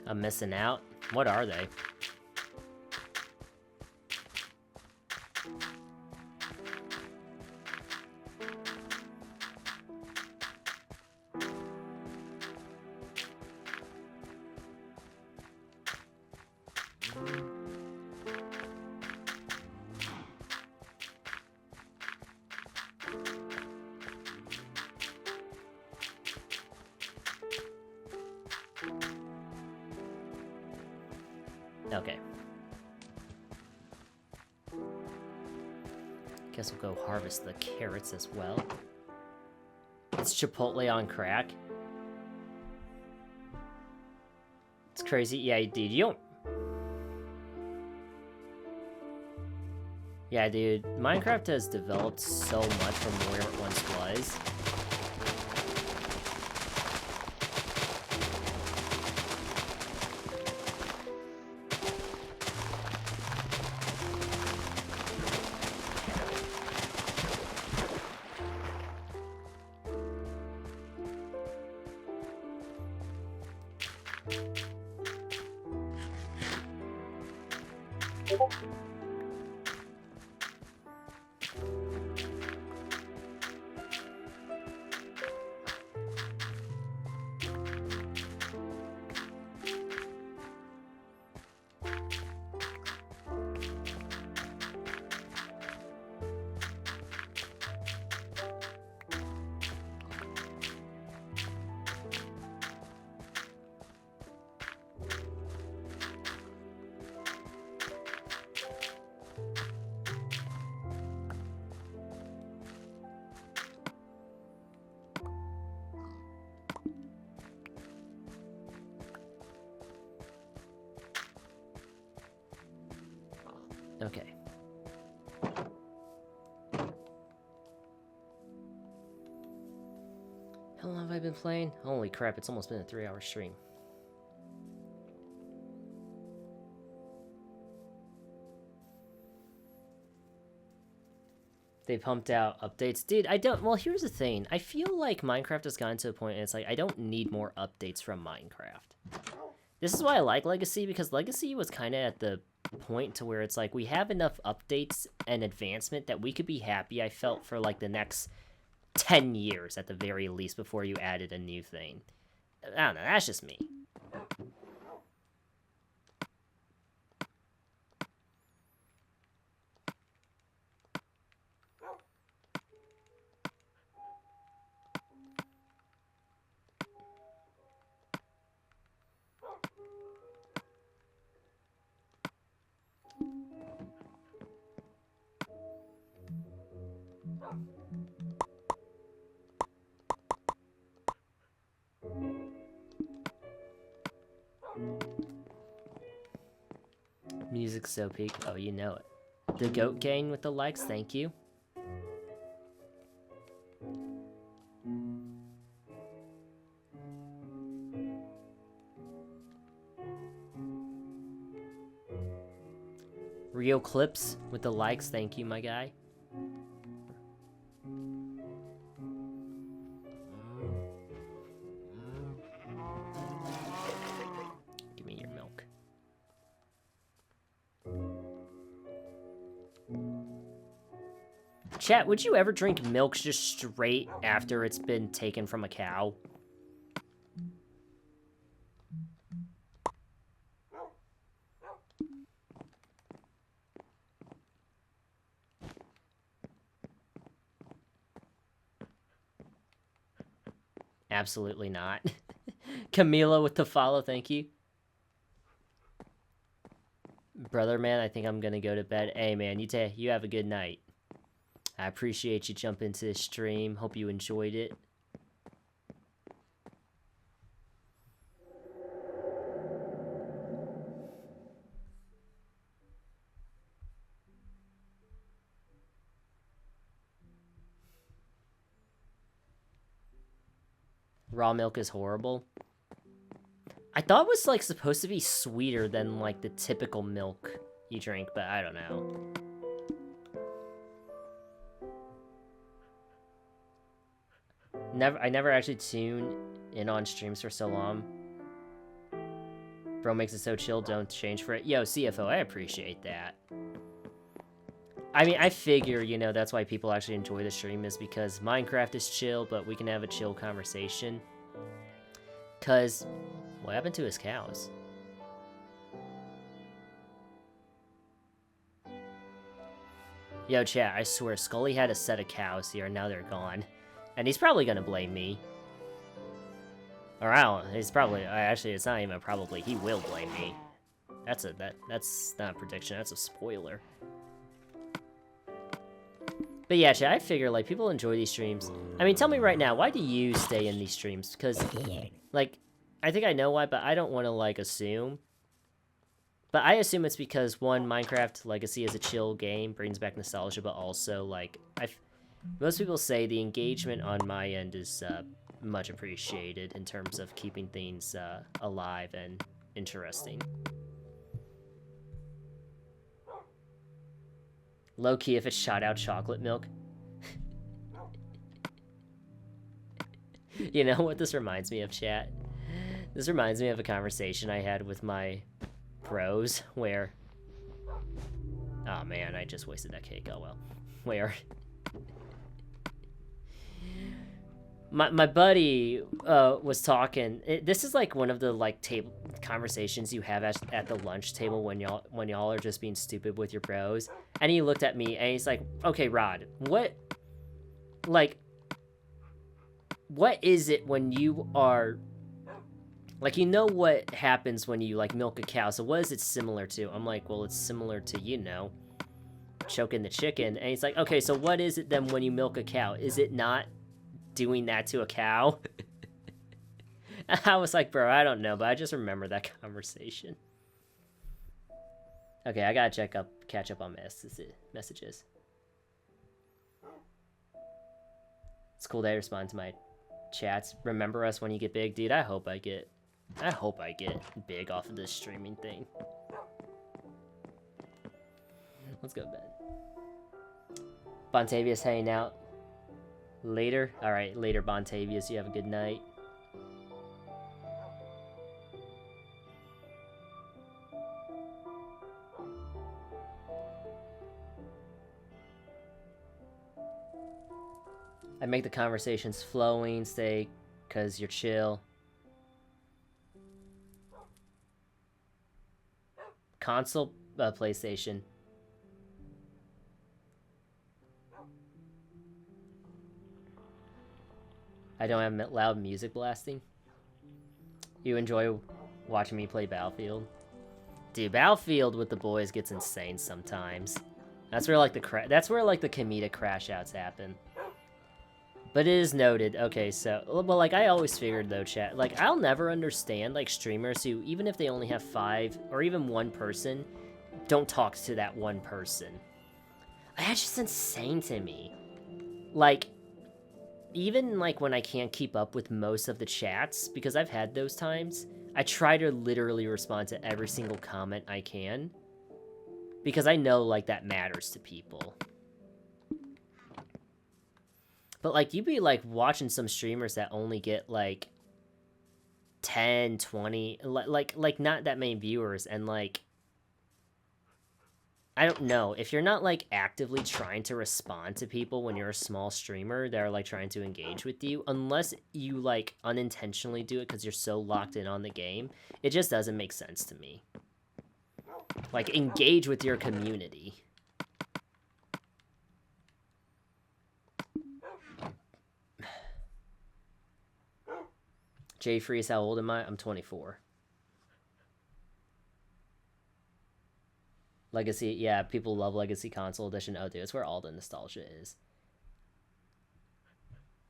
I'm missing out? What are they? Okay. Guess we'll go harvest the carrots as well. It's Chipotle on crack. It's crazy. Yeah, dude, you don't... Yeah, dude, Minecraft has developed so much from where it once was. Okay. How long have I been playing? Holy crap, it's almost been a 3-hour stream. They pumped out updates. Dude, I don't... Well, here's the thing. I feel like Minecraft has gotten to a point and it's like, I don't need more updates from Minecraft. This is why I like Legacy, because Legacy was kind of at the point to where it's like, we have enough updates and advancement that we could be happy, I felt, for like the next 10 years at the very least before you added a new thing. I don't know, that's just me. Music's so peak. Oh, you know it. The Goat Gang with the likes, thank you. Real Clips with the likes, thank you, my guy. Give me your milk. Chat, would you ever drink milk just straight after it's been taken from a cow? Absolutely not. Camila with the follow, thank you. Brother man, I think I'm gonna go to bed. Hey man, you have a good night. I appreciate you jumping to the stream. Hope you enjoyed it. Raw milk is horrible. I thought it was like supposed to be sweeter than like the typical milk you drink, but I don't know. I never actually tune in on streams for so long. Bro makes it so chill, don't change for it. Yo, CFO, I appreciate that. I mean, I figure, you know, that's why people actually enjoy the stream is because Minecraft is chill, but we can have a chill conversation. Cause, what happened to his cows? Yo, chat, I swear, Scully had a set of cows here, and now they're gone. And he's probably gonna blame me. Or I don't, he's probably, actually, it's not even probably, he will blame me. That's not a prediction, that's a spoiler. But yeah, chat, I figure, like, people enjoy these streams. I mean, tell me right now, why do you stay in these streams? Because, like, I think I know why, but I don't want to, like, assume. But I assume it's because, one, Minecraft Legacy is a chill game, brings back nostalgia, but also, like, most people say the engagement on my end is much appreciated in terms of keeping things alive and interesting. Low-key if it shot out chocolate milk. You know what this reminds me of, chat? This reminds me of a conversation I had with my bros where... Oh man, I just wasted that cake, oh well. Where... My buddy was talking. This is like one of the like table conversations you have at the lunch table when y'all are just being stupid with your bros. And he looked at me and he's like, "Okay, Rod, what is it when you are like, you know what happens when you like milk a cow? So what is it similar to?" I'm like, "Well, it's similar to, you know, choking the chicken." And he's like, "Okay, so what is it then when you milk a cow? Is it not doing that to a cow?" I was like, bro, I don't know, but I just remember that conversation. Okay, I gotta catch up on messages. It's cool that I respond to my chats. Remember us when you get big, dude. I hope I get big off of this streaming thing. Let's go to bed. Bontavious hanging out. Later? Alright, later, Bontavious. You have a good night. I make the conversations flowing, stay, cause you're chill. Console, PlayStation. I don't have loud music blasting. You enjoy watching me play Battlefield? Dude, Battlefield with the boys gets insane sometimes. That's where like the comedic crash outs happen. But it is noted. Okay, so well, like I always figured though, chat. Like I'll never understand like streamers who, even if they only have 5 or even 1 person, don't talk to that one person. That's just insane to me. Like, even like when I can't keep up with most of the chats, because I've had those times, I try to literally respond to every single comment I can, because I know like that matters to people. But like, you'd be like watching some streamers that only get like 10, 20, like not that many viewers, and like, I don't know, if you're not like actively trying to respond to people when you're a small streamer that are like trying to engage with you, unless you like unintentionally do it because you're so locked in on the game, it just doesn't make sense to me. Like, engage with your community. Jay Freeze, how old am I? I'm 24. Legacy, yeah, people love Legacy Console Edition. Oh, dude, it's where all the nostalgia is.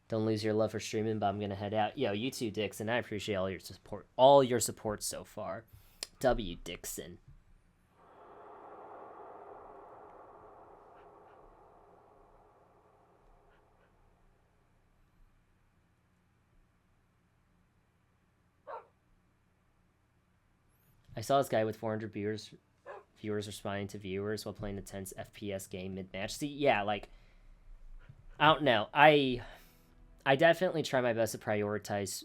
Don't lose your love for streaming, but I'm gonna head out. Yo, you too, Dixon. I appreciate all your support so far. W. Dixon. I saw this guy with 400 viewers responding to viewers while playing a tense FPS game mid-match. See, yeah, like, I don't know. I definitely try my best to prioritize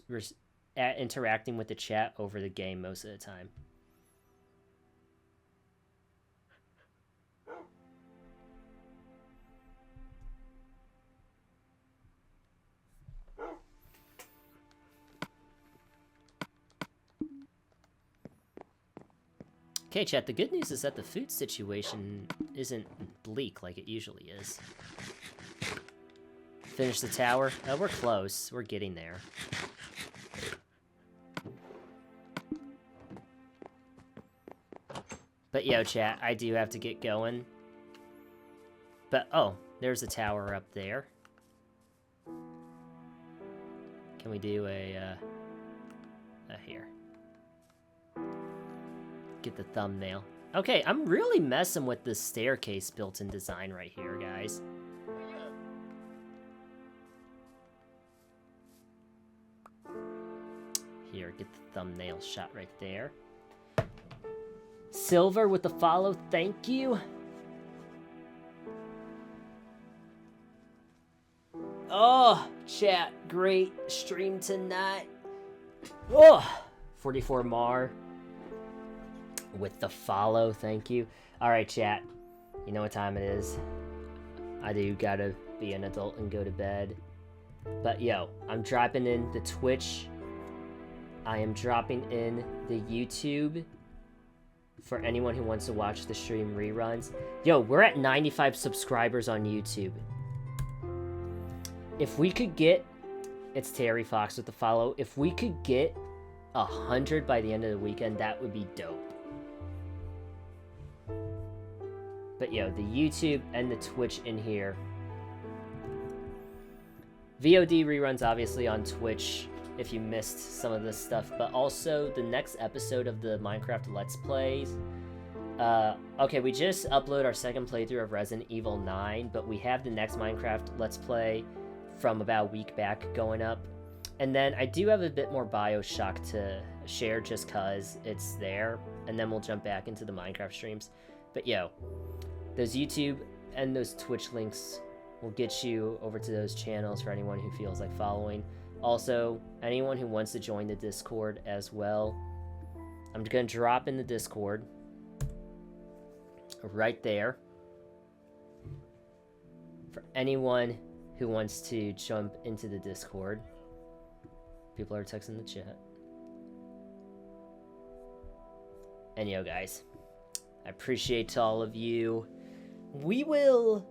interacting with the chat over the game most of the time. Okay, chat, the good news is that the food situation isn't bleak like it usually is. Finish the tower. We're close. We're getting there. But yo, chat, I do have to get going. But, oh, there's a tower up there. Can we do a here. Get the thumbnail. Okay, I'm really messing with the staircase built-in design right here, guys. Here, get the thumbnail shot right there. Silver with the follow, thank you. Oh, chat, great stream tonight. Oh, 44 Mar with the follow, thank you. All right, chat, you know what time it is. I do gotta be an adult and go to bed. But yo, I'm dropping in the Twitch. I am dropping in the YouTube for anyone who wants to watch the stream reruns. Yo, we're at 95 subscribers on YouTube. If we could get, it's Terry Fox with the follow. If we could get 100 by the end of the weekend, that would be dope. But yo, the YouTube and the Twitch in here. VOD reruns obviously on Twitch if you missed some of this stuff, but also the next episode of the Minecraft Let's Plays. Okay, we just uploaded our second playthrough of Resident Evil 9, but we have the next Minecraft Let's Play from about a week back going up. And then I do have a bit more BioShock to share just cause it's there, and then we'll jump back into the Minecraft streams. But yo, those YouTube and those Twitch links will get you over to those channels for anyone who feels like following. Also, anyone who wants to join the Discord as well, I'm going to drop in the Discord right there for anyone who wants to jump into the Discord. People are texting the chat. And yo, guys, I appreciate all of you. We will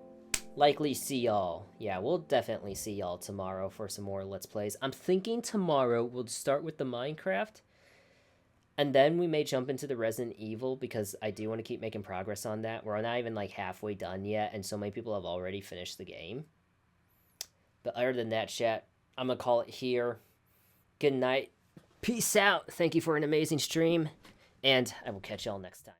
likely see y'all. Yeah, we'll definitely see y'all tomorrow for some more Let's Plays. I'm thinking tomorrow we'll start with the Minecraft, and then we may jump into the Resident Evil, because I do want to keep making progress on that. We're not even like halfway done yet, and so many people have already finished the game. But other than that, chat, I'm gonna call it here. Good night. Peace out. Thank you for an amazing stream, and I will catch y'all next time.